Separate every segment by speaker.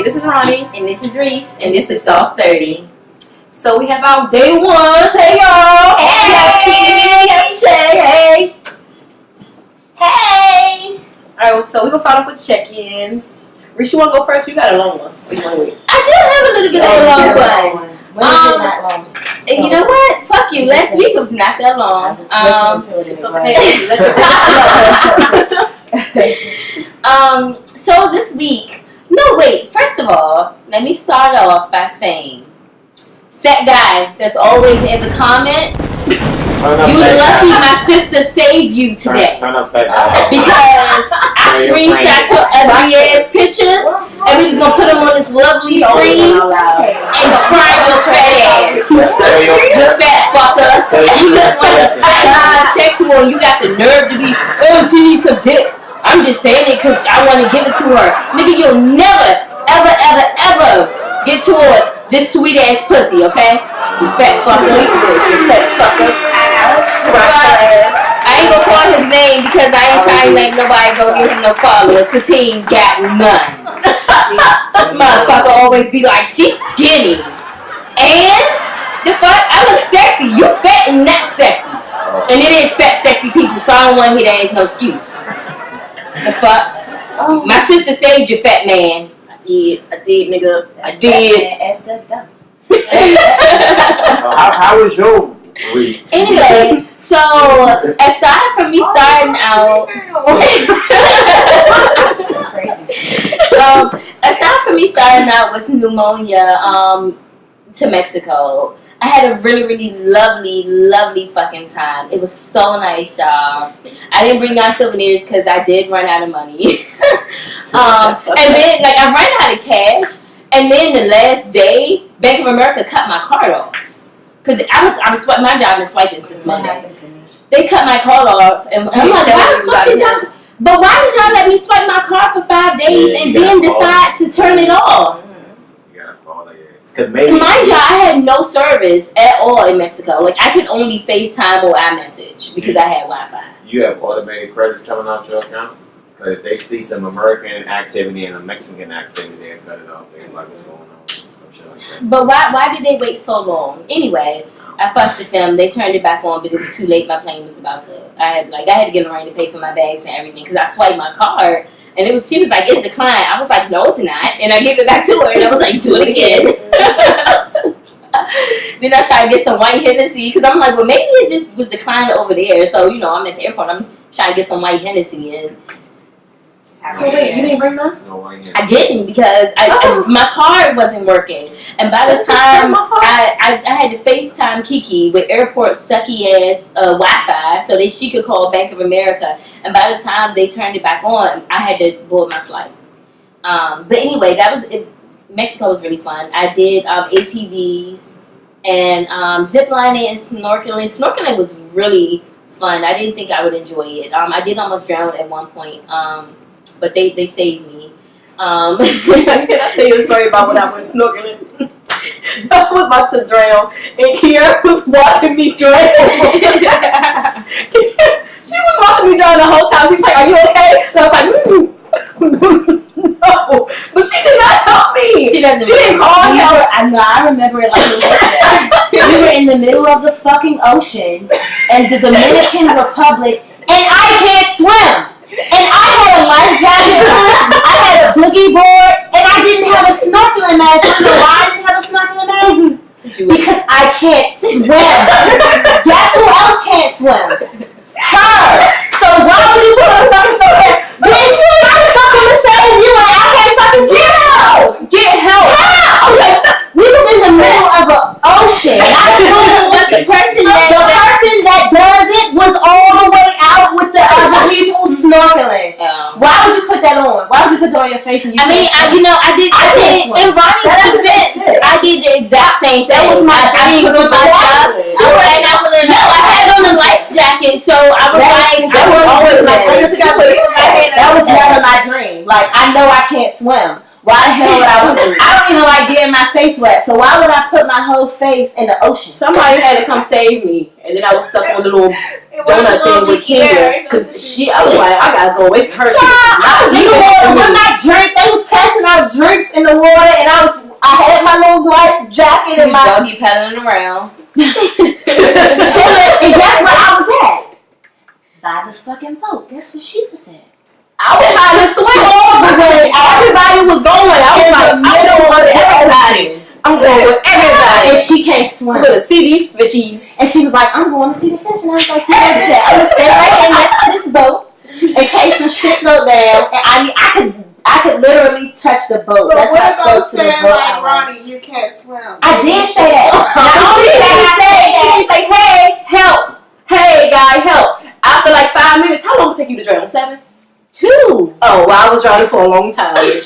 Speaker 1: this is Ronnie.
Speaker 2: And this is Reese. And this is Soft 30.
Speaker 1: So we have our day ones. Hey, y'all.
Speaker 2: Hey.
Speaker 1: We have Chavae. Hey.
Speaker 2: Hey.
Speaker 1: Alright, so we're going to start off with check-ins. Reese, you want to go first? You got a long one. What you want to wait?
Speaker 2: I do have a little bit of a long one.
Speaker 3: When is it not long?
Speaker 2: And you know what? Fuck you. Last week it was not that long. So this week, first of all, let me start off by saying, fat guy that's always in the comments, you lucky my sister saved you today.
Speaker 4: Turn up fat guy.
Speaker 2: Because I screenshot your ugly ass pictures and we was gonna put them on this lovely screen and fry your fat ass. You fat fucker. You look like a bisexual and you got the nerve to be, oh, she needs some dick. I'm just saying it because I want to give it to her. Nigga, you'll never, ever, ever, ever get toward this sweet ass pussy, okay? You fat fucker. You fat fucker. I ain't gonna call his name because I ain't trying to make nobody go give him no followers because he ain't got none. Motherfucker always be like, she's skinny. And the fuck, I look sexy. You fat and not sexy. And it is fat, sexy people, so I don't want to hear that ain't no excuse. The fuck? My sister saved you, fat man.
Speaker 1: I did, nigga. I did.
Speaker 4: How was your week?
Speaker 2: Anyway, so aside from me starting out, aside from me starting out with pneumonia, to Mexico, I had a really, really lovely, lovely fucking time. It was so nice, y'all. I didn't bring y'all souvenirs because I did run out of money. And then, like, I ran out of cash. And then the last day, Bank of America cut my card off. Because I was swiping, my job been swiping since Monday. They cut my card off. And I'm like, why the fuck did y'all... But why did y'all let me swipe my card for 5 days and then decide to turn it off? Mind you, I had no service at all in Mexico. Like, I could only FaceTime or iMessage because I had Wi-Fi.
Speaker 4: You have automated credits coming out your account? Because if they see some American activity and a Mexican activity, they cut it off. They're like, what's going on? Some shit like that.
Speaker 2: But why did they wait so long? Anyway, I fussed at them. They turned it back on, but it was too late. My plane was about to... I had to get Ronnie to pay for my bags and everything because I swiped my card. And she was like, it's declined. I was like, no, it's not. And I gave it back to her, and I was like, do it again. Then I tried to get some white Hennessy, because I'm like, well, maybe it just was declined over there. So, I'm at the airport. I'm trying to get some white Hennessy. And
Speaker 1: so, wait, you didn't bring them?
Speaker 4: No white Hennessy.
Speaker 2: I didn't, because my card wasn't working. And by the time I had to FaceTime Kiki with airport sucky-ass Wi-Fi so that she could call Bank of America. And by the time they turned it back on, I had to board my flight. But anyway, that was it. Mexico was really fun. I did ATVs and ziplining and snorkeling. Snorkeling was really fun. I didn't think I would enjoy it. I did almost drown at one point, but they saved me. Can
Speaker 1: I tell you a story about when I was snorkeling? I was about to drown, and Kiara was watching me drown. She was watching me drown the whole time. She was like, "Are you okay?" And I was like, "No," but she did not help me. She didn't call help.
Speaker 3: I remember it like it was yesterday. We were in the middle of the fucking ocean, and the Dominican Republic, and I can't swim. And I had a life jacket on, I had a boogie board, and I didn't have a snorkeling mask. You know why I didn't have a snorkeling mask? Because I can't swim. Guess who else can't swim? Her. So why would you put on a fucking snorkeling? Bitch, I'm fucking the same you, and I can't fucking swim. Get help. How? We was in the middle of an ocean. The person that does it was all the way out with the other people snorkeling. Why would you put that on? Why would you put that on your face? And I
Speaker 2: did. In Ronnie's defense, I did the exact same thing. That was my dream. I had on a life jacket, so I was
Speaker 3: that was never my dream. Like, I know I can't swim. Why the hell would I don't even like getting my face wet. So why would I put my whole face in the ocean?
Speaker 1: Somebody had to come save me, and then I was stuck on the little donut thing with Kendra because I was like, I gotta go away from her.
Speaker 3: I was in the water with my drink. They was passing out drinks in the water, and I had my little glass jacket and my
Speaker 2: doggy paddling around,
Speaker 3: chilling. And guess where I was at? By this fucking boat. Guess where she was at?
Speaker 1: I was trying to swim all the way. Everybody was going. I was like, I'm going with everybody. I'm going with everybody.
Speaker 3: And she can't swim.
Speaker 1: I'm gonna see these fishies.
Speaker 3: And she was like, I'm going to see the fish. And I was like, you know that. I'm gonna stay right here next to this boat in case some shit go down. And I mean, I could literally touch the boat.
Speaker 5: But
Speaker 3: That's
Speaker 5: what
Speaker 3: how
Speaker 5: about
Speaker 3: close to the
Speaker 5: saying
Speaker 3: boat
Speaker 5: like,
Speaker 3: I was.
Speaker 5: Ronnie, you can't swim?
Speaker 3: I did say that.
Speaker 1: She didn't say, hey, help. Hey, guy, help. After like 5 minutes, how long did it take you to drown? 7?
Speaker 2: 2.
Speaker 1: Oh, well, I was drowning for a long time.
Speaker 3: Not only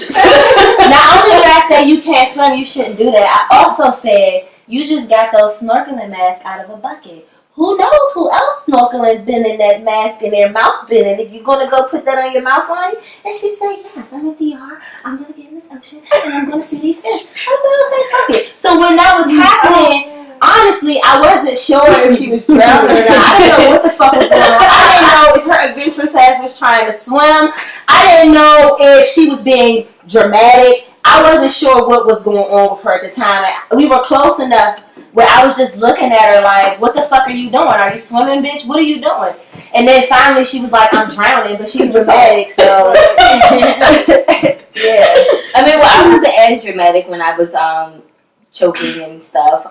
Speaker 3: did I say you can't swim, you shouldn't do that, I also said you just got those snorkeling masks out of a bucket. Who knows who else snorkeling been in that mask and their mouth been in it? You gonna go put that on your mouth, Ronnie? And she said, yes, I'm at the ER. I'm gonna get in this ocean and I'm gonna see these fish. I said, okay, fuck it. So when that was happening, honestly, I wasn't sure if she was drowning or not. I didn't know what the fuck was going on. I didn't know if her adventurous ass was trying to swim. I didn't know if she was being dramatic. I wasn't sure what was going on with her at the time. We were close enough where I was just looking at her like, what the fuck are you doing? Are you swimming, bitch? What are you doing? And then finally she was like, I'm drowning, but she's dramatic, so yeah.
Speaker 2: I mean, well, I wasn't as dramatic when I was choking and stuff.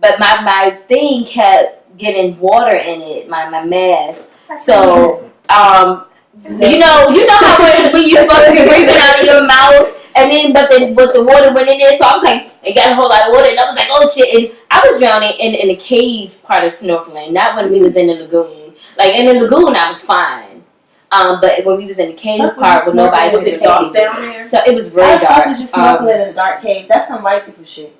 Speaker 2: But my thing kept getting water in it, my mask. So, you know how when you're supposed to be breathing out of your mouth, and then but the water went in there, so I was like, it got a whole lot of water, and I was like, oh shit, and I was drowning in the cave part of snorkeling, not when we was in the lagoon. Like in the lagoon, I was fine. But when we was in the cave part, where nobody was
Speaker 1: dark down there,
Speaker 2: so it was very dark.
Speaker 3: How the fuck was you snorkeling in a dark cave? That's some white people shit.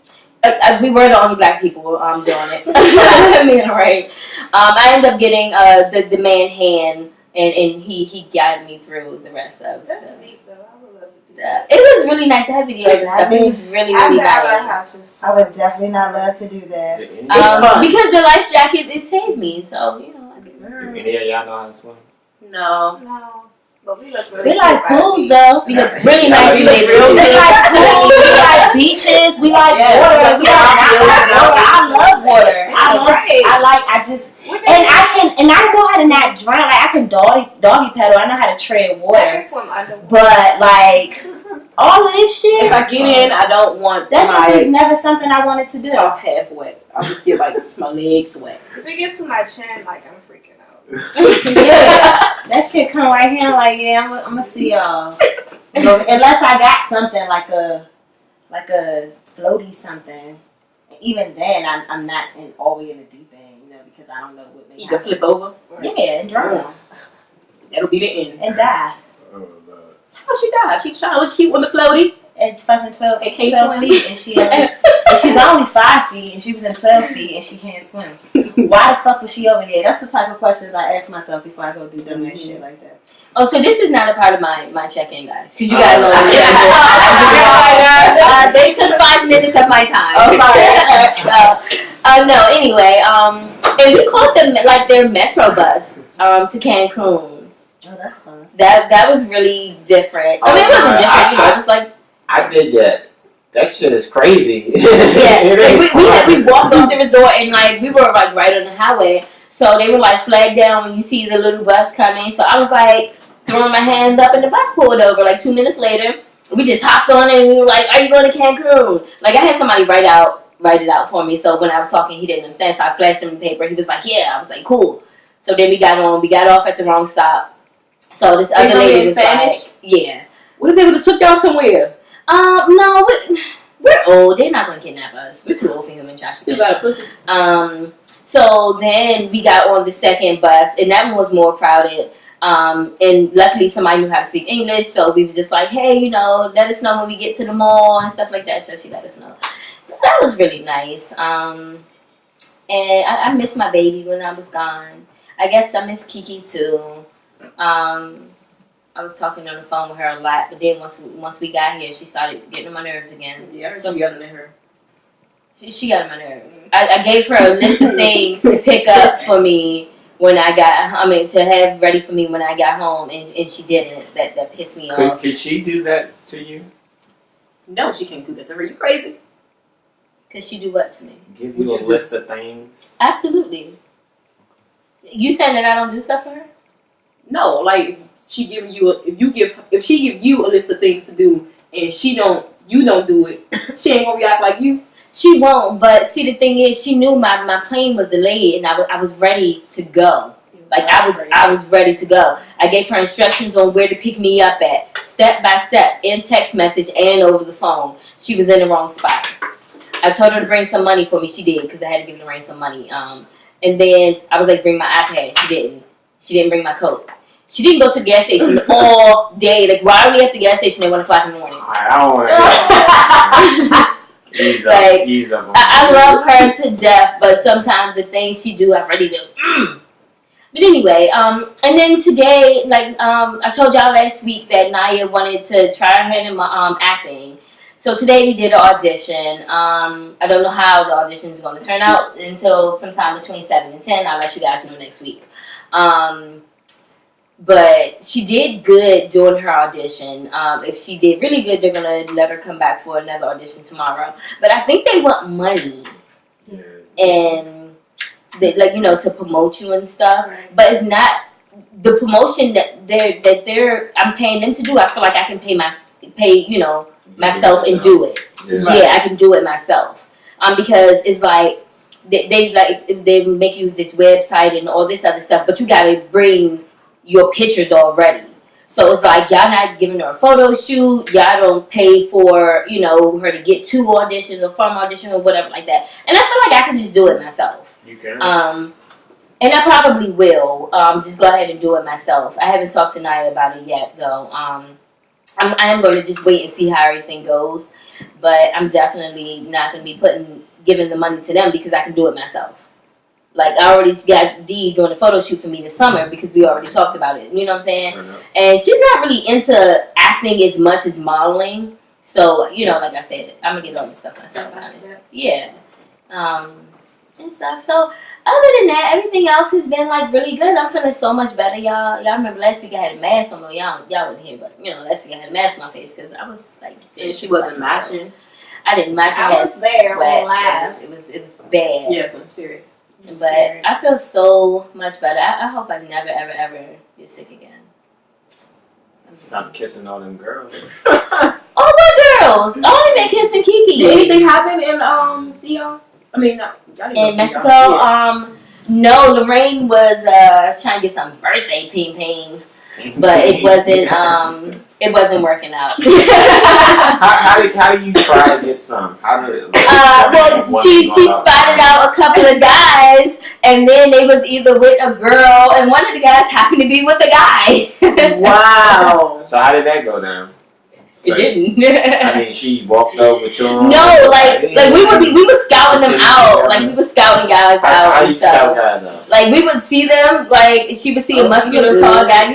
Speaker 2: We were the only black people doing it. I mean, right. I ended up getting the man hand, and he guided me through the rest of
Speaker 5: That's
Speaker 2: the,
Speaker 5: neat though. I would love to do
Speaker 2: that. It was really nice to have videos and stuff. It was really nice.
Speaker 5: I would definitely not love to do that.
Speaker 1: It's fun.
Speaker 2: Because the life jacket, it saved me, so you know I did.
Speaker 4: Do any of y'all know how to swim?
Speaker 1: No.
Speaker 5: No. But we look really
Speaker 3: We like
Speaker 5: cute by
Speaker 3: pools
Speaker 5: the
Speaker 3: though.
Speaker 2: We look really nice.
Speaker 1: we look
Speaker 2: baby.
Speaker 1: real
Speaker 3: We
Speaker 1: good.
Speaker 3: like schools, we like beaches, we like
Speaker 1: Yes,
Speaker 3: water.
Speaker 1: we
Speaker 3: We
Speaker 1: like
Speaker 3: like
Speaker 1: water.
Speaker 3: I love water.
Speaker 5: What
Speaker 3: And I know how to not drown. Like I can doggy paddle. I know how to tread
Speaker 5: I
Speaker 3: water.
Speaker 5: can swim underwater.
Speaker 3: But like all of this shit,
Speaker 1: If I get in, I don't want
Speaker 3: that just was
Speaker 1: my
Speaker 3: never something I wanted to do.
Speaker 1: top half wet. I'll just get like my legs wet.
Speaker 5: If it gets to my chin, like I'm freaking out.
Speaker 3: Yeah, that shit come right here. Like yeah, I'm gonna see y'all. Unless I got something like a floaty something. Even then, I'm not all the way in the deep end, you know, because I don't know what may
Speaker 1: You can
Speaker 3: happen.
Speaker 1: flip over.
Speaker 3: Yeah, and drown
Speaker 1: That'll be the end.
Speaker 3: and die.
Speaker 4: Oh, Lord.
Speaker 1: How she died? She trying to look cute on the floaty.
Speaker 3: At fucking 12
Speaker 1: And can't
Speaker 3: 12
Speaker 1: swim.
Speaker 3: feet, and she's only 5 feet, and she was in 12 feet, and she can't swim. Why the fuck was she over here? That's the type of questions I ask myself before I go do dumb ass shit like that.
Speaker 2: Oh, so this is not a part of my check-in, guys, because you guys don't they took 5 minutes of my time.
Speaker 1: Oh, sorry.
Speaker 2: No, anyway, and we caught them like their metro bus to Cancun.
Speaker 3: Oh, that's fun.
Speaker 2: That was really different. I mean, it wasn't different. You know, it was like
Speaker 4: I did that. That shit is crazy.
Speaker 2: yeah. Like, we walked off the resort and like we were like right on the highway, so they were like flagged down when you see the little bus coming. So I was like throwing my hand up and the bus pulled over. Like 2 minutes later, we just hopped on it and we were like, "Are you going to Cancun?" Like I had somebody write it out for me. So when I was talking, he didn't understand. So I flashed him the paper. He was like, "Yeah." I was like, "Cool." So then we got off at the wrong stop. So this other lady was
Speaker 1: Spanish?
Speaker 2: like, "Yeah."
Speaker 1: What if they would have took y'all somewhere?
Speaker 2: No, we're old. They're not gonna kidnap us. We're too old for human trafficking.
Speaker 1: Still got a pussy.
Speaker 2: So then we got on the second bus, and that one was more crowded. And luckily somebody knew how to speak English, so we were just like, hey, you know, let us know when we get to the mall and stuff like that. So she let us know. That was really nice. And I missed my baby when I was gone. I guess I miss Kiki too. I was talking on the phone with her a lot, but then once we got here, she started getting on my nerves again.
Speaker 1: Yeah, I heard you yelling at her.
Speaker 2: She got on my nerves. I gave her a list of things to pick up for me when I got. I mean, to have ready for me when I got home, and she didn't. That pissed me off.
Speaker 4: Could she do that to you?
Speaker 1: No, she can't do that to her. You crazy?
Speaker 2: Could she do what to me?
Speaker 4: Give you a list of things?
Speaker 2: Absolutely. You saying that I don't do stuff for her?
Speaker 1: No, like she giving you if she give you a list of things to do and you don't do it, she ain't gonna react like you.
Speaker 2: She won't. But see, the thing is, she knew my plane was delayed, and I was ready to go. Like I was ready to go. I gave her instructions on where to pick me up at, step by step, in text message and over the phone. She was in the wrong spot. I told her to bring some money for me. She did, because I had to give Lorraine some money. And then I was like, bring my iPad. She didn't. She didn't bring my coat. She didn't go to the gas station all day. Like, why are we at the gas station at 1 o'clock in the morning?
Speaker 4: I don't want to. Ease up.
Speaker 2: I love her to death, but sometimes the things she do, I really do. But anyway, and then today, like I told y'all last week that Naya wanted to try her hand in my acting. So today we did an audition. I don't know how the audition is going to turn out until sometime between 7 and 10. I'll let you guys know next week. But she did good during her audition. If she did really good, they're going to let her come back for another audition tomorrow. But I think they want money. And, they, like, you know, to promote you and stuff. Right. But it's not the promotion that I'm paying them to do. I feel like I can pay myself and do it. Yeah, I can do it myself. Because it's like they make you this website and all this other stuff, but you got to bring your pictures already. So it's like y'all not giving her a photo shoot. Y'all don't pay for her to get to auditions or from audition or whatever like that. And I feel like I can just do it myself.
Speaker 4: You can.
Speaker 2: And I probably will just go ahead and do it myself. I haven't talked to Naya about it yet though. I'm going to just wait and see how everything goes. But I'm definitely not going to be giving the money to them because I can do it myself. Like, I already got Dee doing a photo shoot for me this summer because we already talked about it. You know what I'm saying? And she's not really into acting as much as modeling. So, like I said, I'm going to get all this stuff myself. Yeah. And stuff. So, other than that, everything else has been, like, really good. I'm feeling so much better, y'all. Y'all remember last week I had a mask on. Y'all wasn't here, but, last week I had a mask on my face because I was, like...
Speaker 1: And she wasn't matching.
Speaker 2: I didn't match.
Speaker 5: I was there on live.
Speaker 2: It was bad.
Speaker 1: Yes, in spirit.
Speaker 2: But I feel so much better. I hope I never, ever, ever get sick again.
Speaker 4: Stop kissing all them girls.
Speaker 2: All my girls. I only been kissing Kiki.
Speaker 1: Did anything happen in
Speaker 2: in Mexico? Yeah. No, Lorraine was trying to get some birthday ping, but it wasn't working out.
Speaker 4: How do you try to get some?
Speaker 2: She spotted out a couple of guys, and then they was either with a girl, and one of the guys happened to be with a guy.
Speaker 1: Wow.
Speaker 4: So how did that go down?
Speaker 2: It didn't.
Speaker 4: I mean, she walked over to him.
Speaker 2: No, like we were scouting them out. Like we were scouting guys out.
Speaker 4: How you scout guys out?
Speaker 2: Like we would see them. Like she would see a muscular, tall guy.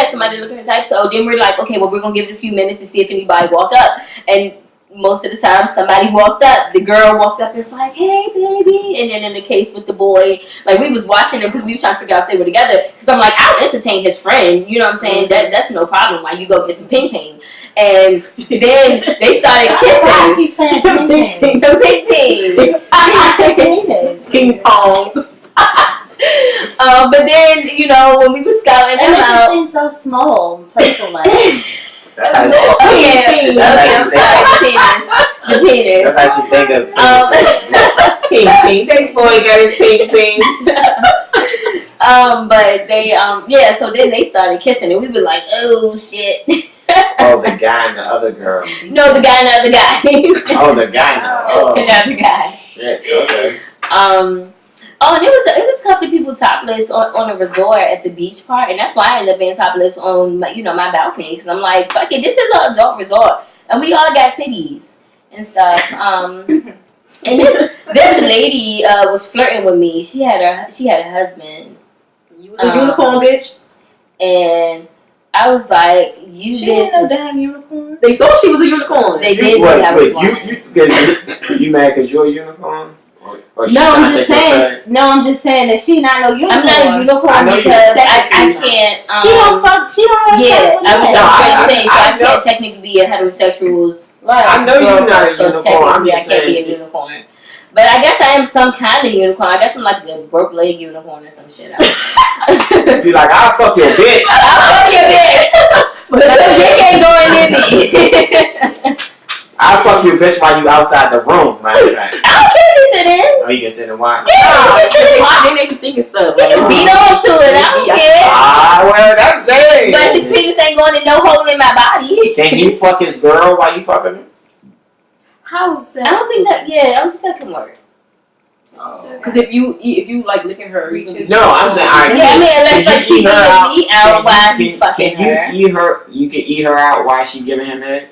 Speaker 2: Somebody looking at her type. So then we're like, okay, well we're gonna give it a few minutes to see if anybody walked up. And most of the time, somebody walked up. The girl walked up and was like, "Hey, baby." And then in the case with the boy, like we was watching them because we was trying to figure out if they were together. Because I'm like, I'll entertain his friend. You know what I'm saying? That's no problem. Why you go get some ping. And then they started kissing.
Speaker 3: I keep saying ping.
Speaker 2: The ping pong. But then, when we were scouting them out.
Speaker 3: It seems so small and playful like.
Speaker 2: I'm sorry, the penis.
Speaker 4: That's how she think of
Speaker 1: ping. That boy got his ping.
Speaker 2: But they, so then they started kissing and we were like, oh shit.
Speaker 4: Oh, the guy and the other girl.
Speaker 2: No, the guy and the other guy.
Speaker 4: Oh, the guy. Oh.
Speaker 2: And the other guy.
Speaker 4: Shit, okay.
Speaker 2: And it was a couple of people topless on a resort at the beach part, and that's why I ended up being topless on my balcony because I'm like, fuck it, this is an adult resort, and we all got titties and stuff. And this lady was flirting with me. She had a husband.
Speaker 1: You was a unicorn, bitch.
Speaker 2: And I was like, you
Speaker 3: She
Speaker 2: did.
Speaker 3: ain't no damn unicorn.
Speaker 1: They thought she was a unicorn.
Speaker 2: They did.
Speaker 4: Wait,
Speaker 2: I was
Speaker 4: you mad because you're a unicorn? Or she
Speaker 3: No,
Speaker 4: trying
Speaker 3: I'm
Speaker 4: to
Speaker 3: just
Speaker 4: take your
Speaker 3: saying.
Speaker 4: credit?
Speaker 3: No, I'm just saying that she not no unicorn.
Speaker 2: I'm not a unicorn
Speaker 4: I know you
Speaker 2: because I
Speaker 4: technically
Speaker 2: can't.
Speaker 3: She don't fuck. She don't have
Speaker 2: Yeah,
Speaker 3: sex with
Speaker 2: I was
Speaker 3: men.
Speaker 4: No,
Speaker 2: trying to say, so I
Speaker 4: know.
Speaker 2: can't technically be a heterosexual's
Speaker 3: Right.
Speaker 4: I know you're not a
Speaker 2: so
Speaker 4: unicorn. I'm
Speaker 2: technically
Speaker 4: just
Speaker 2: I can't be a
Speaker 4: saying.
Speaker 2: unicorn. But I guess I am some kind of unicorn. I guess I'm like the broke leg unicorn or some shit.
Speaker 4: Be like, I'll fuck your bitch.
Speaker 2: I'll fuck your bitch. But your dick ain't going in me.
Speaker 4: I'll fuck your bitch while you outside the room, matter of fact.
Speaker 2: I don't care if you sit in.
Speaker 4: Oh, you can sit and watch?
Speaker 2: Yeah, you can sit in.
Speaker 1: Why they make you thinking stuff?
Speaker 2: You can beat on to it. I don't care.
Speaker 4: Well, that's day.
Speaker 2: But his penis ain't going in no hole in my body.
Speaker 4: Can you fuck his girl while you fucking her?
Speaker 1: How's
Speaker 2: I
Speaker 1: that?
Speaker 2: don't think that. Yeah, I don't think that can work.
Speaker 1: Because if you like licking her, you can
Speaker 4: No, I'm saying, I
Speaker 2: Yeah, I mean,
Speaker 4: can
Speaker 2: unless
Speaker 4: you
Speaker 2: like she's
Speaker 4: eat her out?
Speaker 2: eating me out while he's fucking
Speaker 4: Can
Speaker 2: her.
Speaker 4: you eat her? You can eat her out while she giving him head.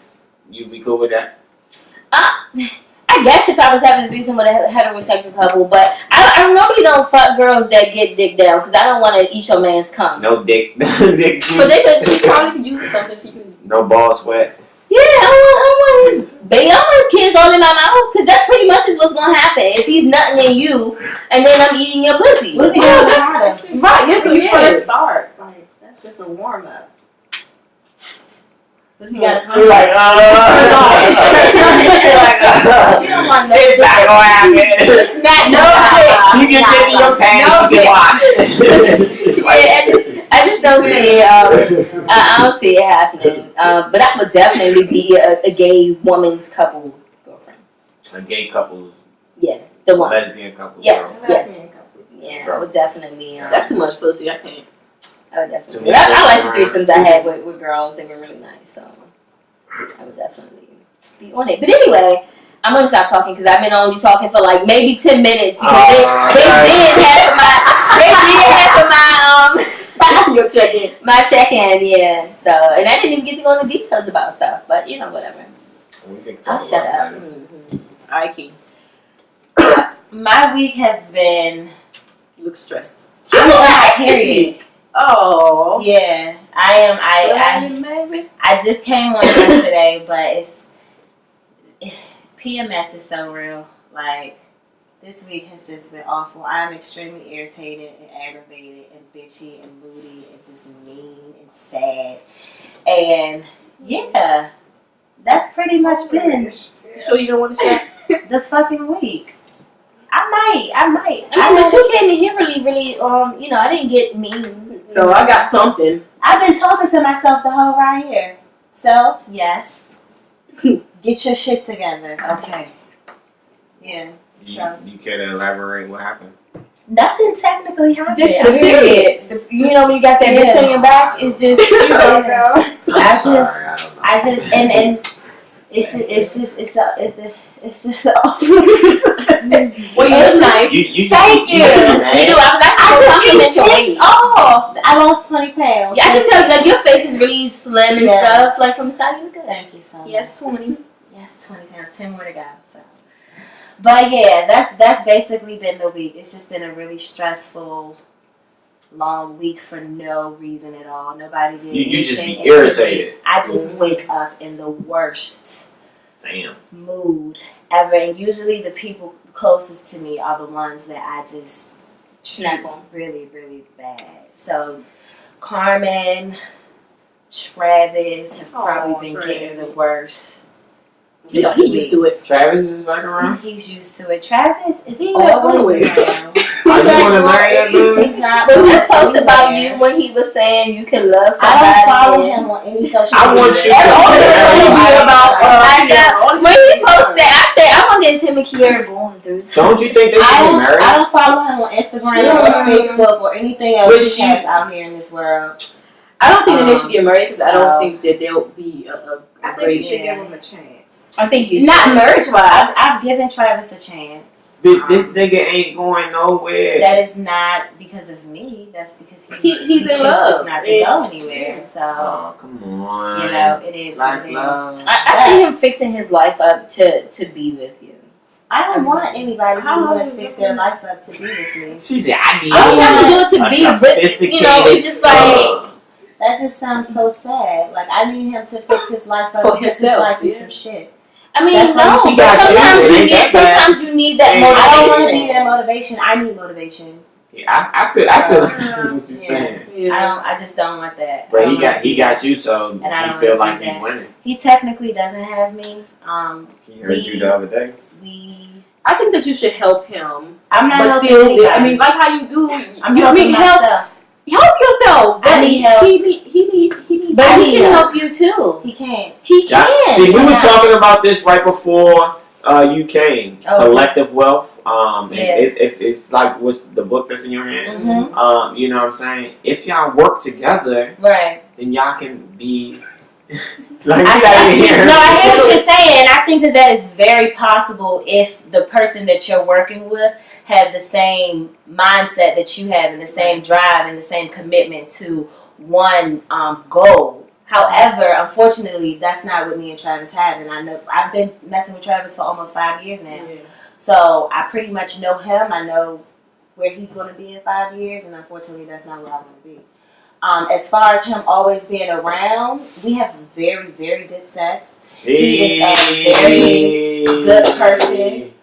Speaker 4: You be cool with that?
Speaker 2: I guess if I was having a threesome with a heterosexual couple, but I normally don't fuck girls that get dick down because I don't want to eat your man's cum.
Speaker 4: No dick, dick juice.
Speaker 1: But they said she probably could use something so you can.
Speaker 4: No ball sweat.
Speaker 2: Yeah, I don't want his baby. I don't want his kids all in my mouth because that's pretty much is what's gonna happen if he's nutting in you and then I'm eating your pussy.
Speaker 3: Look at
Speaker 1: Oh,
Speaker 3: that.
Speaker 1: that's right. Yes, so
Speaker 5: When you first
Speaker 1: yeah.
Speaker 5: start, like that's just a warm up.
Speaker 2: If you got
Speaker 4: She like,
Speaker 3: She don't want no
Speaker 4: it's not gonna happen. Keep your dick in your pants. You can watch.
Speaker 2: Yeah, I just don't see it. I don't see it happening. But I would definitely be a gay woman's couple girlfriend.
Speaker 4: A gay couple,
Speaker 2: Yeah, the one.
Speaker 4: lesbian couple.
Speaker 2: Yes.
Speaker 4: girl.
Speaker 2: Yes.
Speaker 5: Lesbian couples.
Speaker 2: Yeah, I would definitely.
Speaker 1: That's too much pussy. I can't.
Speaker 2: I would definitely.
Speaker 4: Too many
Speaker 2: But I like the
Speaker 4: pussy
Speaker 2: threesomes I had with girls. They were really nice. So I would definitely be on it. But anyway, I'm gonna stop talking because I've been only talking for like maybe 10 minutes because they did half of my
Speaker 1: Your check-in.
Speaker 2: my check-in, yeah. So and I didn't even get to go into details about stuff, but you know whatever.
Speaker 4: We can talk
Speaker 2: I'll shut
Speaker 4: about
Speaker 2: up.
Speaker 4: that.
Speaker 1: Mm-hmm. All right, Key.
Speaker 3: My week has been.
Speaker 1: You look stressed.
Speaker 2: She's on my ex this week.
Speaker 1: Oh.
Speaker 3: Yeah, I am.
Speaker 1: Maybe.
Speaker 3: I just came on yesterday, but PMS is so real. Like this week has just been awful. I'm extremely irritated and aggravated and bitchy and moody and just mean and sad. And yeah, that's pretty much been
Speaker 1: So you don't want to share?
Speaker 3: the fucking week. I might.
Speaker 2: I mean, but you came in here really, you know, I didn't get mean.
Speaker 1: No, I got something.
Speaker 3: I've been talking to myself the whole ride here. So, yes. Get your shit together. Okay. Yeah.
Speaker 4: You care to elaborate what happened?
Speaker 3: Nothing technically happened.
Speaker 2: Just the period. You know, when you got that bitch on your back, it's just, you know.
Speaker 3: I just, and it's just awful.
Speaker 1: Well, you look nice.
Speaker 3: Thank you.
Speaker 2: You do. I was actually compliment your weight.
Speaker 3: Oh, I lost 20 pounds.
Speaker 2: Yeah, I can tell. Like your face is really slim and
Speaker 3: Yeah.
Speaker 2: stuff. Like from the side, you look good.
Speaker 3: Thank you so much.
Speaker 1: Yes, 20.
Speaker 3: Yes, 20 pounds. 10 more to go. So, but yeah, that's basically been the week. It's just been a really stressful, long week for no reason at all. Nobody did.
Speaker 4: You just be
Speaker 3: anything
Speaker 4: irritated.
Speaker 3: I just wake up in the worst
Speaker 4: Damn.
Speaker 3: mood ever, and usually the people closest to me are the ones that I just
Speaker 2: Snap on.
Speaker 3: really, really bad. So Carmen, Travis have probably been getting the worst.
Speaker 1: Yeah, he used to it.
Speaker 4: Travis is back around?
Speaker 3: He's used to it. Travis is
Speaker 1: He ain't never
Speaker 3: always
Speaker 1: going away.
Speaker 3: around.
Speaker 4: Are you going to marry that dude?
Speaker 3: He's not.
Speaker 2: But he
Speaker 3: going
Speaker 2: posted about
Speaker 3: anywhere.
Speaker 2: you when he was saying you could love
Speaker 3: I don't
Speaker 2: somebody.
Speaker 3: follow him on any social media.
Speaker 4: I want you
Speaker 1: That's all
Speaker 4: to.
Speaker 1: that's supposed to be about.
Speaker 2: I know. When he posted, I said, I want to get him and Kiara going through something.
Speaker 4: Don't you think they should get
Speaker 3: I
Speaker 4: married?
Speaker 3: don't follow him on Instagram or Facebook or anything else
Speaker 4: But
Speaker 3: he has out here in this world.
Speaker 1: I don't think that they should get married because I don't think that they'll be a
Speaker 5: I think
Speaker 1: great.
Speaker 5: you should give him a chance.
Speaker 2: I think you should.
Speaker 1: Not marriage wise.
Speaker 3: I've given Travis a chance.
Speaker 4: But this nigga ain't going nowhere.
Speaker 3: That is not because of me. That's because
Speaker 1: He's in
Speaker 3: chooses
Speaker 1: love.
Speaker 3: not to go anywhere. So
Speaker 4: Oh, come on.
Speaker 3: you know it is
Speaker 4: Like
Speaker 3: what it
Speaker 4: love.
Speaker 3: is.
Speaker 2: I see him fixing his life up to be with you.
Speaker 3: I don't want anybody
Speaker 5: How
Speaker 3: who's
Speaker 5: long
Speaker 3: going
Speaker 5: is
Speaker 3: to fix
Speaker 5: this
Speaker 3: their
Speaker 5: one?
Speaker 3: life up to be with me.
Speaker 4: She said, I need
Speaker 2: I don't have to do it to
Speaker 4: a
Speaker 2: be with, you know, it's just like,
Speaker 3: That just sounds so sad. Like, I need him to fix his life up
Speaker 1: For
Speaker 3: because
Speaker 1: himself,
Speaker 3: his life is
Speaker 1: yeah.
Speaker 3: some shit.
Speaker 2: I mean,
Speaker 3: That's
Speaker 2: no,
Speaker 3: what
Speaker 4: he
Speaker 2: but
Speaker 4: got you.
Speaker 2: sometimes you need that
Speaker 3: I don't want to
Speaker 2: motivation.
Speaker 3: be that motivation. I need motivation.
Speaker 4: I feel what you're saying.
Speaker 3: I just don't want that.
Speaker 4: But he got you, so
Speaker 3: And I
Speaker 4: you
Speaker 3: don't
Speaker 4: feel
Speaker 3: really
Speaker 4: like
Speaker 3: do
Speaker 4: he's
Speaker 3: that.
Speaker 4: winning.
Speaker 3: He technically doesn't have me.
Speaker 4: He heard you the other day.
Speaker 1: I think that you should help him,
Speaker 3: I'm not
Speaker 1: but
Speaker 3: helping
Speaker 1: still,
Speaker 3: anybody.
Speaker 1: I mean, like how you do.
Speaker 3: I'm
Speaker 1: you
Speaker 3: helping
Speaker 1: help
Speaker 3: myself.
Speaker 1: yourself.
Speaker 3: I need help.
Speaker 1: He need.
Speaker 2: But
Speaker 3: I
Speaker 2: he
Speaker 3: need
Speaker 2: can
Speaker 3: help.
Speaker 2: help you too.
Speaker 3: He can't.
Speaker 2: He can.
Speaker 4: See, we were talking about this right before you came.
Speaker 3: Oh.
Speaker 4: Collective wealth.
Speaker 3: Yes.
Speaker 4: It's like what's the book that's in your hand.
Speaker 3: Mm-hmm.
Speaker 4: You know what I'm saying? If y'all work together,
Speaker 3: Right.
Speaker 4: then y'all can be. Like,
Speaker 3: I hear what you're saying. I think that is very possible if the person that you're working with have the same mindset that you have and the same drive and the same commitment to one goal. However, unfortunately, that's not what me and Travis have. And I know I've been messing with Travis for almost 5 years now.
Speaker 1: Yeah.
Speaker 3: So I pretty much know him. I know where he's going to be in 5 years. And unfortunately, that's not where I want to be. As far as him always being around, we have very, very good sex. He is a very good person.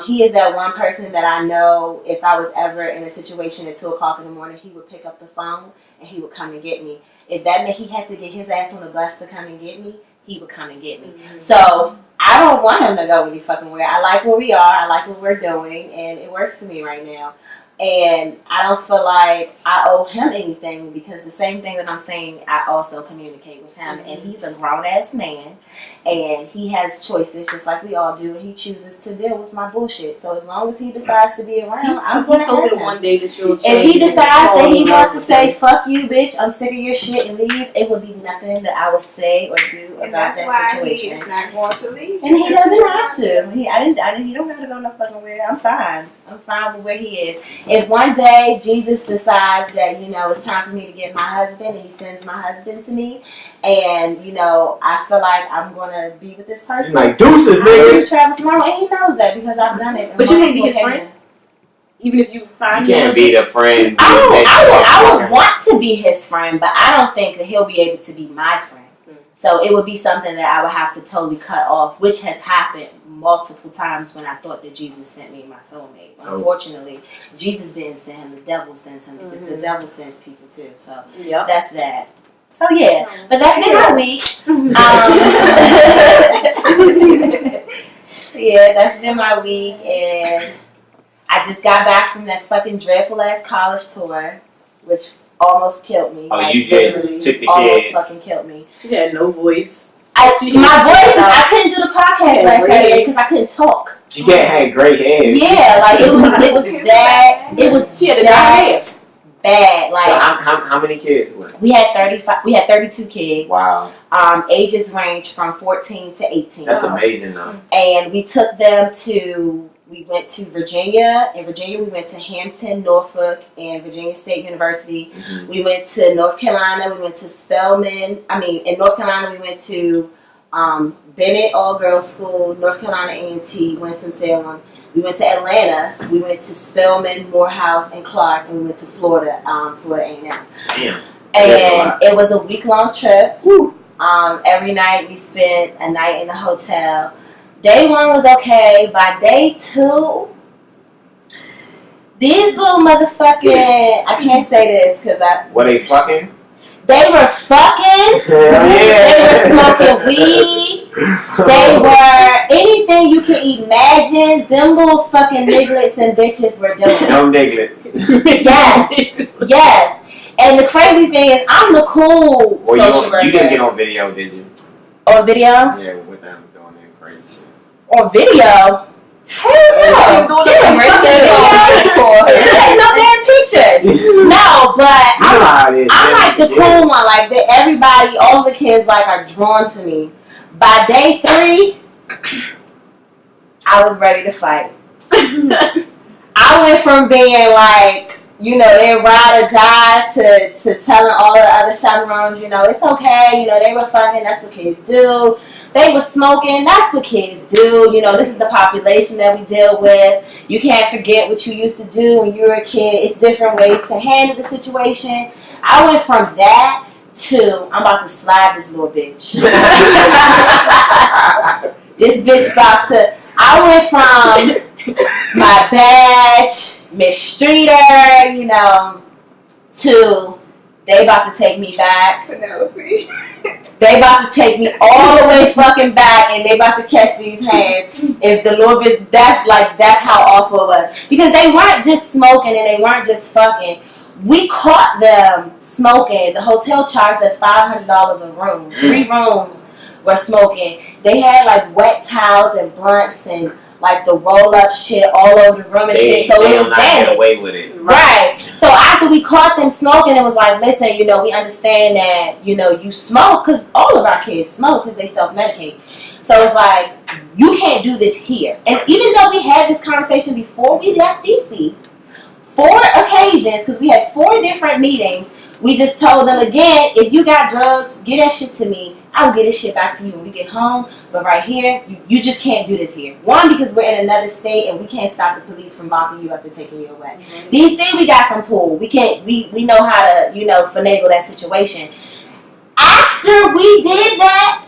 Speaker 3: He is that one person that I know if I was ever in a situation at 2 o'clock in the morning, he would pick up the phone and he would come and get me. If that meant he had to get his ass on the bus to come and get me, he would come and get me.
Speaker 1: Mm-hmm.
Speaker 3: So I don't want him to go any fucking where. I like where we are. I like what we're doing, and it works for me right now. And I don't feel like I owe him anything because the same thing that I'm saying, I also communicate with him. And he's a grown-ass man, and he has choices just like we all do, and he chooses to deal with my bullshit. So as long as he decides to be around, I'm going to
Speaker 1: He's hoping
Speaker 3: have him.
Speaker 1: one day that you'll
Speaker 3: If he decides that he wants to say,
Speaker 1: say,
Speaker 3: fuck you, bitch, I'm sick of your shit and leave, it would be nothing that I would say or do
Speaker 5: And
Speaker 3: about
Speaker 5: that's
Speaker 3: that
Speaker 5: why
Speaker 3: situation.
Speaker 5: he is not going to leave.
Speaker 3: And he doesn't have to. He don't have to go no fucking where. I'm fine. I'm fine with where he is. If one day Jesus decides that, you know, it's time for me to get my husband and he sends my husband to me and, you know, I feel like I'm going to be with this person.
Speaker 4: like deuces,
Speaker 3: I'm gonna
Speaker 4: nigga.
Speaker 3: be Travis Monroe, and he knows that because I've done it.
Speaker 1: But you can't be his friend? Even if you find
Speaker 4: You can't be the friend.
Speaker 3: I would want to be his friend, but I don't think that he'll be able to be my friend. So it would be something that I would have to totally cut off, which has happened multiple times when I thought that Jesus sent me my soulmate.
Speaker 4: So,
Speaker 3: unfortunately, Jesus didn't send him; the devil sent him because the devil sends people too. So
Speaker 1: Yep.
Speaker 3: that's that. So yeah, but that's been my week. Yeah, that's been my week, and I just got back from that fucking dreadful ass college tour, which almost killed me.
Speaker 4: Oh,
Speaker 3: like,
Speaker 4: you did.
Speaker 3: literally
Speaker 4: Took the
Speaker 3: almost
Speaker 4: kids.
Speaker 3: fucking killed me.
Speaker 1: She had no voice.
Speaker 3: My voice, I couldn't do the podcast last Saturday because I couldn't talk.
Speaker 4: She had great hair.
Speaker 3: Yeah, like it was
Speaker 1: She had a
Speaker 3: that bad. Like
Speaker 4: So how many kids?
Speaker 3: we had 35. We had 32 kids.
Speaker 4: Wow,
Speaker 3: Ages range from 14 to 18.
Speaker 4: that's amazing though.
Speaker 3: And we took them to. We went to Virginia. In Virginia, we went to Hampton, Norfolk, and Virginia State University.
Speaker 4: Mm-hmm.
Speaker 3: We went to North Carolina. We went to Spelman. In North Carolina, we went to Bennett All-Girls School, North Carolina A&T, Winston-Salem. We went to Atlanta. We went to Spelman, Morehouse, and Clark. And we went to Florida, Florida A&M.
Speaker 4: Damn.
Speaker 3: And it was a week-long trip. Every night, we spent a night in the hotel. Day 1 was okay. By day 2, these little motherfucking, I can't say this because
Speaker 4: Were they fucking?
Speaker 3: they were fucking. They were smoking weed. They were anything you can imagine. Them little fucking nigglets and bitches were doing.
Speaker 4: No nigglets.
Speaker 3: Yes. And the crazy thing is, I'm the cool social worker.
Speaker 4: You didn't get on video, did you?
Speaker 3: On video?
Speaker 4: Yeah, with them doing that crazy shit.
Speaker 3: On video? Hell no. She was take no damn pictures. No, but I'm like the cool one. Like everybody, all the kids like are drawn to me. By day 3, I was ready to fight. I went from being like, you know, they ride or die to telling all the other chaperones, you know, it's okay, you know, they were fucking, that's what kids do. They were smoking, that's what kids do. You know, this is the population that we deal with. You can't forget what you used to do when you were a kid. It's different ways to handle the situation. I went from that to, I'm about to slide this little bitch. This bitch about to, I went from my badge, Miss Streeter, you know, to they about to take me back.
Speaker 5: Penelope.
Speaker 3: They about to take me all the way fucking back, and they about to catch these hands. If the little bit, that's how awful it was. Because they weren't just smoking and they weren't just fucking. We caught them smoking. The hotel charged us $500 a room. 3 rooms were smoking. They had like wet towels and blunts and like the roll up shit all over the room and shit. So it was
Speaker 4: damaged. Get away with it.
Speaker 3: Right. So after we caught them smoking, it was like, listen, you know, we understand that, you know, you smoke because all of our kids smoke because they self-medicate. So it's like, you can't do this here. And even though we had this conversation before we left DC, 4 occasions, because we had 4 different meetings, we just told them again, if you got drugs, get that shit to me. I'll get this shit back to you when we get home. But right here, you just can't do this here. 1, because we're in another state and we can't stop the police from locking you up and taking you away. Mm-hmm. DC, we got some pull. We know how to, you know, finagle that situation. After we did that,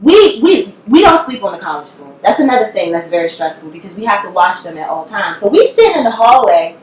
Speaker 3: we don't sleep on the college floor. That's another thing that's very stressful because we have to watch them at all times. So we sit in the hallway.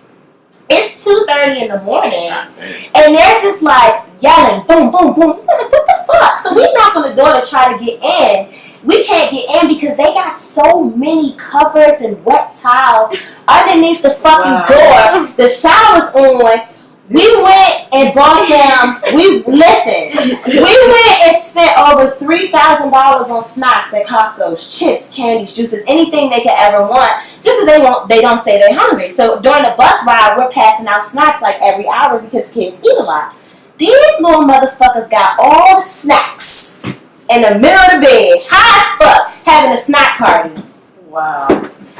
Speaker 3: It's 2:30 in the morning, and they're just like yelling, boom, boom, boom. We're like, what the fuck? So we knock on the door to try to get in. We can't get in because they got so many covers and wet towels underneath the fucking door. The shower's on. We went and bought them. We went and spent over $3,000 on snacks at Costco's, chips, candies, juices, anything they could ever want, just so they don't say they're hungry. So during the bus ride, we're passing out snacks like every hour because kids eat a lot. These little motherfuckers got all the snacks in the middle of the bed, high as fuck, having a snack party.
Speaker 1: Wow.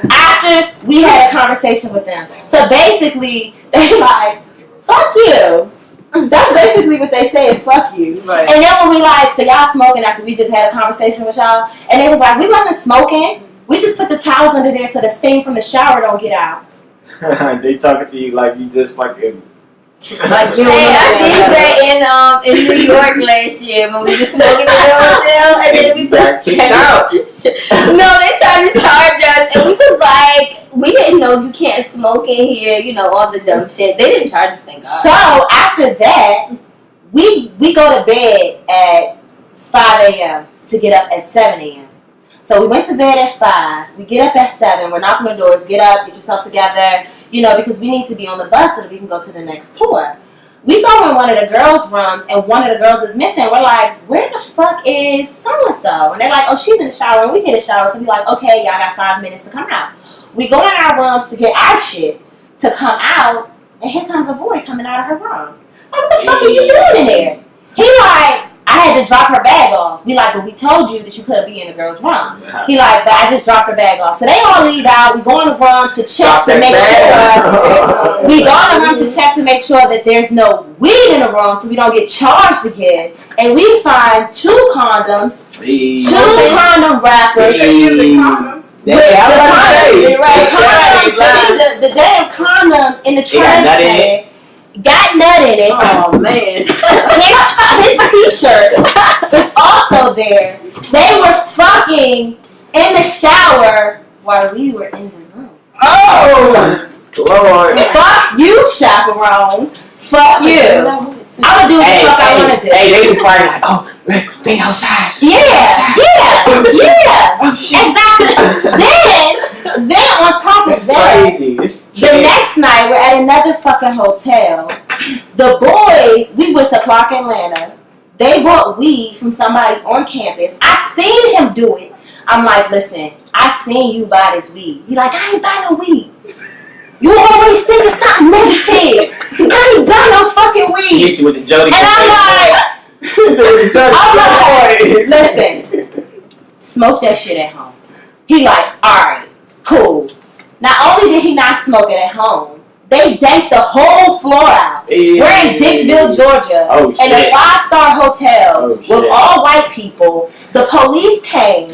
Speaker 3: After we had a conversation with them. So basically, they like, fuck you. That's basically what they say is fuck you.
Speaker 1: Right.
Speaker 3: And then when we like, so y'all smoking after we just had a conversation with y'all, and they was like, we wasn't smoking. We just put the towels under there so the steam from the shower don't get out.
Speaker 4: They talking to you like you just fucking.
Speaker 1: Like you.
Speaker 2: Hey, I did that in New York last year when we just smoking in the hotel, and then we
Speaker 4: got kicked out.
Speaker 2: No, they tried to charge us, and we was like, we didn't know you can't smoke in here, you know, all the dumb shit. They didn't charge us, thank God.
Speaker 3: So after that, we go to bed at 5 a.m. to get up at 7 a.m. So we went to bed at 5. We get up at 7. We're knocking on doors. Get up, get yourself together, you know, because we need to be on the bus so that we can go to the next tour. We go in one of the girls' rooms, and one of the girls is missing. We're like, where the fuck is so-and-so? And they're like, oh, she's in the shower. And we get in the shower. So we're like, okay, y'all got 5 minutes to come out. We go in our rooms to get our shit to come out, and here comes a boy coming out of her room. Like, what the fuck are you doing in there? He like, I had to drop her bag off. We like, but we told you that you couldn't be in the girl's room. He like, but I just dropped her bag off. So they all leave out. We go in the room to check to make sure. We go in the room to check to make sure that there's no weed in the room so we don't get charged again. And we find 2 condoms, 2 condom wrappers.
Speaker 5: They're using condoms.
Speaker 3: The damn condom in the trash can. Got nut in it.
Speaker 1: Oh man.
Speaker 3: His t-shirt was also there. They were fucking in the shower while we were in the room.
Speaker 4: Oh Lord.
Speaker 3: Fuck you, chaperone. Fuck you. I'm gonna do what the fuck I wanna do.
Speaker 4: Hey, they was probably like, oh, they outside.
Speaker 3: Yeah. Exactly. Then on top of that,
Speaker 4: crazy.
Speaker 3: the next night we're at another fucking hotel. The boys, we went to Clark, Atlanta. They bought weed from somebody on campus. I seen him do it. I'm like, listen, I seen you buy this weed. He like, I ain't buy no weed. You always think of something negative. I ain't buy no fucking weed.
Speaker 4: He hit you with the Jody.
Speaker 3: And I'm like, listen, smoke that shit at home. He like, alright, cool. Not only did he not smoke it at home, they danked the whole floor out.
Speaker 4: Yeah.
Speaker 3: We're in Dixville, Georgia, in a 5-star hotel with all white people. The police came,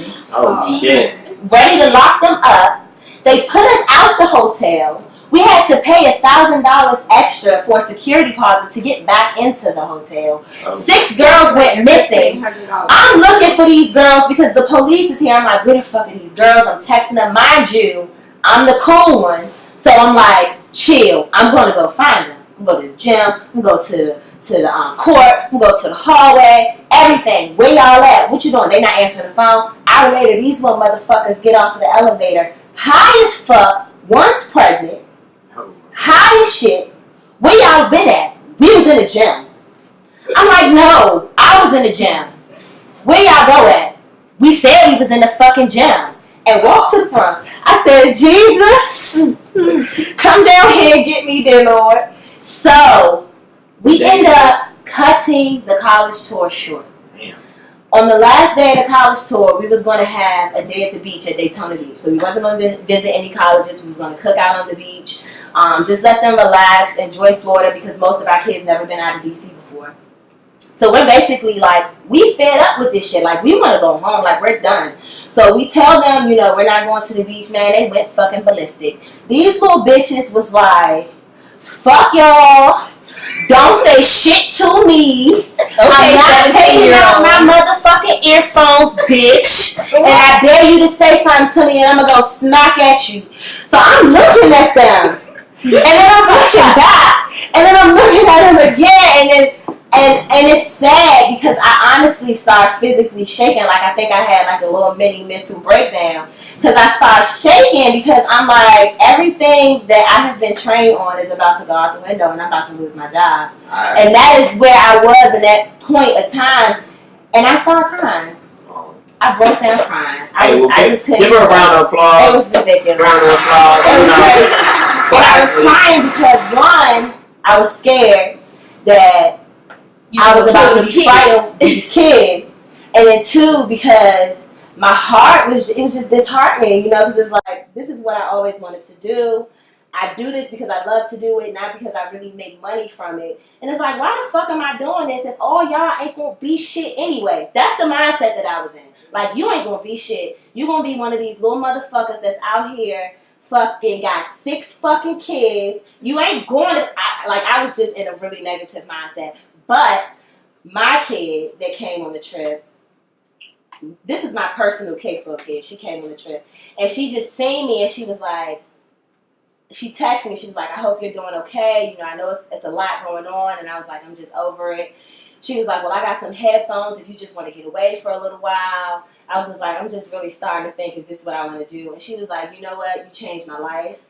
Speaker 4: shit,
Speaker 3: ready to lock them up. They put us out the hotel. We had to pay $1,000 extra for a security deposit to get back into the hotel. 6 girls went missing. I'm looking for these girls because the police is here. I'm like, where the fuck are these girls? I'm texting them. Mind you, I'm the cool one. So I'm like, chill. I'm going to go find them. I'm going to the gym. I'm going to go to the court. I'm going to go to the hallway. Everything. Where y'all at? What you doing? They not answering the phone. Hour later, these little motherfuckers get off the elevator. High as fuck. One's pregnant. High as shit. Where y'all been at? We was in the gym. I'm like, no. I was in the gym. Where y'all go at? We said we was in the fucking gym. And walked to the front. I said, Jesus, come down here and get me there, Lord. So, we end up cutting the college tour short.
Speaker 4: Damn.
Speaker 3: On the last day of the college tour, we was going to have a day at the beach at Daytona Beach. So we wasn't going to visit any colleges. We was going to cook out on the beach. Just let them relax, enjoy Florida because most of our kids never been out of D.C. before. So we're basically like, we fed up with this shit. Like, we want to go home. Like, we're done. So we tell them, you know, we're not going to the beach, man. They went fucking ballistic. These little bitches was like, fuck y'all. Don't say shit to me. Okay, I'm not taking out my motherfucking earphones, bitch. And I dare you to say something to me and I'm going to go smack at you. So I'm looking at them. And then I'm looking back. And then I'm looking at them again. And it's sad because I honestly started physically shaking. Like, I think I had like a little mini mental breakdown. Because I started shaking because I'm like, everything that I have been trained on is about to go out the window and I'm about to lose my job. And that is where I was in that point of time. And I started crying. I broke down crying. I just couldn't.
Speaker 4: Give her a round of applause.
Speaker 3: It was ridiculous.
Speaker 4: Round of applause.
Speaker 3: It was crazy. But I was crying because, one, I was scared that I was about to be fighting with these kids. And then 2, because my heart was just disheartening, you know, because it's like, this is what I always wanted to do. I do this because I love to do it, not because I really make money from it. And it's like, why the fuck am I doing this if all y'all ain't gonna be shit anyway? That's the mindset that I was in. Like, you ain't gonna be shit. You gonna be one of these little motherfuckers that's out here fucking got 6 fucking kids. You ain't going to, I was just in a really negative mindset. But my kid that came on the trip, this is my personal case little kid. She came on the trip. And she just seen me and she was like, she texted me. She was like, I hope you're doing okay. You know, I know it's a lot going on. And I was like, I'm just over it. She was like, well, I got some headphones if you just want to get away for a little while. I was just like, I'm just really starting to think if this is what I want to do. And she was like, you know what? You changed my life.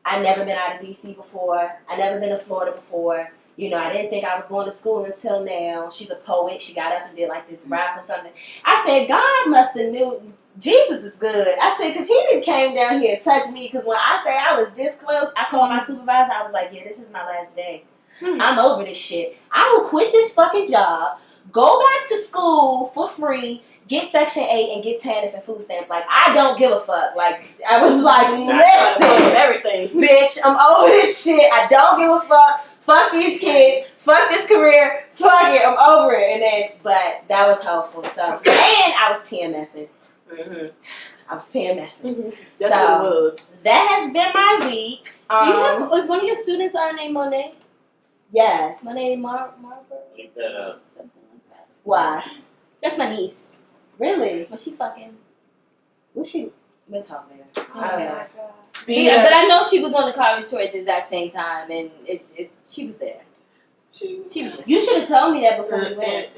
Speaker 3: I've never been out of D.C. before. I've never been to Florida before. You know, I didn't think I was going to school until now. She's a poet. She got up and did like this rap or something. I said, God must have knew Jesus is good. I said, because he didn't came down here and touch me. Because when I say I was this close, I called my supervisor. I was like, yeah, this is my last day. I'm over this shit. I will quit this fucking job, go back to school for free, get Section 8 and get TANF and food stamps. Like, I don't give a fuck. Like, I was like, listen,
Speaker 1: everything.
Speaker 3: Bitch, I'm over this shit. I don't give a fuck. Fuck these kids. Fuck this career. Fuck it. I'm over it. And then, but that was helpful. So, and I was PMSing.
Speaker 1: Mm-hmm.
Speaker 3: I was PMSing.
Speaker 1: Mm-hmm. That's what it was.
Speaker 3: That has been my week.
Speaker 2: Was one of your students named Monet?
Speaker 3: Yes.
Speaker 2: Monet Marber?
Speaker 4: Look that up.
Speaker 2: Something like that.
Speaker 3: Why?
Speaker 2: That's my niece.
Speaker 3: Really?
Speaker 2: Was she fucking?
Speaker 3: We'll talk later.
Speaker 2: Oh,
Speaker 3: I don't
Speaker 2: okay.
Speaker 3: know.
Speaker 2: Yeah, but I know she was on the college tour at the exact same time, and she was there. She was there.
Speaker 3: You should have told me that before we went.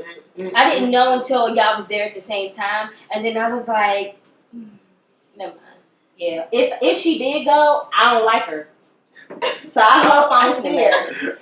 Speaker 2: I didn't know until y'all was there at the same time, and then I was like, never mind.
Speaker 3: Yeah. If she did go, I don't like her. So I hope I don't see her.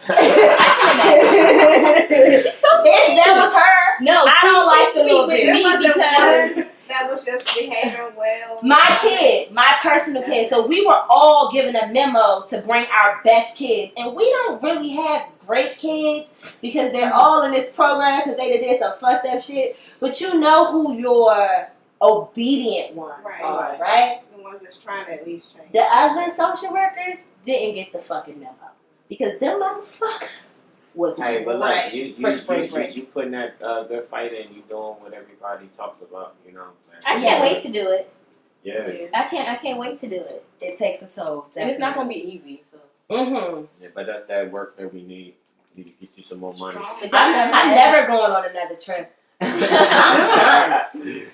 Speaker 2: I can imagine. She's so sweet.
Speaker 3: If that was her,
Speaker 2: no,
Speaker 3: I don't like the little
Speaker 2: with
Speaker 3: bitch.
Speaker 2: me because
Speaker 5: that was just behaving well.
Speaker 3: my kid, my personal kid. So we were all given a memo to bring our best kids, and we don't really have great kids because they're all in this program because they did some fucked up shit. But you know who your obedient ones are, right?
Speaker 5: The ones that's trying to at least change.
Speaker 3: The other social workers didn't get the fucking memo because them motherfuckers was
Speaker 4: Hey, but
Speaker 3: right
Speaker 4: like,
Speaker 3: for spring break.
Speaker 4: You putting that good fight in, you doing what everybody talks about, you know what I'm
Speaker 2: I
Speaker 4: saying?
Speaker 2: can't wait to do it.
Speaker 4: Yeah.
Speaker 2: I can't wait to do it.
Speaker 3: It takes a toll.
Speaker 1: And it's not gonna be easy. So.
Speaker 3: Mm-hmm.
Speaker 4: Yeah, but that's that work that we need. Need to get you some more money.
Speaker 3: I'm never going on another trip. I'm done.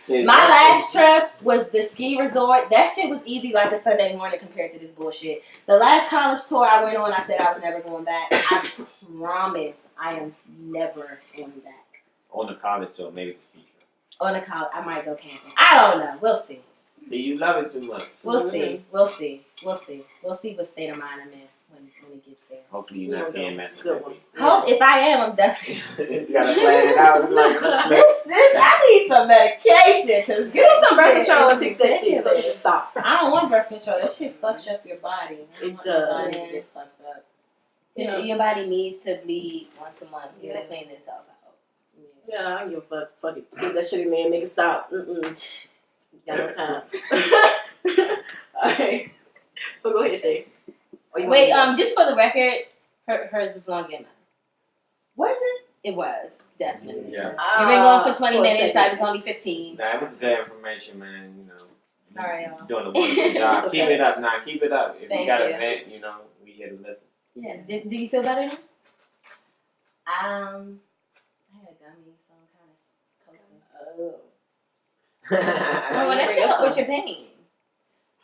Speaker 4: Shit,
Speaker 3: My last trip was the ski resort. That shit was easy like a Sunday morning compared to this bullshit. The last college tour I went on, I said I was never going back. I promise I am never going back.
Speaker 4: On the college tour, maybe the ski trip.
Speaker 3: On the college, I might go camping. I don't know. We'll see.
Speaker 4: See, you love it too much.
Speaker 3: We'll see. We'll see. We'll see. We'll see what state of mind I'm in when it gets there.
Speaker 4: Hopefully you're not paying message.
Speaker 1: Good one.
Speaker 3: Hope if I am, I'm definitely.
Speaker 4: You gotta plan it out. Like,
Speaker 3: This I need some medication because
Speaker 1: Give me some birth control and fix that shit so you can stop.
Speaker 3: I don't want birth control. That shit fucks up your body.
Speaker 1: It
Speaker 3: Your body
Speaker 1: does.
Speaker 3: gets fucked up.
Speaker 2: Your body needs to bleed once a month to clean itself out.
Speaker 1: Yeah, I don't give a fuck. Fuck it. Get that shit in there and make it stop. Got no time. Alright. But go ahead, Shay.
Speaker 2: Wait, just for the record, hers was longer than mine.
Speaker 3: Was it?
Speaker 2: It was, definitely.
Speaker 4: Yes.
Speaker 2: You been going for 20 minutes, I was only 15.
Speaker 4: That was good information, man. You know.
Speaker 3: Sorry, y'all.
Speaker 4: You're doing a wonderful job.
Speaker 1: It's
Speaker 4: Keep
Speaker 1: okay.
Speaker 4: it up now. Keep it up. If
Speaker 3: Thank
Speaker 4: you got
Speaker 3: you.
Speaker 4: a vent, you know, we here to listen.
Speaker 2: Yeah. Do you feel better now?
Speaker 3: I had a gummy, so I'm kind of coasting.
Speaker 2: Oh, well, that should help with your pain.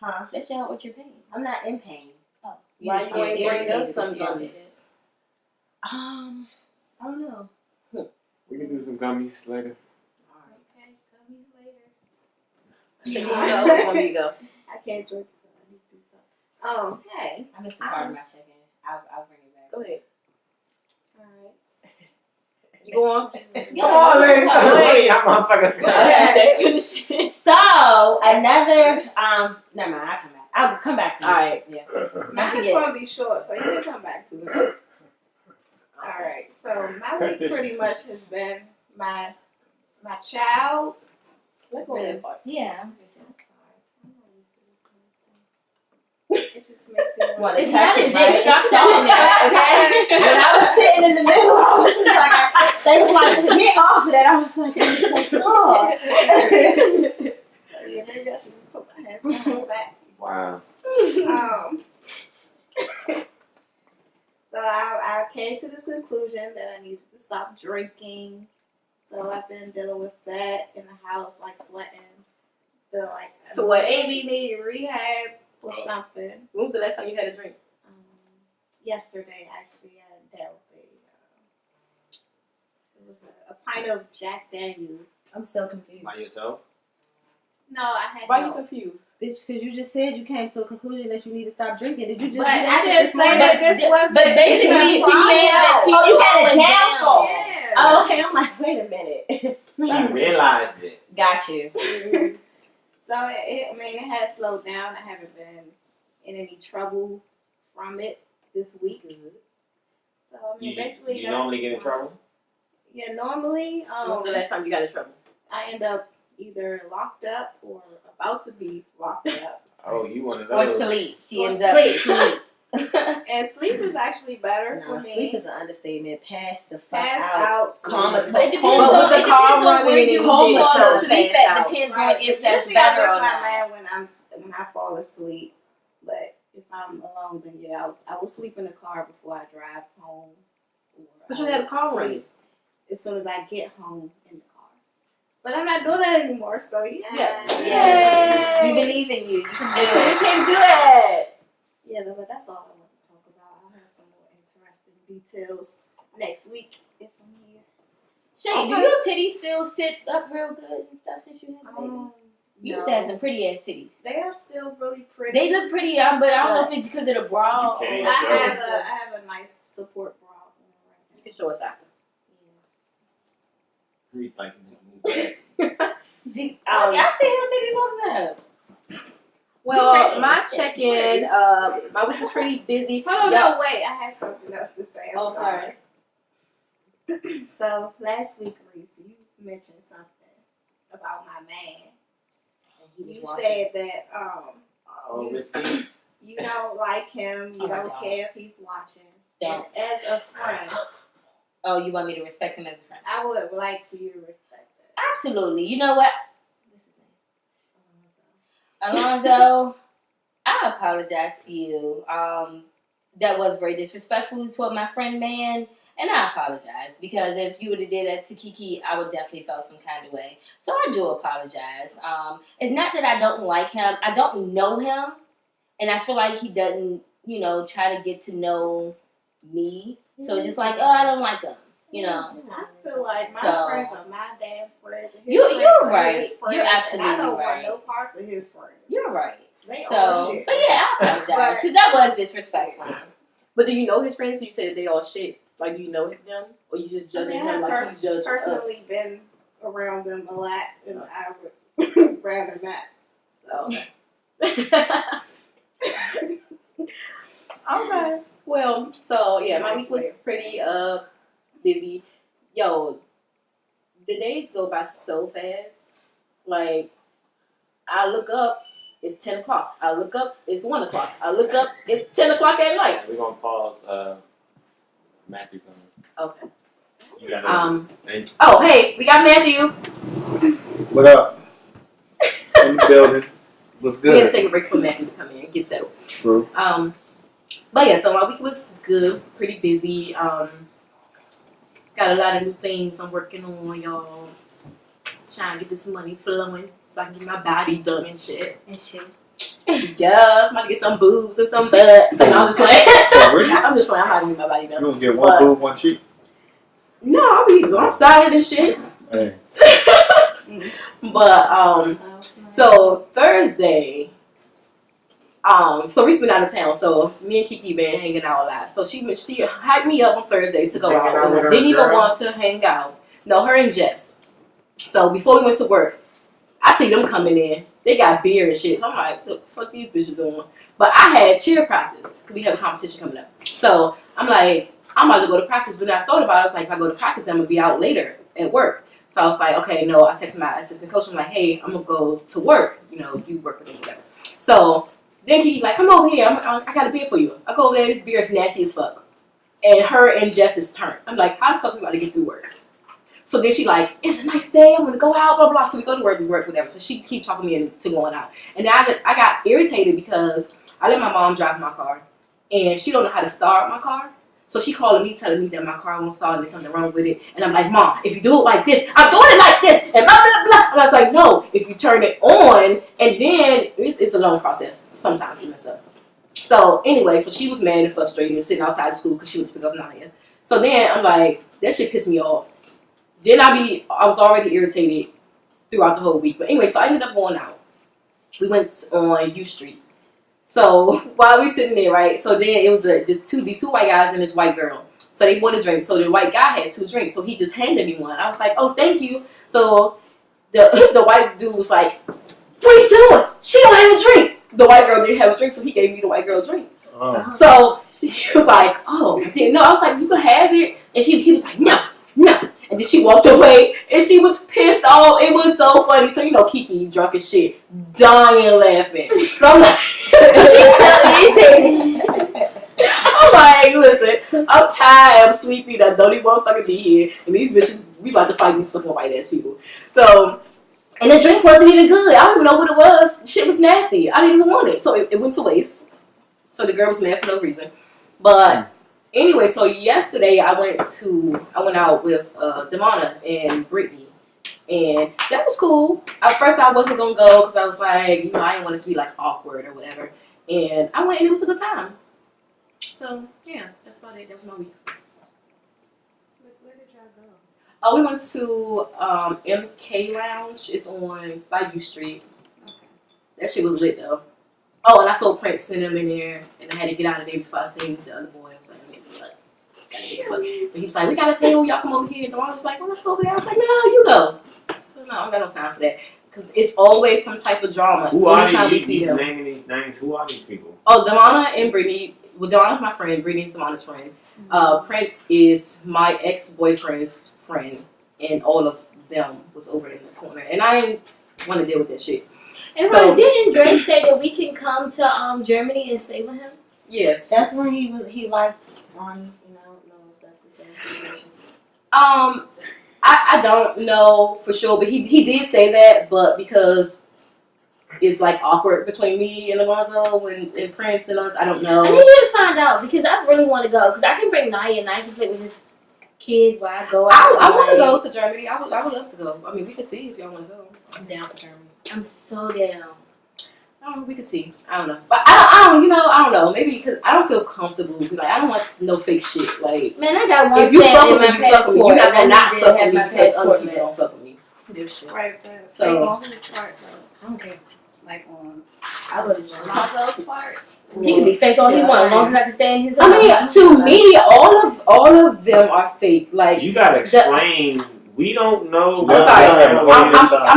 Speaker 3: Huh?
Speaker 2: That should help with your pain.
Speaker 3: I'm not in pain.
Speaker 2: Oh.
Speaker 1: Why you ain't bring
Speaker 2: irritated
Speaker 1: us some
Speaker 2: because you're
Speaker 1: gummies?
Speaker 3: I don't know.
Speaker 4: We can do some gummies later.
Speaker 5: Okay, gummies later.
Speaker 1: Shay, you go. Want me to go?
Speaker 5: I can't drink stuff. I need to do something. Hey.
Speaker 3: I missed the part of my check-in. I'll bring it back.
Speaker 1: Go ahead.
Speaker 5: Alright.
Speaker 1: You go on.
Speaker 4: Come on, ladies. Hey, I'm motherfucking.
Speaker 1: Back to the shit.
Speaker 3: So another never mind, I'll come back. I'll come back to you.
Speaker 1: Alright.
Speaker 3: Yeah.
Speaker 5: Mine's gonna be short, so you can come back to it. Alright, so my week pretty much has been my child.
Speaker 1: Let's go ahead.
Speaker 2: Yeah.
Speaker 5: It just makes me
Speaker 3: Well,
Speaker 5: want
Speaker 2: It's
Speaker 3: it's
Speaker 2: not a
Speaker 3: touching,
Speaker 2: dick.
Speaker 3: right?
Speaker 2: Stop
Speaker 3: It's
Speaker 2: touching
Speaker 3: soft.
Speaker 2: it, okay?
Speaker 3: When I was sitting in the middle, I was just like, they was like, get off of that. I was like, it's so soft.
Speaker 5: So yeah, maybe I should just put my hands behind my back.
Speaker 4: Wow.
Speaker 5: So I came to this conclusion that I needed to stop drinking. So I've been dealing with that in the house, like sweating. Feel like
Speaker 1: Sweat.
Speaker 5: maybe need rehab or something.
Speaker 1: When was the last time you had a drink?
Speaker 5: Yesterday, actually, I dealt with it was a pint of Jack Daniels.
Speaker 3: I'm so confused.
Speaker 4: By yourself?
Speaker 5: No, I had
Speaker 1: Why are you
Speaker 5: help.
Speaker 1: confused?
Speaker 3: Bitch, because you just said you came to a conclusion that you need to stop drinking. Did you just
Speaker 5: But
Speaker 3: do
Speaker 5: I
Speaker 3: that shit
Speaker 5: didn't
Speaker 3: this
Speaker 5: say
Speaker 3: morning?
Speaker 5: that this wasn't.
Speaker 2: But basically, she said that she
Speaker 3: Oh, you had a
Speaker 2: slowing
Speaker 3: downfall.
Speaker 5: Yeah.
Speaker 3: Oh, okay. I'm like, wait a minute.
Speaker 4: She realized it.
Speaker 3: Got you.
Speaker 5: Mhm. So it has slowed down. I haven't been in any trouble from it this week. So I mean, basically,
Speaker 4: You normally get in trouble?
Speaker 5: Yeah, normally,
Speaker 1: When was the last time you got in trouble?
Speaker 5: I end up either locked up or about to be locked up.
Speaker 4: Oh, you one of
Speaker 2: Or
Speaker 4: those.
Speaker 2: sleep. She
Speaker 5: Or
Speaker 2: ends up
Speaker 5: sleep.
Speaker 2: sleep.
Speaker 5: And sleep is actually better
Speaker 3: No,
Speaker 5: for
Speaker 3: sleep
Speaker 5: me.
Speaker 3: is an understatement. Pass the fuck
Speaker 5: Pass
Speaker 3: out.
Speaker 5: out,
Speaker 3: Comatose.
Speaker 2: But it depends
Speaker 1: Well,
Speaker 2: on,
Speaker 1: with the car
Speaker 2: on where
Speaker 1: running
Speaker 2: you
Speaker 1: and
Speaker 2: fall
Speaker 1: shit,
Speaker 3: comatose.
Speaker 2: asleep
Speaker 1: pass
Speaker 2: at.
Speaker 1: out.
Speaker 2: Depends
Speaker 5: Right.
Speaker 2: on if that's
Speaker 5: Usually I
Speaker 2: better or
Speaker 5: lift my
Speaker 2: not.
Speaker 5: man when I fall asleep. But if I'm alone, then yeah, I will sleep in the car before I drive home. Or
Speaker 1: But
Speaker 5: I
Speaker 1: you have
Speaker 5: will
Speaker 1: a car
Speaker 5: sleep
Speaker 1: running.
Speaker 5: as soon as I get home in the car. But I'm not doing that anymore, so yeah.
Speaker 1: Yes.
Speaker 2: Yay! We believe in you. You can do
Speaker 1: You
Speaker 2: it.
Speaker 1: can't do that.
Speaker 5: Yeah, but that's all I want to talk about. I'll have some more interesting details next week if I'm here.
Speaker 2: Shane, do your titties still sit up real good and stuff since you had a baby? You used to have some pretty ass titties.
Speaker 5: They are still really pretty.
Speaker 2: They look pretty, but I don't know if it's because of the bra.
Speaker 4: You can't
Speaker 2: or-
Speaker 4: show
Speaker 5: I have a nice support bra.
Speaker 1: You can show us after.
Speaker 4: Reese like,
Speaker 2: I see her titties all the time.
Speaker 1: Well, my check-in, my week was pretty busy.
Speaker 5: Hold on,
Speaker 1: Yeah.
Speaker 5: no, wait. I have something else to say. I'm
Speaker 1: Oh,
Speaker 5: sorry. So, last week, Reese, you mentioned something about my man. You said that
Speaker 4: oh, receipts.
Speaker 5: you don't like him, you
Speaker 2: Oh my
Speaker 5: don't
Speaker 2: God.
Speaker 5: care if he's watching.
Speaker 2: Don't.
Speaker 5: And as a friend,
Speaker 2: Oh, you want me to respect him as a friend?
Speaker 5: I would like for you to respect that.
Speaker 2: Absolutely. You know what? Alonzo, I apologize to you. That was very disrespectful toward my friend, man. And I apologize because if you would have did that to Kiki, I would definitely felt some kind of way. So I do apologize. It's not that I don't like him. I don't know him. And I feel like he doesn't, try to get to know me. So it's just like, I don't like him.
Speaker 5: I feel like my friends are my damn friends.
Speaker 2: You're right. You're absolutely
Speaker 5: I don't
Speaker 2: right.
Speaker 5: want no parts of his friends.
Speaker 2: You're right.
Speaker 5: They
Speaker 2: So,
Speaker 5: all shit.
Speaker 2: but yeah, I apologize because that was disrespectful.
Speaker 1: But do you know his friends? You said they all shit. Like, do you know them? Or you just judging him like he's judging
Speaker 5: personally
Speaker 1: us?
Speaker 5: been around them a lot, and I would rather not. So.
Speaker 1: Alright. Well, so yeah, my week was pretty busy. Yo, the days go by so fast. Like, I look up, it's 10 o'clock. I look up, it's 1 o'clock. I look up, it's 10 o'clock at night.
Speaker 4: We're gonna pause. Matthew coming.
Speaker 1: Okay.
Speaker 4: You got
Speaker 1: Oh, hey, we got Matthew.
Speaker 6: What up? In the building. What's good?
Speaker 1: We had to take a break from Matthew to come in and get settled.
Speaker 6: True.
Speaker 1: But yeah, so my week was good. It was pretty busy. Got a lot of new things I'm working on, y'all. Trying to get this money flowing so I can get my body done and shit. Yes, I'm about to get some boobs and some butts and all this like. I'm just playing. I'm about to get my body done.
Speaker 6: You gonna get one boob, one cheek?
Speaker 1: No, I'll be lopsided and shit.
Speaker 6: Hey.
Speaker 1: But so Thursday, so Reese been out of town, so me and Kiki been hanging out a lot. So she hyped me up on Thursday to go out, and I didn't even want to hang out. No, her and Jess. So before we went to work, I see them coming in. They got beer and shit. So I'm like, look, fuck these bitches doing. But I had cheer practice because we have a competition coming up. So I'm like, I'm about to go to practice. But then I thought about it. I was like, if I go to practice, then I'm going to be out later at work. So I was like, okay, no. I texted my assistant coach. I'm like, hey, I'm going to go to work. You work with me, whatever. So then Kiki like, come over here. I got a beer for you. I go over there. This beer is nasty as fuck. And her and Jess's turn. I'm like, how the fuck we about to get through work? So then she like, it's a nice day, I'm gonna go out, blah, blah. So we go to work, whatever. So she keeps talking me into going out. And now I got irritated because I let my mom drive my car. And she don't know how to start my car. So she calling me, telling me that my car won't start and there's something wrong with it. And I'm like, Mom, if you do it like this, I'm doing it like this, and blah, blah, blah. And I was like, no, if you turn it on, and then it's a long process. Sometimes you mess up. So anyway, so she was mad and frustrated and sitting outside the school because she went to pick up Naya. So then I'm like, that shit pissed me off. Then I was already irritated throughout the whole week. But anyway, so I ended up going out. We went on U Street. So while we sitting there, right? So then it was these two white guys and this white girl. So they bought a drink. So the white guy had 2 drinks. So he just handed me one. I was like, oh, thank you. So the white dude was like, what are you doing? She don't have a drink. The white girl didn't have a drink, so he gave me the white girl a drink.
Speaker 6: Oh.
Speaker 1: So he was like, oh, I didn't know. I was like, you can have it. And he was like, no. And then she walked away, and she was pissed off. It was so funny. So, Kiki, drunk as shit, dying laughing. So I'm like, I'm like, listen, I'm tired, I'm sleepy, I don't even want to fucking be here. And these bitches, we about to fight these fucking white ass people. So, and the drink wasn't even good. I don't even know what it was. Shit was nasty. I didn't even want it. So it went to waste. So the girl was mad for no reason. But anyway, so yesterday I went out with Demona and Brittany, and that was cool. At first I wasn't gonna go because I was like, I didn't want it to be like awkward or whatever. And I went and it was a good time. So yeah, that's about it. That was my week.
Speaker 5: Where did y'all go?
Speaker 1: Oh, we went to MK Lounge. It's on by U Street.
Speaker 5: Okay.
Speaker 1: That shit was lit though. Oh, and I saw Prince and them in there, and I had to get out of there before I seen the other boy. I was like, but he was like, we gotta stay when y'all come over here. And I was like, well, let's go over there. I was like, no, you go. So no, I don't got no time for that. Because it's always some type of drama.
Speaker 4: Who are
Speaker 1: these?
Speaker 4: Naming these names. Who are these people?
Speaker 1: Oh, Demona and Brittany. Well, Demona's my friend. Brittany's Demona's friend. Prince is my ex-boyfriend's friend. And all of them was over in the corner. And I didn't want to deal with that shit.
Speaker 2: And so, didn't Drake say that we can come to Germany and stay with him?
Speaker 1: Yes.
Speaker 3: That's when he liked Ronnie. I don't know if that's the same situation.
Speaker 1: I don't know for sure, but he did say that, but because is like awkward between me and Alonzo and Prince and us. I don't know.
Speaker 2: I need you to find out because I really want to go because I can bring Naya and I can play with his kid while I go out.
Speaker 1: I want to go to Germany. I would love to go. I mean, we can see if y'all want to go.
Speaker 3: I'm down for Germany.
Speaker 2: I'm so down.
Speaker 1: We can see. I don't know, but I don't know. Maybe because I don't feel comfortable. Like I don't want no fake shit. Like
Speaker 2: Man, I got one
Speaker 1: if you
Speaker 2: stamp
Speaker 1: fuck
Speaker 2: in
Speaker 1: with
Speaker 2: my
Speaker 1: me, you fuck with me.
Speaker 2: passport.
Speaker 1: You're not
Speaker 2: and
Speaker 1: gonna
Speaker 2: I
Speaker 1: not
Speaker 2: need to
Speaker 1: fuck with
Speaker 2: have
Speaker 1: me
Speaker 2: my
Speaker 1: because other
Speaker 2: passport
Speaker 1: people
Speaker 2: back.
Speaker 1: don't fuck with me.
Speaker 5: Right, but
Speaker 1: So-
Speaker 5: so on whose part though?
Speaker 3: Okay. Like on, I would have just.
Speaker 5: Lonzo's part.
Speaker 2: He can be fake all he
Speaker 5: Yeah.
Speaker 2: wants, as long as I can stay in his
Speaker 1: I mean,
Speaker 2: house.
Speaker 1: to me, all of them are fake. Like
Speaker 4: You gotta explain. We don't know.
Speaker 1: I'm sorry. I'm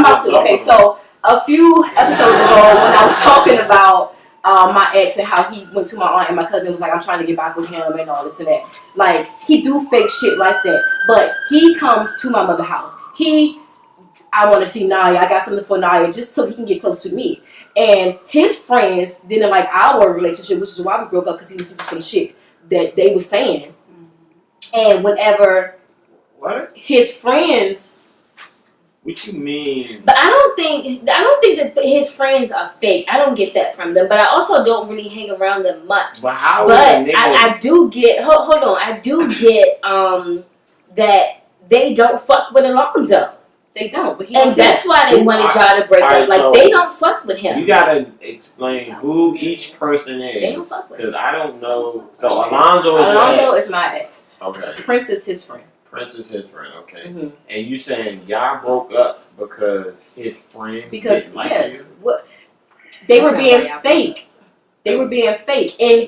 Speaker 1: about to. Okay, so a few episodes ago when I was talking about my ex and how he went to my aunt and my cousin was like, I'm trying to get back with him and all this and that. Like, he do fake shit like that. But he comes to my mother's house. I want to see Naya. I got something for Naya just so he can get close to me. And his friends didn't like our relationship, which is why we broke up because he listened to some shit that they were saying. And whenever his friends...
Speaker 4: What you mean?
Speaker 2: But I don't think that his friends are fake. I don't get that from them. But I also don't really hang around them much.
Speaker 4: But how?
Speaker 2: But I do get. Hold on. I do get that they don't fuck with Alonzo.
Speaker 1: They don't. But
Speaker 2: And that's why they wanted y'all to break up. Like,
Speaker 4: so
Speaker 2: they don't fuck with him.
Speaker 4: You gotta explain who each person is.
Speaker 2: They don't fuck with him.
Speaker 4: Because I don't know. So Alonzo is your
Speaker 1: Alonzo
Speaker 4: ex.
Speaker 1: is my ex.
Speaker 4: Okay.
Speaker 1: Prince is his friend.
Speaker 4: Prince is his friend. Okay.
Speaker 1: Mm-hmm.
Speaker 4: And you saying y'all broke up because his friends didn't like you?
Speaker 1: They were being fake. They were being fake. And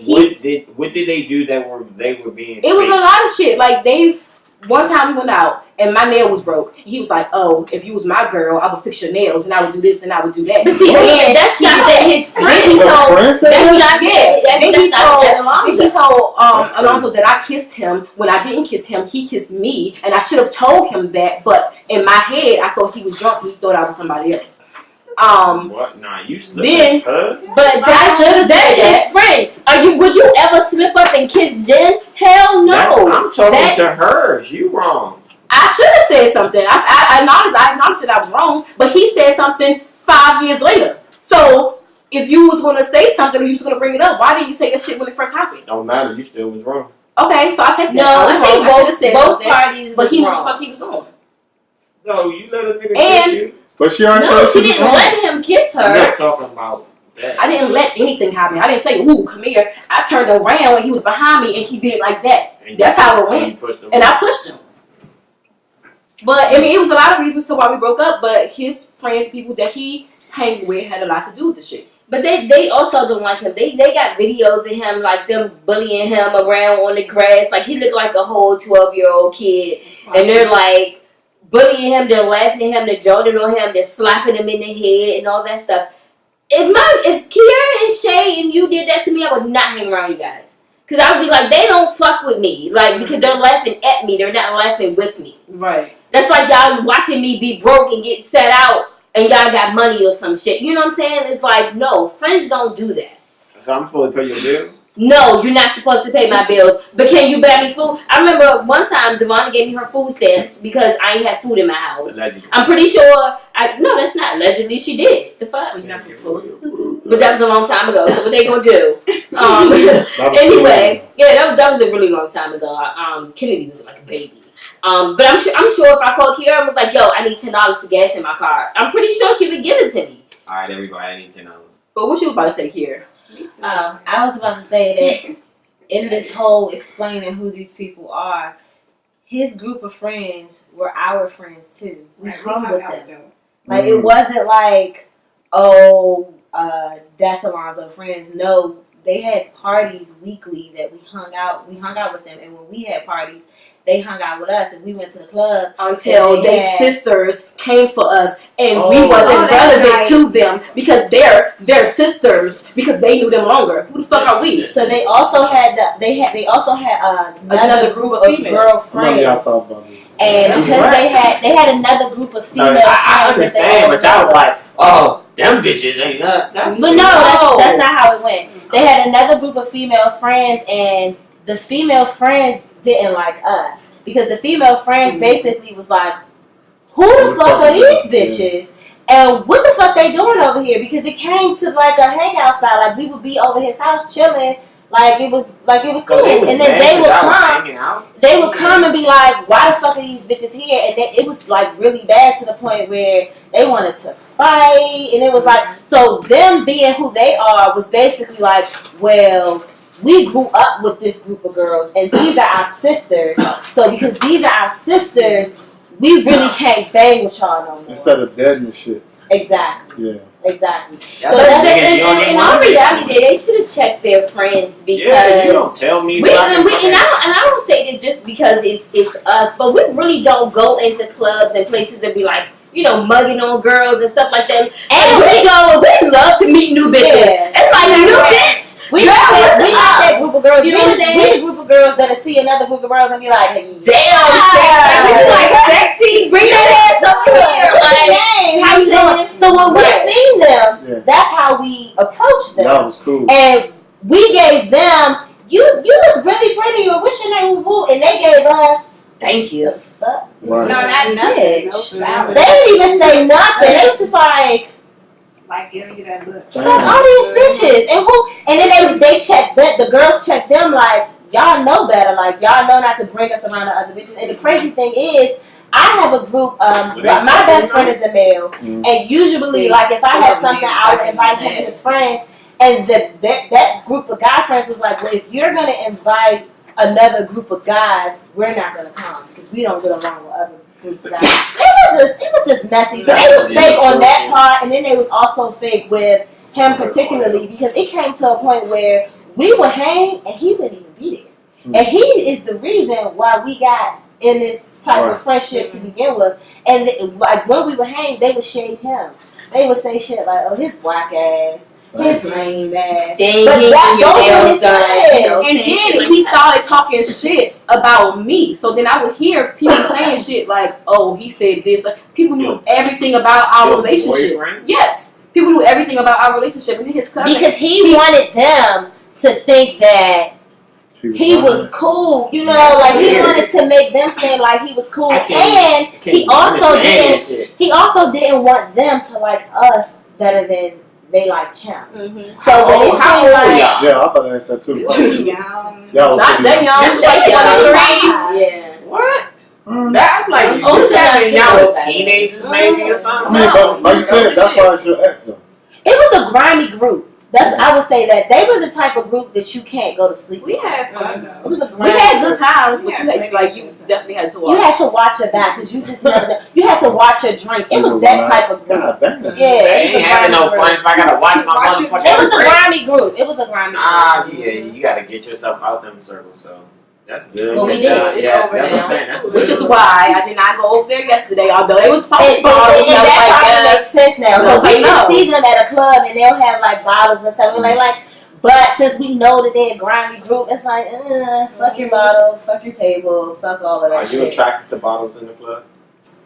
Speaker 4: what did they do that they were being
Speaker 1: It was a lot of shit. Like one time we went out and my nail was broke. He was like, "Oh, if you was my girl, I would fix your nails and I would do this and I would do that."
Speaker 2: But see, that's not that his friend.
Speaker 1: Then he told Alonzo that I kissed him when I didn't kiss him. He kissed me, and I should have told him that. But in my head, I thought he was drunk. He thought I was somebody else.
Speaker 4: What? Nah, you slipped.
Speaker 1: Then,
Speaker 2: but that's his friend. Would you ever slip up and kiss Jen? Hell no.
Speaker 4: I'm talking to her. You wrong.
Speaker 1: I should have said something. I acknowledged that I was wrong, but he said something 5 years later. So if you was gonna say something, or you was gonna bring it up, why didn't you say that shit when it first happened?
Speaker 4: Don't matter. You still was wrong.
Speaker 1: Okay, so I take that.
Speaker 2: No, I think both parties.
Speaker 1: But he knew
Speaker 2: wrong.
Speaker 1: what the fuck he was on.
Speaker 4: No, you let a nigga kiss you.
Speaker 6: But she already
Speaker 2: No,
Speaker 6: said
Speaker 2: she didn't let him kiss her.
Speaker 4: I'm not talking about that.
Speaker 1: I didn't let anything happen. I didn't say, "Ooh, come here." I turned around when he was behind me, and he did like that. That's how it went. And I pushed him. But I mean, it was a lot of reasons to why we broke up. But his friends, people that he hang with, had a lot to do with the shit.
Speaker 2: But they also don't like him. They got videos of him, like, them bullying him around on the grass. Like, he looked like a whole 12-year-old kid. And they're, like, bullying him. They're laughing at him. They're joking on him. They're slapping him in the head and all that stuff. If Kiara and Shay and you did that to me, I would not hang around you guys. Because I would be like, they don't fuck with me. Like, because they're laughing at me. They're not laughing with me.
Speaker 1: Right.
Speaker 2: That's like y'all watching me be broke and get set out and y'all got money or some shit. You know what I'm saying? It's like, no, friends don't do that.
Speaker 4: So I'm supposed to pay your bill?
Speaker 2: No, you're not supposed to pay my bills. But can you buy me food? I remember one time Devonna gave me her food stamps because I ain't had food in my house.
Speaker 4: Allegedly.
Speaker 2: I'm pretty sure. No, that's not allegedly. She did. The fuck?
Speaker 1: You're not supposed to.
Speaker 2: But that was a long time ago. So what they gonna do? Anyway, yeah, that was a really long time ago. Kennedy was like a baby. But I'm sure if I called Kiara and was like, "Yo, I need $10 for gas in my car," I'm pretty sure she would give it to me.
Speaker 4: All right, there we go. I need $10.
Speaker 1: But what you was about to say, Kiara?
Speaker 3: I was about to say that in this whole explaining who these people are, his group of friends were our friends too. We hung with them. Like, it wasn't like, that's Alonzo's friends. No, they had parties weekly that we hung out with them, and when we had parties, they hung out with us, and we went to the club
Speaker 1: until their sisters came for us, and we wasn't relevant to them because they're their sisters because they knew them longer. Who the fuck are we?
Speaker 3: So they also had another group of girlfriends. And because they had another group of female friends.
Speaker 4: I understand, but y'all was like, "Oh, them bitches ain't nothing."
Speaker 3: But no, that's not how it went. They had another group of female friends, and the female friends didn't like us because the female friends basically was like, "Who the fuck are these bitches?" And what the fuck they doing over here? Because it came to like a hangout spot. Like we would be over his house chilling. Like it was
Speaker 4: So
Speaker 3: cool.
Speaker 4: they was
Speaker 3: And then
Speaker 4: mad
Speaker 3: they
Speaker 4: 'cause
Speaker 3: would
Speaker 4: y'all was
Speaker 3: come.
Speaker 4: hanging out?
Speaker 3: They would come and be like, "Why the fuck are these bitches here?" And then it was like really bad to the point where they wanted to fight. And it was like, so them being who they are was basically like, well, we grew up with this group of girls, and these are our sisters. So because these are our sisters, we really can't bang with y'all no more.
Speaker 6: Instead of dead and shit.
Speaker 3: Exactly.
Speaker 6: Yeah.
Speaker 3: Exactly.
Speaker 4: Yeah,
Speaker 3: So
Speaker 4: but
Speaker 3: that's
Speaker 4: niggas, you don't
Speaker 2: in
Speaker 4: even
Speaker 2: all
Speaker 4: wanna be-
Speaker 2: reality, they should have checked their friends because
Speaker 4: Yeah, you don't tell me.
Speaker 2: and I don't say that just because it's us, but we really don't go into clubs and places and be like, you know, mugging on girls and stuff like that. And we love to meet new bitches.
Speaker 3: Yeah.
Speaker 2: It's like new bitch.
Speaker 3: We
Speaker 2: Girl,
Speaker 3: not
Speaker 2: what's
Speaker 3: that
Speaker 2: up?
Speaker 3: group of girls.
Speaker 2: You know what I'm saying?
Speaker 3: We the group of girls that'll see another group of girls and be like,
Speaker 2: Damn, sexy. We like sexy. Bring that ass over here. Like,
Speaker 3: how you doing? So when we seen them,
Speaker 6: Yeah.
Speaker 3: that's how we approached them.
Speaker 6: That was cool.
Speaker 3: And we gave them, you look really pretty, or what's your name, woo, and they gave us,
Speaker 2: thank you.
Speaker 3: the fuck?
Speaker 6: Right.
Speaker 5: No, not nothing. No
Speaker 3: Bitch.
Speaker 5: salad.
Speaker 3: They didn't even say nothing. They was just like,
Speaker 5: Like giving you that look.
Speaker 3: fuck all these bitches. And then they checked that, the girls checked them like, y'all know better. Like, y'all know not to bring us around the other bitches. And the crazy thing is, I have a group, my best friend is a male.
Speaker 6: Mm.
Speaker 3: And usually, like, if I had something, I would invite him and his friends. And that group of guy friends was like, well, if you're going to invite another group of guys, we're not going to come. Because we don't get along with other groups of guys. It was just messy. So they was fake on that part. And then they was also fake with him particularly. Because it came to a point where we would hang and he wouldn't even be there. And he is the reason why we got in this type of friendship to begin with. And like when we would hang, they would shade him. They would say shit like, "Oh, his black ass, his lame ass."
Speaker 2: Dang,
Speaker 3: But
Speaker 2: he
Speaker 3: that
Speaker 2: your
Speaker 3: goes
Speaker 2: nails
Speaker 3: with his
Speaker 2: done.
Speaker 3: friends.
Speaker 2: You know,
Speaker 1: And then he started talking shit about me. So then I would hear people saying shit like, "Oh, he said this." Like, people knew everything about our
Speaker 4: Your
Speaker 1: relationship.
Speaker 4: boyfriend?
Speaker 1: Yes, people knew everything about our relationship. And then his cousin,
Speaker 3: Because he wanted them to think that he was cool, you know, like he
Speaker 4: weird.
Speaker 3: wanted to make them seem like he was cool,
Speaker 4: I
Speaker 3: and
Speaker 4: can't
Speaker 3: he also
Speaker 4: understand that
Speaker 3: didn't.
Speaker 4: shit.
Speaker 3: He also didn't want them to like us better than they liked him.
Speaker 1: Mhm.
Speaker 3: So when it
Speaker 4: How
Speaker 3: seemed
Speaker 4: old
Speaker 3: like
Speaker 4: y'all?
Speaker 6: Yeah, I thought I said too.
Speaker 5: Young.
Speaker 6: Y'all was
Speaker 1: not
Speaker 6: pretty
Speaker 1: that
Speaker 6: young.
Speaker 1: young, like 23.
Speaker 2: Yeah.
Speaker 4: What?
Speaker 6: Mm.
Speaker 4: That's like
Speaker 2: Oh,
Speaker 4: you
Speaker 2: so
Speaker 4: got
Speaker 2: that's
Speaker 4: y'all
Speaker 2: it.
Speaker 4: was teenagers maybe or
Speaker 6: I
Speaker 4: something.
Speaker 6: mean,
Speaker 1: No,
Speaker 6: but like you said, that's why it's your ex though.
Speaker 3: it was a grimy group. I would say that they were the type of group that you can't go to sleep
Speaker 5: We
Speaker 3: with.
Speaker 5: had fun
Speaker 3: It
Speaker 5: though.
Speaker 3: was a
Speaker 1: We
Speaker 3: grimy
Speaker 1: had
Speaker 3: group.
Speaker 1: good times, but
Speaker 5: Yeah,
Speaker 1: you definitely had to watch.
Speaker 3: You had to watch your back because you just never know. You had to watch your drink. It was that type of group.
Speaker 6: God damn.
Speaker 3: Yeah,
Speaker 4: I
Speaker 3: it was
Speaker 4: ain't
Speaker 3: a
Speaker 4: having no
Speaker 3: grimy
Speaker 4: fun
Speaker 3: group.
Speaker 4: if I gotta watch my
Speaker 5: Watch it.
Speaker 4: motherfucking
Speaker 3: It was a
Speaker 4: break.
Speaker 3: grimy group. It was a grimy group.
Speaker 4: Ah, yeah, you gotta get yourself out them circles, so that's good.
Speaker 3: Well, we
Speaker 4: Good
Speaker 3: did.
Speaker 4: job.
Speaker 1: It's
Speaker 4: Yeah,
Speaker 1: over
Speaker 4: that's what
Speaker 1: now.
Speaker 4: I'm saying. That's
Speaker 1: Which
Speaker 4: good.
Speaker 1: is why I did not go over there yesterday, although it was popping
Speaker 3: And
Speaker 1: bottles. And I was
Speaker 3: that
Speaker 1: like,
Speaker 3: probably makes sense now.
Speaker 1: No,
Speaker 3: So
Speaker 1: it's
Speaker 3: we
Speaker 1: like,
Speaker 3: can
Speaker 1: no.
Speaker 3: see them at a club and they'll have like bottles and stuff. And they like, but since we know that they're a grimy group, it's like, fuck your bottle, fuck your table, fuck all of that
Speaker 4: Are you
Speaker 3: shit.
Speaker 4: attracted to bottles in the club?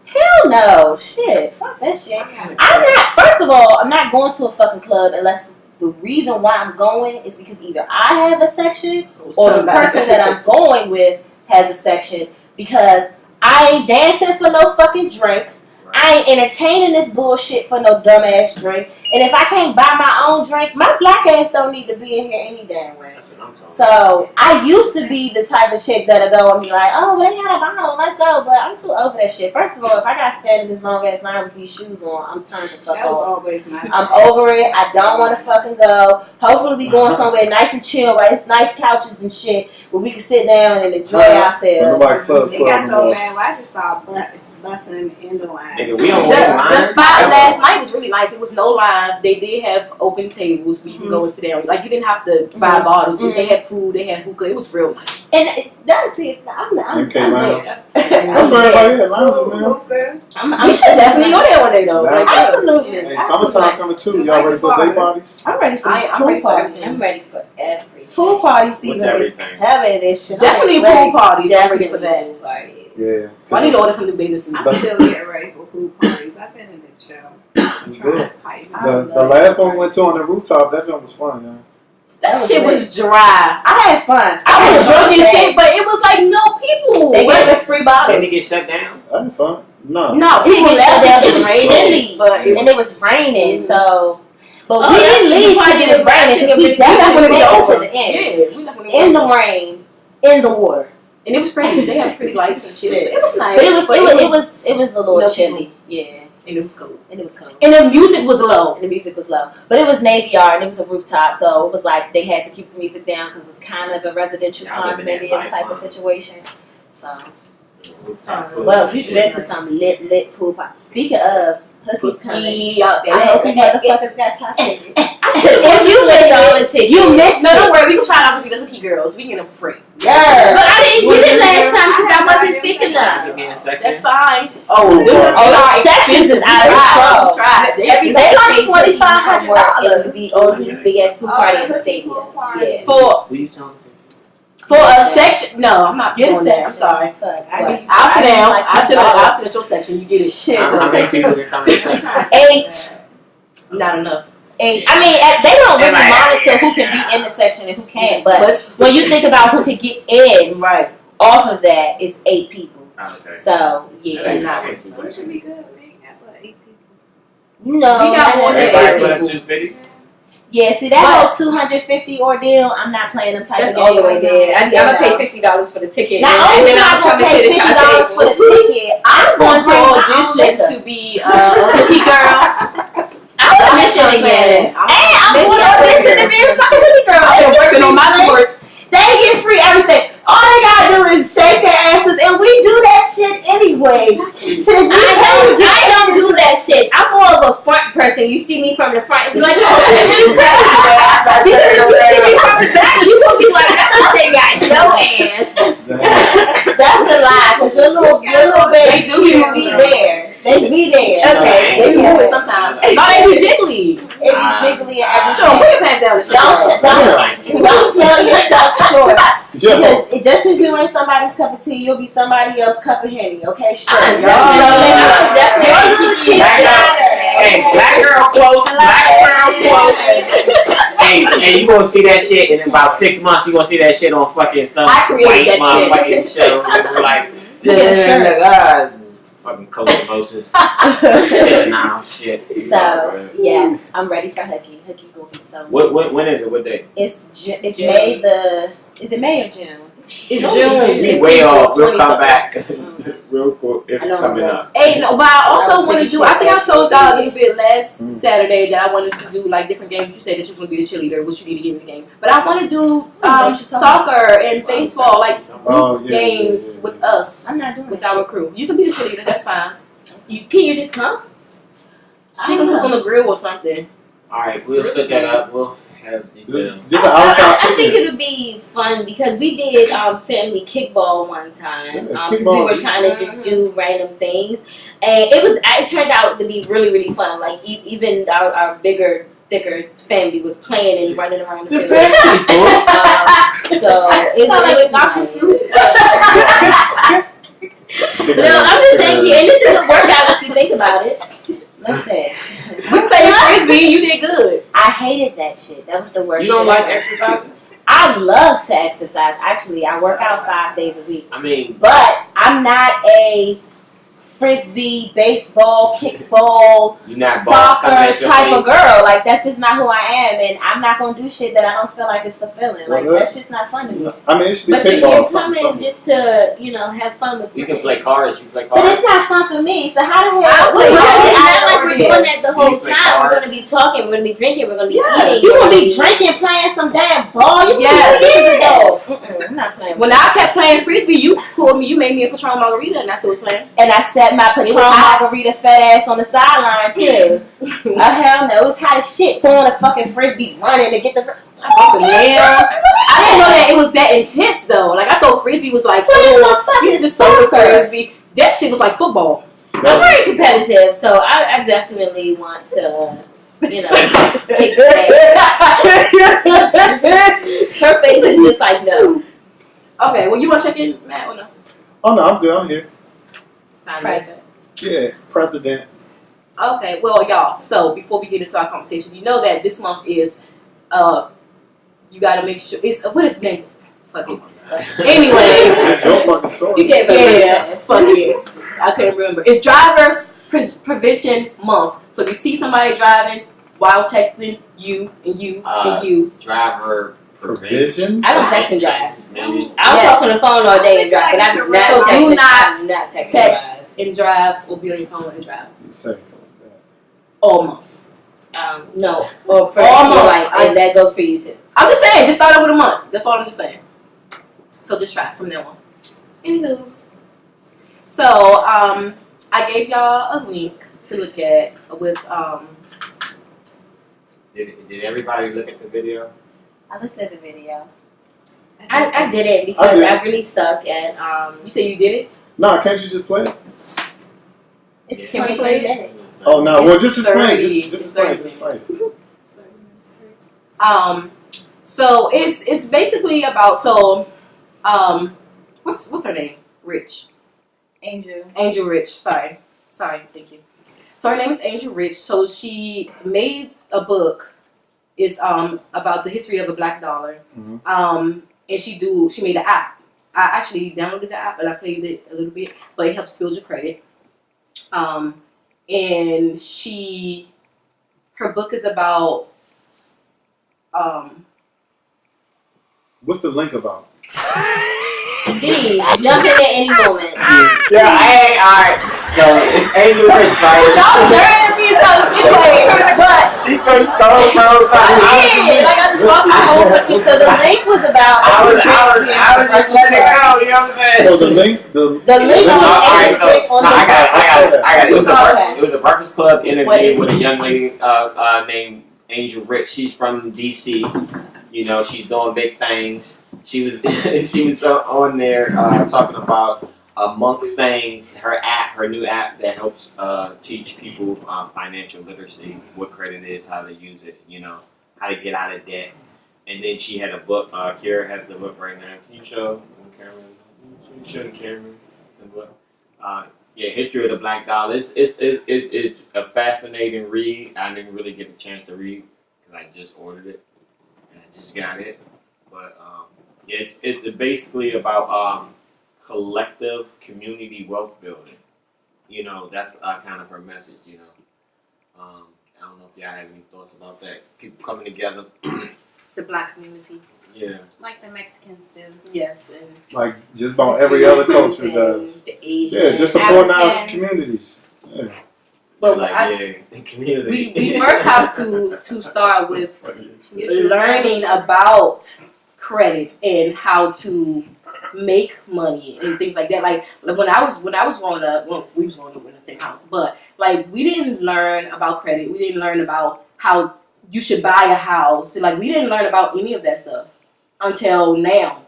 Speaker 3: Hell no, shit, fuck that shit. I'm not. First of all, I'm not going to a fucking club unless the reason why I'm going is because either I have a section or the person that I'm going with has a section, because I ain't dancing for no fucking drink. I ain't entertaining this bullshit for no dumbass drink. And if I can't buy my own drink, my black ass don't need to be in here any damn way.
Speaker 4: That's what I'm talking about.
Speaker 3: So I used to be the type of chick that'll go and be like, "Oh, they got a bottle, let's go." But I'm too old for that shit. First of all, if I got to stand in this long ass line with these shoes on, I'm turned the fuck
Speaker 5: That was
Speaker 3: off.
Speaker 5: always my
Speaker 3: I'm over it. I don't want to fucking go. Hopefully we going somewhere nice and chill, right? It's nice couches and shit where we can sit down and enjoy ourselves.
Speaker 5: They got so mad. Well, I just saw busing in the line.
Speaker 4: Nigga, we don't
Speaker 1: The,
Speaker 4: wait
Speaker 1: the
Speaker 4: lines.
Speaker 1: spot last night was really nice. It was no lines. They did have open tables where you can go and sit down. Like, you didn't have to buy bottles. They had food. They had hookah. It was real nice.
Speaker 3: And that's it. I'm
Speaker 6: MK
Speaker 3: there.
Speaker 6: Lounge.
Speaker 1: That's
Speaker 6: That's where everybody at. Lounges, man.
Speaker 5: Hookah.
Speaker 1: we should definitely go there one day, though.
Speaker 6: Yeah.
Speaker 1: Like,
Speaker 3: Absolutely.
Speaker 6: Hey, summertime coming too. Y'all ready for day parties?
Speaker 3: I'm ready for
Speaker 1: I'm
Speaker 3: pool
Speaker 1: ready for
Speaker 3: parties.
Speaker 1: everything.
Speaker 2: I'm ready for everything.
Speaker 3: Pool party
Speaker 4: What's
Speaker 3: season is
Speaker 4: everything?
Speaker 3: heavy. This shit.
Speaker 1: Definitely pool parties. I'm ready for that.
Speaker 2: pool parties.
Speaker 6: Yeah.
Speaker 1: I need to order some new bathing suits.
Speaker 5: I'm still getting ready for pool parties. I've been in the chill. I'm
Speaker 6: It's
Speaker 5: trying
Speaker 6: good.
Speaker 5: to tighten
Speaker 6: The last one we went to on the rooftop, that joint was fun, man.
Speaker 1: That shit was dry.
Speaker 3: I had fun.
Speaker 1: I was drunk as shit, but it was like no people.
Speaker 3: They
Speaker 1: Like,
Speaker 3: gave us free bottles.
Speaker 4: Didn't it get shut down?
Speaker 6: I had fun. No.
Speaker 1: No,
Speaker 3: We didn't
Speaker 1: people
Speaker 3: get shut
Speaker 1: left.
Speaker 3: down. It
Speaker 1: It
Speaker 3: was
Speaker 1: was raining,
Speaker 3: chilly,
Speaker 1: but
Speaker 3: and it was raining. So, but
Speaker 2: Oh,
Speaker 3: we
Speaker 2: yeah.
Speaker 3: didn't leave
Speaker 2: You
Speaker 3: because it was
Speaker 2: party
Speaker 3: raining.
Speaker 2: was
Speaker 3: Because we
Speaker 2: raining.
Speaker 3: definitely
Speaker 1: When it was
Speaker 3: stayed
Speaker 1: over.
Speaker 3: to the end.
Speaker 1: Yeah, we left when it was
Speaker 3: In the
Speaker 1: over.
Speaker 3: rain, in the water.
Speaker 1: And it was pretty. They had pretty lights and shit. So it was nice.
Speaker 3: But it was a little
Speaker 1: no
Speaker 3: chilly. Yeah.
Speaker 1: And it was cool.
Speaker 3: And it was cool.
Speaker 1: And the music was low.
Speaker 3: And the music was low. But it was Navy Yard and it was a rooftop, so it was like they had to keep the music down because it was kind of a residential
Speaker 4: Y'all living that
Speaker 3: condominium
Speaker 4: life,
Speaker 3: type of
Speaker 4: huh?
Speaker 3: situation. So,
Speaker 4: Rooftop pool
Speaker 3: well,
Speaker 4: and
Speaker 3: we've
Speaker 4: shit.
Speaker 3: been to some lit pool parties. Speaking of, Hookie's coming.
Speaker 1: Out there.
Speaker 3: I hope you motherfuckers got shot tickets.
Speaker 2: If you missed all the tickets,
Speaker 3: You missed
Speaker 1: No,
Speaker 3: it.
Speaker 1: don't worry. We can try out to be the hookie girls. We can get them for free.
Speaker 3: Yeah.
Speaker 2: but I didn't get it last time because I
Speaker 5: I
Speaker 2: wasn't
Speaker 5: have
Speaker 2: thick
Speaker 5: no
Speaker 2: enough.
Speaker 4: Give me a section.
Speaker 1: That's fine.
Speaker 3: Oh, those sections is out of control.
Speaker 1: Tried.
Speaker 2: Everybody
Speaker 3: They like
Speaker 2: pays money
Speaker 3: $2,500.
Speaker 2: from work and be on these big ass pool party in the stadium. Yeah.
Speaker 1: For
Speaker 4: Who you talking to?
Speaker 1: a section. No, I'm not
Speaker 3: Get a
Speaker 1: doing that.
Speaker 3: section.
Speaker 1: I'm sorry.
Speaker 3: Fuck.
Speaker 1: I'll sit down. I'll sit in your section. You get it.
Speaker 3: Shit.
Speaker 4: How many people can come in the section?
Speaker 3: 8.
Speaker 1: Not enough.
Speaker 3: 8. I mean, they don't really
Speaker 4: Right.
Speaker 3: monitor who can be in the section and who can't. But
Speaker 1: But
Speaker 3: when you think about who could get in
Speaker 1: right.
Speaker 3: off of that, it's 8 people.
Speaker 4: Oh, okay.
Speaker 3: So
Speaker 4: That
Speaker 3: yeah,
Speaker 4: ain't
Speaker 1: not
Speaker 4: way too
Speaker 5: Well, it
Speaker 4: much.
Speaker 5: should be good. We ain't got but 8 people.
Speaker 3: no,
Speaker 1: We got more than
Speaker 4: Everybody
Speaker 1: 8
Speaker 4: put up
Speaker 1: people.
Speaker 4: 250?
Speaker 3: Yeah, see that whole 250 ordeal. I'm not playing them type
Speaker 2: That's
Speaker 3: of
Speaker 2: all the
Speaker 3: games.
Speaker 2: way there. I'm
Speaker 3: Yeah,
Speaker 2: gonna
Speaker 3: no.
Speaker 2: pay $50 for the ticket,
Speaker 3: Not
Speaker 2: and
Speaker 3: only
Speaker 2: then
Speaker 3: am I
Speaker 2: I'm
Speaker 3: gonna
Speaker 2: coming
Speaker 3: pay
Speaker 2: to the
Speaker 3: $50
Speaker 2: top
Speaker 3: for the
Speaker 2: table.
Speaker 3: ticket,
Speaker 1: I'm going to
Speaker 3: bring my own
Speaker 1: audition
Speaker 3: liquor.
Speaker 1: to be a hookie girl.
Speaker 2: I audition again.
Speaker 3: And I'm
Speaker 2: Maybe
Speaker 3: going to
Speaker 2: I'll
Speaker 3: audition
Speaker 2: work
Speaker 3: to be a fucking girl.
Speaker 1: I've been working on my tour.
Speaker 3: They get free everything. All they gotta do is shake their asses, and we do that shit anyway.
Speaker 2: I don't do that shit. I'm more of a front person. You see me from the front, it's like, oh, shit, because if you see me from the back, you gonna be like, that shit got no ass.
Speaker 3: That's a lie, because your little baby
Speaker 1: They do
Speaker 3: cheeks be there. They be there.
Speaker 2: Okay.
Speaker 1: They be moving sometimes. No, they be jiggly.
Speaker 3: It be jiggly and everything.
Speaker 1: Sure, put your pants down and shit.
Speaker 3: Don't sell yourself short.
Speaker 6: Yeah.
Speaker 3: Because just because you ain't somebody's cup of tea, you'll be somebody else's cup of Henny. Okay, straight.
Speaker 2: I'm definitely
Speaker 4: Hey, black girl quotes, hey, you gonna see that shit in about 6 months. You gonna see that shit on fucking some
Speaker 1: I created
Speaker 4: white
Speaker 1: that shit.
Speaker 4: motherfucking show. And we're like, fucking coach Moses. Nah, shit.
Speaker 3: So yes, I'm ready for Hookie. Hookie will be so.
Speaker 4: When is it? What day?
Speaker 3: It's
Speaker 2: June.
Speaker 3: May the. Is it May or June?
Speaker 1: It's June.
Speaker 4: We way off. We'll
Speaker 1: 20
Speaker 4: come
Speaker 1: something.
Speaker 4: back. Real quick. It's
Speaker 3: I know,
Speaker 4: coming
Speaker 3: right?
Speaker 4: up.
Speaker 1: Hey, no, but I also
Speaker 3: I'll
Speaker 1: want to
Speaker 3: see
Speaker 1: do. I think I
Speaker 3: shit
Speaker 1: told y'all a
Speaker 3: that
Speaker 1: little bit last
Speaker 6: Mm.
Speaker 1: Saturday that I wanted to do like different games. You said that you was gonna be the cheerleader, which you need to get in the game. But I want to do
Speaker 3: what you talking
Speaker 1: soccer and baseball, like
Speaker 6: Oh,
Speaker 1: group
Speaker 6: yeah,
Speaker 1: games
Speaker 6: yeah.
Speaker 1: with us,
Speaker 3: I'm not doing
Speaker 1: with
Speaker 3: that
Speaker 1: our crew. You can be the cheerleader. That's fine.
Speaker 2: Can you just come?
Speaker 1: She can cook on the grill or something.
Speaker 4: Alright, we'll set that up. We'll have details.
Speaker 6: Just an outside.
Speaker 2: I think it would be fun because we did family kickball one time
Speaker 6: Yeah,
Speaker 2: because we
Speaker 6: kickball.
Speaker 2: were trying to just do random things, and it turned out to be really really fun. Like even our bigger, thicker family was playing and running around the field. So it was nice. No, I'm just saying, and this is a workout if you think about it.
Speaker 3: Listen,
Speaker 1: We played frisbee. You did good.
Speaker 3: I hated that shit. That was the worst.
Speaker 4: You don't
Speaker 3: shit
Speaker 4: like
Speaker 3: ever.
Speaker 4: exercising?
Speaker 3: I love to exercise. Actually, I work out 5 days a week.
Speaker 4: I mean,
Speaker 3: But I'm not a frisbee, baseball, kickball,
Speaker 4: you're not balls coming
Speaker 3: soccer
Speaker 4: at your
Speaker 3: type
Speaker 4: face.
Speaker 3: of girl. Like that's just not who I am, and I'm not gonna do shit that I don't feel like is fulfilling. Like
Speaker 6: Well,
Speaker 3: that's just not fun to me.
Speaker 6: I mean, it should be
Speaker 2: But you're
Speaker 6: kickball. Something,
Speaker 2: coming just to have fun with
Speaker 4: You can
Speaker 2: friends.
Speaker 4: play cards. You play
Speaker 3: But
Speaker 4: cards.
Speaker 3: it's not fun for me. So how the
Speaker 1: I
Speaker 3: hell?
Speaker 1: play
Speaker 2: Because
Speaker 1: cards.
Speaker 2: it's not like we're doing that the whole
Speaker 4: You play
Speaker 2: time. We're
Speaker 4: cards.
Speaker 2: gonna be talking. We're gonna be drinking. We're gonna be
Speaker 1: Yes.
Speaker 2: eating.
Speaker 3: You
Speaker 2: we're
Speaker 3: gonna be
Speaker 2: be
Speaker 3: drinking, playing some damn ball? You
Speaker 1: Yes.
Speaker 3: years ago. I'm not playing.
Speaker 1: When I kept playing frisbee, you pulled me. You made me a Patron margarita, and I still was playing.
Speaker 3: And I set my
Speaker 1: was
Speaker 3: Patron
Speaker 1: hot.
Speaker 3: margarita fat ass on the sideline too. Oh hell no, it was hot as shit. Throwing a fucking frisbee, running to get the.
Speaker 1: Oh, yeah. I didn't know that it was that intense though. Like I thought frisbee was like,
Speaker 3: Playing
Speaker 1: oh,
Speaker 3: some fucking
Speaker 1: you just throw the
Speaker 3: soccer.
Speaker 1: frisbee. That shit was like football.
Speaker 2: I'm very competitive, so I definitely want to, take space. Her face is just like no.
Speaker 1: Okay, well you want to check in, Matt, or no?
Speaker 6: Oh no, I'm good. I'm here.
Speaker 1: Fine.
Speaker 3: Present.
Speaker 6: Yeah, president.
Speaker 1: Okay, well y'all. So before we get into our conversation, you know that this month is, you gotta make sure it's what is his name? Fuck it. Anyway.
Speaker 6: That's your fucking story.
Speaker 2: You gave her
Speaker 1: Yeah, fuck it. I couldn't remember. It's Drivers Prevention Month. So if you see somebody driving while texting you and you and you.
Speaker 4: Driver
Speaker 6: Provision?
Speaker 2: I don't text and drive.
Speaker 4: Maybe.
Speaker 2: I'll talk on the phone all day and drive, but I'm not
Speaker 1: So
Speaker 2: texting.
Speaker 1: do not
Speaker 2: I'm not texting
Speaker 1: text and drive or be on your phone and drive.
Speaker 6: You say
Speaker 1: All month.
Speaker 2: No, or for
Speaker 1: All
Speaker 2: your
Speaker 1: month.
Speaker 2: life, and that goes for you too.
Speaker 1: I'm just saying, just start out with a month. That's all I'm just saying. So just try from now on. Anywho's. So, I gave y'all a link to look at with,
Speaker 4: Did everybody look at the video?
Speaker 2: I looked at the video. I did it because I really suck at,
Speaker 1: you say you did it?
Speaker 6: No, can't you just play it?
Speaker 2: it's
Speaker 1: Can we
Speaker 2: 23
Speaker 1: play it?
Speaker 2: minutes.
Speaker 6: Oh no, well just
Speaker 1: It's
Speaker 6: explain.
Speaker 1: 30.
Speaker 6: Just
Speaker 1: It's
Speaker 6: explain.
Speaker 1: 30
Speaker 6: Just explain.
Speaker 1: So it's basically about, so, what's her name? Rich. Angel Rich, sorry, thank you. So her name is Angel Rich. So she made a book. It's about the history of the black dollar.
Speaker 6: Mhm.
Speaker 1: And she made an app. I actually downloaded the app and I played it a little bit, but it helps build your credit. And her book is about
Speaker 6: What's the link about?
Speaker 2: D, jump in at any moment.
Speaker 4: Yeah, hey, alright. So it's Angel Rich, right?
Speaker 1: Y'all staring at me so but
Speaker 4: She first told
Speaker 1: I just lost my whole fucking.
Speaker 3: So the link was about.
Speaker 4: I was just letting it go, you know what I'm saying?
Speaker 6: So the link
Speaker 3: The link was
Speaker 4: Alright,
Speaker 3: Angel Rich on
Speaker 4: no, I
Speaker 3: the
Speaker 4: got it.
Speaker 3: Okay.
Speaker 4: It was a Breakfast Club interview
Speaker 1: Sweating.
Speaker 4: with a young lady named Angel Rich. She's from DC. You know, she's doing big things. She was on there talking about amongst things, her new app that helps teach people financial literacy, what credit is, how to use it, you know, how to get out of debt. And then she had a book. Kira has the book right now. Can you show the camera? Can you show the camera the book? Yeah, History of the Black Dollar. It's a fascinating read. I didn't really get a chance to read because I just ordered it and I just got it. But it's basically about collective community wealth building. You know, that's kind of her message. You know, I don't know if y'all have any thoughts about that. People coming together.
Speaker 1: the black community.
Speaker 4: Yeah.
Speaker 5: Like the Mexicans do.
Speaker 1: Yes, and
Speaker 6: like just about every other culture does.
Speaker 2: The Asian.
Speaker 6: Yeah, just supporting our
Speaker 5: Africans.
Speaker 6: communities. Yeah.
Speaker 1: but
Speaker 4: community.
Speaker 1: we first have to start with learning about credit and how to make money and things like that. Like when I was growing up, well, we was growing up in the same house, but like we didn't learn about credit. We didn't learn about how you should buy a house. Like we didn't learn about any of that stuff until now,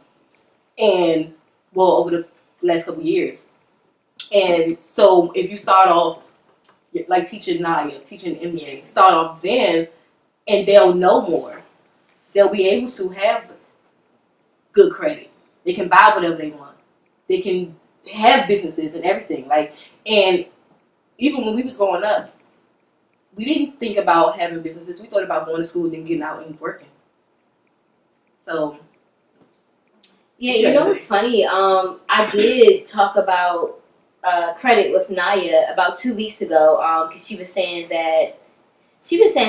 Speaker 1: and well, over the last couple years. And so if you start off like teaching Naya, teaching MJ, start off then, and they'll know more. They'll be able to have good credit. They can buy whatever they want. They can have businesses and everything. Like, and even when we was growing up, we didn't think about having businesses. We thought about going to school and then getting out and working. So,
Speaker 2: Yeah, you know what's funny? I did talk about credit with Naya about 2 weeks ago because she was saying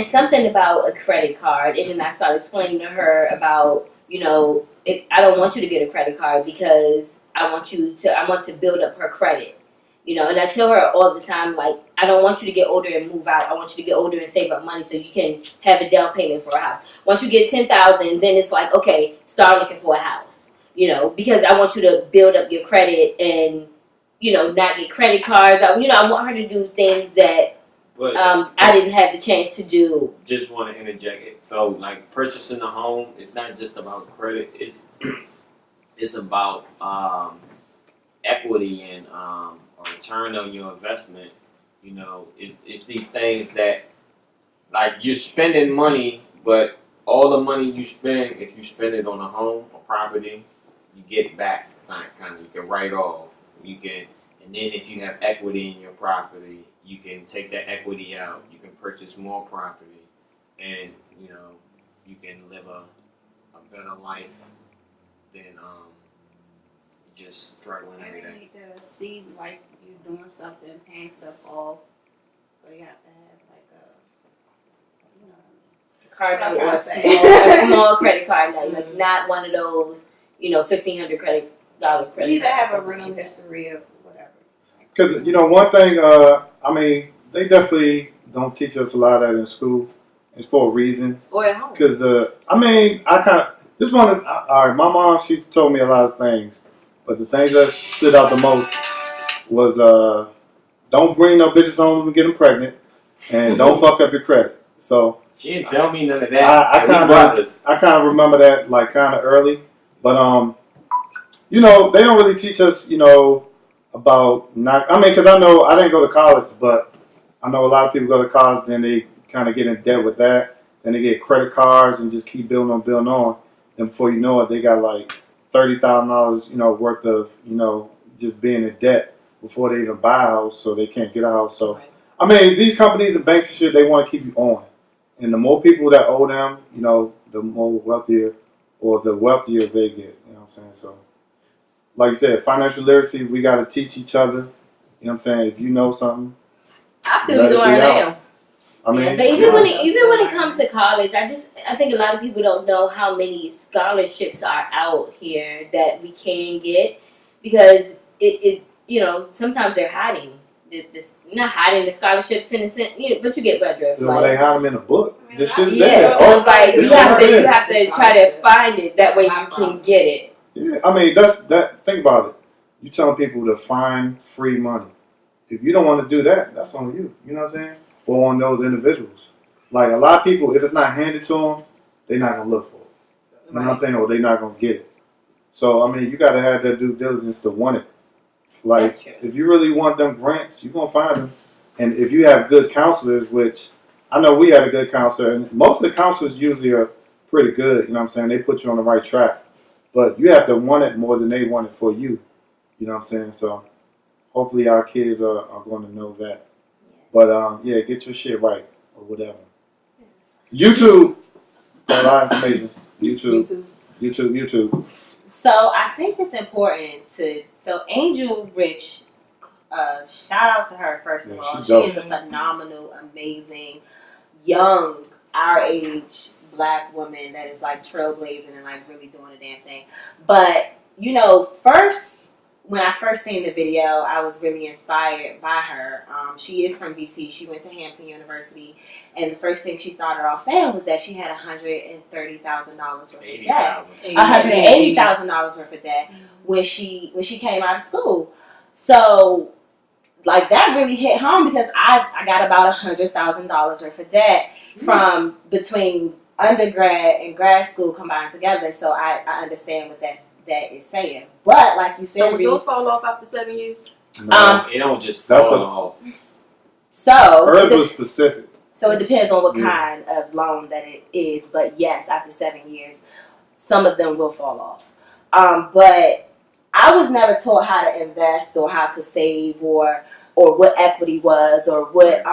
Speaker 2: something about a credit card, and then I started explaining to her about, you know, if I don't want you to get a credit card because I want to build up her credit, you know. And I tell her all the time, like, I don't want you to get older and move out. I want you to get older and save up money so you can have a down payment for a house. Once you get 10,000, then it's like, okay, start looking for a house, you know, because I want you to build up your credit and, you know, not get credit cards. I want her to do things that
Speaker 4: But
Speaker 2: I didn't have the chance to do.
Speaker 4: just want to interject it. So, like purchasing a home, it's not just about credit. It's about equity and a return on your investment. You know, it's these things that, like, you're spending money, but all the money you spend, if you spend it on a home or property, you get back. Kind of, you can write off. You can, and then if you have equity in your property, you can take that equity out. You can purchase more property, and you know you can live a better life than just struggling
Speaker 5: I
Speaker 4: every
Speaker 5: really
Speaker 4: day.
Speaker 5: need to see, like, you doing something, paying stuff off. So you have to have like a,
Speaker 2: card
Speaker 5: What I'm
Speaker 2: note or
Speaker 5: trying
Speaker 2: a
Speaker 5: to say.
Speaker 2: small credit card note, like not one of those, $1,500 credit
Speaker 5: you
Speaker 2: credit
Speaker 5: need to have a
Speaker 2: cards.
Speaker 5: rental history of whatever.
Speaker 6: Because one thing, I mean, they definitely don't teach us a lot of that in school. It's for a reason.
Speaker 1: Or at home.
Speaker 6: Because I mean, I kind of this one is all right. My mom, she told me a lot of things, but the things that stood out the most was don't bring no bitches home and get them pregnant, and don't fuck up your credit. So
Speaker 4: She didn't tell me none of that.
Speaker 6: I kind of remember that like kind of early, but they don't really teach us about not. I mean, because I know I didn't go to college, but I know a lot of people go to college, then they kind of get in debt with that. Then they get credit cards and just keep building on. And before you know it, they got like $30,000, worth of, just being in debt before they even buy a house, so they can't get a house. So,
Speaker 1: Right.
Speaker 6: I mean, these companies and banks and shit, they want to keep you on. And the more people that owe them, the more wealthier or the wealthier they get. You know what I'm saying? So, like you said, financial literacy, we got to teach each other. You know what I'm saying? If you know something,
Speaker 1: I still
Speaker 6: let
Speaker 1: be
Speaker 6: it
Speaker 1: doing it
Speaker 6: out.
Speaker 1: now.
Speaker 6: I mean,
Speaker 2: But even when it comes to college, I think a lot of people don't know how many scholarships are out here that we can get, because it sometimes they're hiding this not hiding the scholarships in a sense, but you get my drift.
Speaker 6: when they hide them in a book, this shit's
Speaker 1: Yeah,
Speaker 6: there.
Speaker 1: so it's like
Speaker 6: This
Speaker 1: you have
Speaker 6: shit's
Speaker 1: to
Speaker 6: there.
Speaker 1: try to find it. That way you can get it.
Speaker 6: Yeah, I mean, that's that. Think about it. You telling people to find free money. If you don't want to do that, that's on you. You know what I'm saying? Or on those individuals. Like a lot of people, if it's not handed to them, they're not gonna look for it. You know what I'm saying? Or they're not gonna get it. So I mean, you got to have that due diligence to want it. Like,
Speaker 2: That's true.
Speaker 6: if you really want them grants, you're gonna find them. And if you have good counselors, which I know we had a good counselor, and most of the counselors usually are pretty good. You know what I'm saying? They put you on the right track. But you have to want it more than they want it for you. You know what I'm saying? So hopefully our kids are going to know that. But yeah, get your shit right or whatever. YouTube, a lot of information. YouTube.
Speaker 3: So I think it's important so Angel Rich, shout out to her first of all. She is a phenomenal, amazing, young, our age black woman that is like trailblazing and like really doing a damn thing. But when I first seen the video, I was really inspired by her. She is from DC. She went to Hampton University, and the first thing she started off saying was that she had $130,000 worth of debt, $180,000 worth of debt when she came out of school. So, like, that really hit home because I got about $100,000 worth of debt from between undergrad and grad school combined together. So I understand what that is saying. But like you said,
Speaker 1: so would yours fall off after 7 years?
Speaker 6: No,
Speaker 4: it don't just fall off.
Speaker 3: So
Speaker 6: hers was specific.
Speaker 3: So it depends on what kind of loan that it is. But yes, after 7 years, some of them will fall off. But I was never taught how to invest or how to save or what equity was or what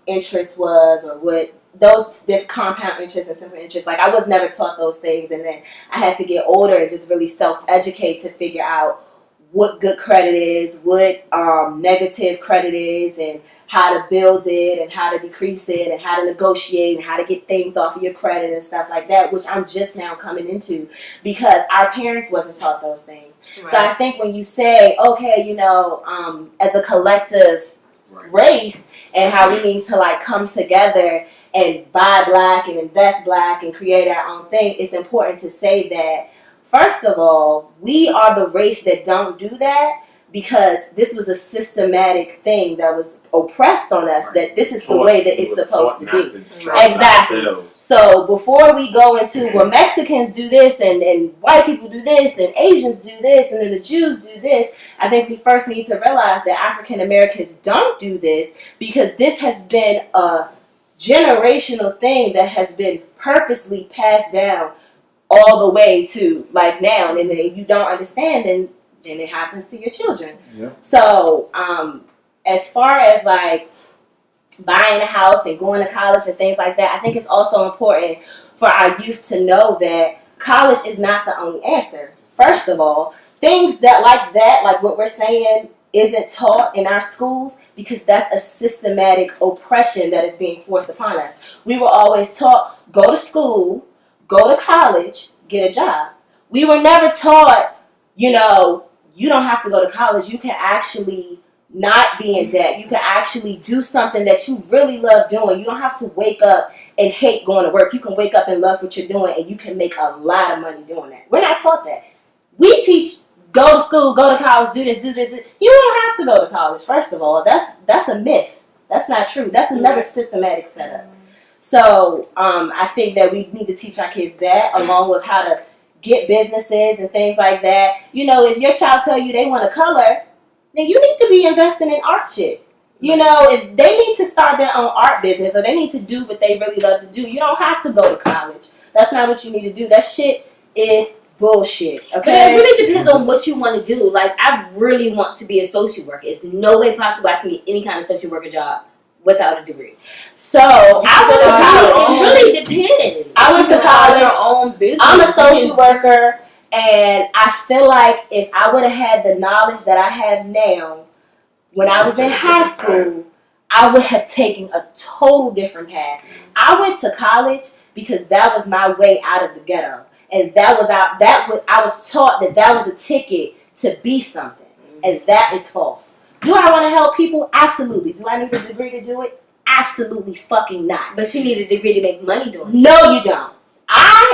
Speaker 3: interest was or what those compound interest and simple interest. Like, I was never taught those things, and then I had to get older and just really self-educate to figure out what good credit is, what negative credit is, and how to build it and how to decrease it and how to negotiate and how to get things off of your credit and stuff like that, which I'm just now coming into because our parents wasn't taught those things. Right. So I think when you say, okay, as a collective race and how we need to like come together and buy black and invest black and create our own thing, it's important to say that first of all, we are the race that don't do that because this was a systematic thing that was oppressed on us, that this is the way that it's supposed to be. Exactly. So before we go into, well, Mexicans do this and white people do this and Asians do this and then the Jews do this, I think we first need to realize that African Americans don't do this because this has been a generational thing that has been purposely passed down all the way to like now, and if you don't understand, then it happens to your children. Yeah. So, as far as like buying a house and going to college and things like that, I think it's also important for our youth to know that college is not the only answer. First of all, things that like what we're saying, isn't taught in our schools because that's a systematic oppression that is being forced upon us. We were always taught, go to school, go to college, get a job. We were never taught, you don't have to go to college. You can actually not be in debt. You can actually do something that you really love doing. You don't have to wake up and hate going to work. You can wake up and love what you're doing, and you can make a lot of money doing that. We're not taught that. We teach, go to school, go to college, do this, do this. You don't have to go to college, first of all. That's a myth. That's not true. That's another systematic setup. So I think that we need to teach our kids that, along with how to get businesses and things like that. If your child tell you they want to color, then you need to be investing in art shit. If they need to start their own art business or they need to do what they really love to do, you don't have to go to college. That's not what you need to do. That shit is bullshit. Okay.
Speaker 2: But it really depends on what you want to do. Like, I really want to be a social worker. It's no way possible I can get any kind of social worker job without a degree.
Speaker 3: So I went to college.
Speaker 2: It really depends.
Speaker 3: I went to college.
Speaker 1: Your own business.
Speaker 3: I'm a social worker, and I feel like if I would have had the knowledge that I have now when I was in high school, I would have taken a total different path. I went to college because that was my way out of the ghetto, and I was taught that was a ticket to be something, and that is false. Do I want to help people? Absolutely. Do I need a degree to do it? Absolutely fucking not.
Speaker 2: But you need a degree to make money doing it.
Speaker 3: No, you don't.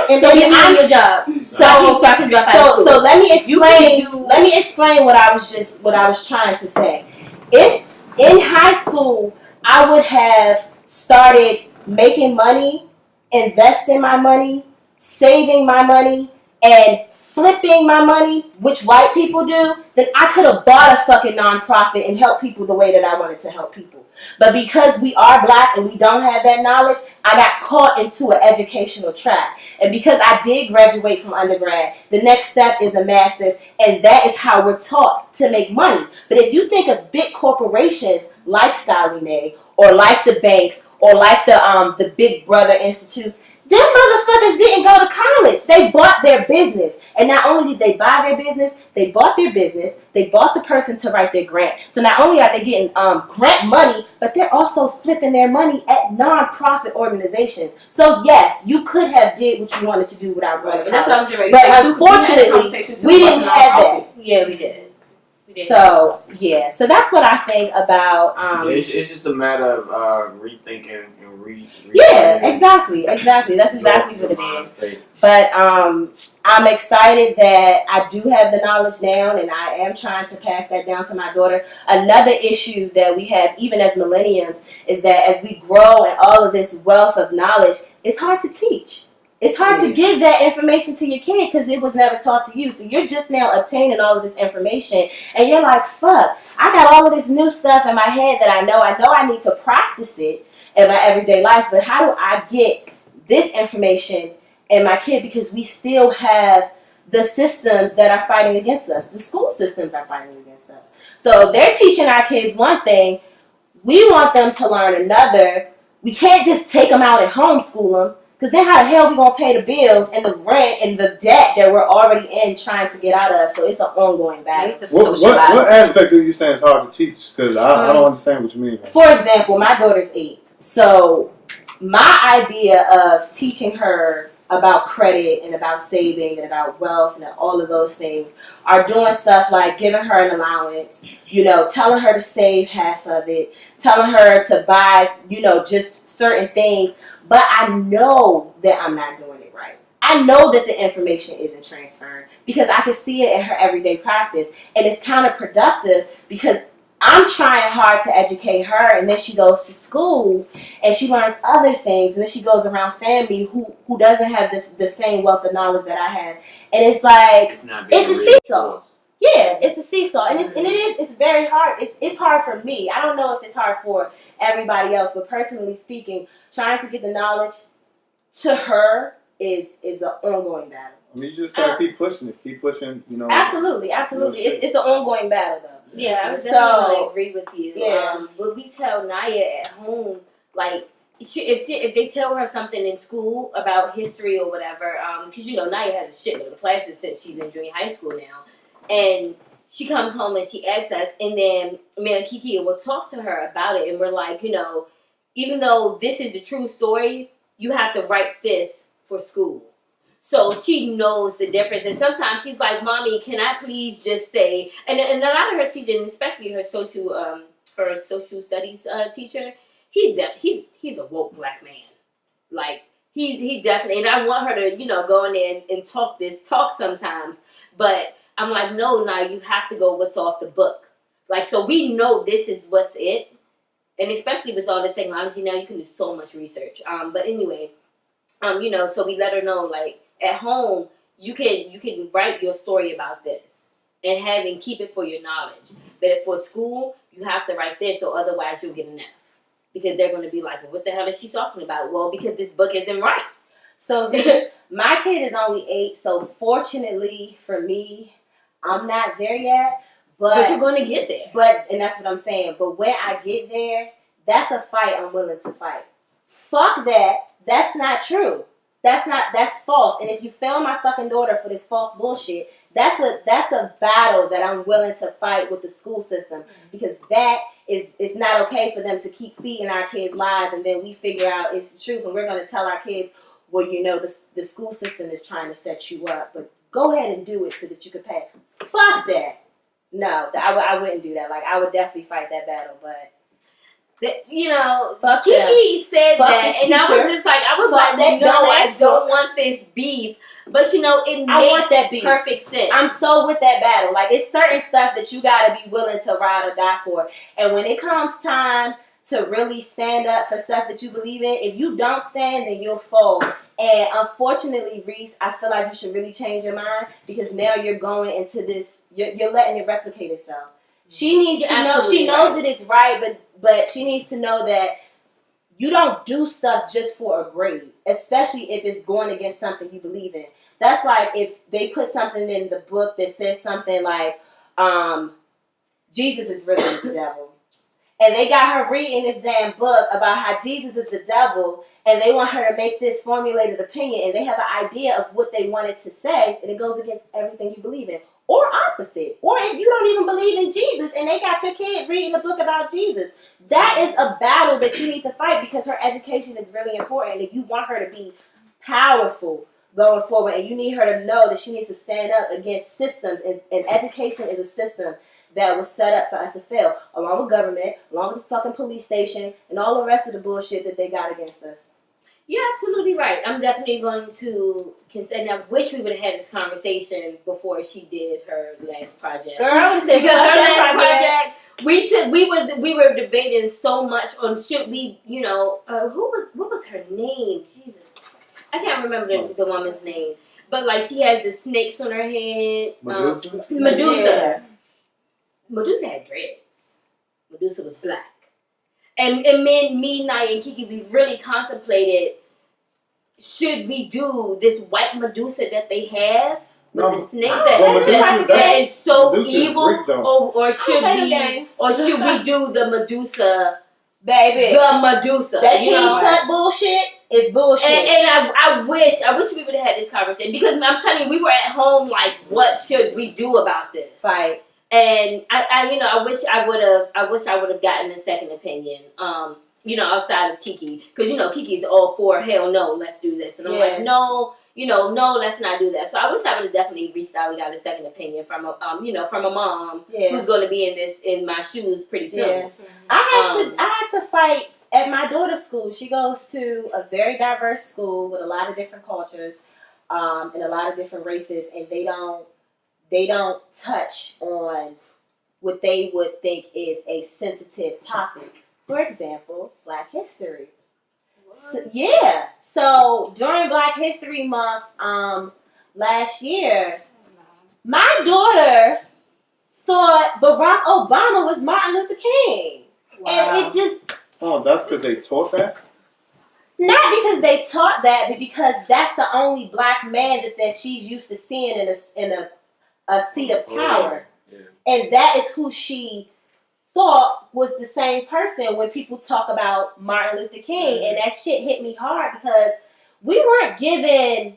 Speaker 2: So give me your job. So I can drop out of school.
Speaker 3: So let me explain. Let me explain what I was trying to say. If in high school I would have started making money, investing my money, saving my money, and flipping my money, which white people do, then I could have bought a fucking nonprofit and helped people the way that I wanted to help people. But because we are black and we don't have that knowledge, I got caught into an educational trap. And because I did graduate from undergrad, the next step is a master's, and that is how we're taught to make money. But if you think of big corporations like Sallie Mae, or like the banks, or like the Big Brother institutes, them motherfuckers didn't go to college. They bought their business. And not only did they buy their business, they bought their business. They bought the person to write their grant. So not only are they getting grant money, but they're also flipping their money at non-profit organizations. So yes, you could have did what you wanted to do without going to college.
Speaker 1: That's what I was getting ready
Speaker 3: But
Speaker 1: to say.
Speaker 3: unfortunately, we didn't have that.
Speaker 2: Yeah, we did.
Speaker 3: So yeah, so that's what I think about.
Speaker 4: It's just a matter of rethinking and
Speaker 3: yeah, exactly. That's exactly what it is. But I'm excited that I do have the knowledge now, and I am trying to pass that down to my daughter. Another issue that we have, even as millennials, is that as we grow and all of this wealth of knowledge, it's hard to teach. It's hard to give that information to your kid because it was never taught to you. So you're just now obtaining all of this information, and you're like, fuck, I got all of this new stuff in my head that I know I need to practice it in my everyday life, but how do I get this information in my kid? Because we still have the systems that are fighting against us. The school systems are fighting against us. So they're teaching our kids one thing. We want them to learn another. We can't just take them out and homeschool them, because then how the hell we going to pay the bills and the rent and the debt that we're already in trying to get out of? So it's an ongoing battle.
Speaker 6: What aspect are you saying is hard to teach? Because I don't understand what you mean.
Speaker 3: For example, my daughter's 8. So my idea of teaching her about credit and about saving and about wealth and all of those things are doing stuff like giving her an allowance, telling her to save half of it, telling her to buy, just certain things. But I know that I'm not doing it right. I know that the information isn't transferring because I can see it in her everyday practice. And it's counterproductive because I'm trying hard to educate her, and then she goes to school and she learns other things, and then she goes around family who doesn't have the same wealth of knowledge that I have, and it's like it's a seesaw. Yeah, it's a seesaw, and it's very hard. It's hard for me. I don't know if it's hard for everybody else, but personally speaking, trying to get the knowledge to her is an ongoing battle.
Speaker 6: I mean, you just gotta keep pushing it. Keep pushing.
Speaker 3: Absolutely. It's an ongoing battle though.
Speaker 2: Yeah, I would definitely want to agree with you.
Speaker 3: Yeah.
Speaker 2: But we tell Naya at home, like, if they tell her something in school about history or whatever, because Naya has a shitload of classes since she's in junior high school now, and she comes home and she asks us, and then me and Kiki will talk to her about it, and we're like, even though this is the true story, you have to write this for school. So she knows the difference. And sometimes she's like, Mommy, can I please just say, and a lot of her teachers, especially her social studies teacher, he's a woke black man. Like, he definitely, and I want her to, go in there and talk sometimes. But I'm like, no, now you have to go what's off the book. Like, so we know this is what's it. And especially with all the technology now, you can do so much research. But anyway, so we let her know, like, at home, you can write your story about this and keep it for your knowledge. But for school, you have to write this, or otherwise you'll get an F. Because they're going to be like, well, what the hell is she talking about? Well, because this book isn't right.
Speaker 3: So my kid is only 8, so fortunately for me, I'm not there yet.
Speaker 2: But you're going to get there.
Speaker 3: And that's what I'm saying. But when I get there, that's a fight I'm willing to fight. Fuck that. That's not true. That's false. And if you fail my fucking daughter for this false bullshit, that's a battle that I'm willing to fight with the school system, because that is not okay for them to keep feeding our kids lies, and then we figure out it's the truth, and we're going to tell our kids, well, the school system is trying to set you up, but go ahead and do it so that you can pay. Fuck that. No, I wouldn't do that. Like, I would definitely fight that battle, but fuck
Speaker 2: Kiki said
Speaker 3: fuck
Speaker 2: that, and I was just like, no, I don't want this beef. But it
Speaker 3: want that
Speaker 2: makes
Speaker 3: beef.
Speaker 2: Perfect sense.
Speaker 3: I'm so with that battle. Like, it's certain stuff that you gotta be willing to ride or die for. And when it comes time to really stand up for stuff that you believe in, if you don't stand, then you'll fall. And unfortunately, Reese, I feel like you should really change your mind, because now you're going into this, you're letting it replicate itself. She needs to know, she knows that it's right, but she needs to know that you don't do stuff just for a grade, especially if it's going against something you believe in. That's like if they put something in the book that says something like, Jesus is really the devil. And they got her reading this damn book about how Jesus is the devil, and they want her to make this formulated opinion, and they have an idea of what they wanted to say, and it goes against everything you believe in. Or opposite. Or if you don't even believe in Jesus and they got your kid reading a book about Jesus. That is a battle that you need to fight, because her education is really important. If you want her to be powerful going forward, and you need her to know that she needs to stand up against systems, and education is a system that was set up for us to fail, along with government, along with the fucking police station, and all the rest of the bullshit that they got against us.
Speaker 2: You're absolutely right. I'm definitely going to consider, and I wish we would have had this conversation before she did her last project.
Speaker 3: Girl, I would say,
Speaker 2: because her last project, we were debating so much on, should we, what was her name? Jesus, I can't remember the woman's name, but like, she has the snakes on her head. Medusa. Medusa had dreads. Medusa was black. And me, Naya, and Kiki, we really contemplated, should we do this white Medusa that they have with the snakes that is so Medusa evil, or should we do the Medusa,
Speaker 3: baby?
Speaker 2: The Medusa,
Speaker 3: that King Tut bullshit is bullshit.
Speaker 2: And I wish we would have had this conversation, because I'm telling you, we were at home like, what should we do about this?
Speaker 3: Right.
Speaker 2: And I wish I would have gotten a second opinion, outside of Kiki, because Kiki's all for, hell no, let's do this, and I'm like, no, let's not do that. So I wish I would have definitely reached out and got a second opinion from a mom who's going to be in my shoes pretty soon.
Speaker 3: Yeah. I had to fight at my daughter's school. She goes to a very diverse school with a lot of different cultures, and a lot of different races, and they don't touch on what they would think is a sensitive topic. For example, Black History. So during Black History Month last year, my daughter thought Barack Obama was Martin Luther King. Wow. And it just...
Speaker 6: Oh, that's because they taught that?
Speaker 3: Not because they taught that, but because that's the only black man that she's used to seeing in a seat of power. Yeah. And that is who she thought was the same person when people talk about Martin Luther King. And that shit hit me hard, because we weren't given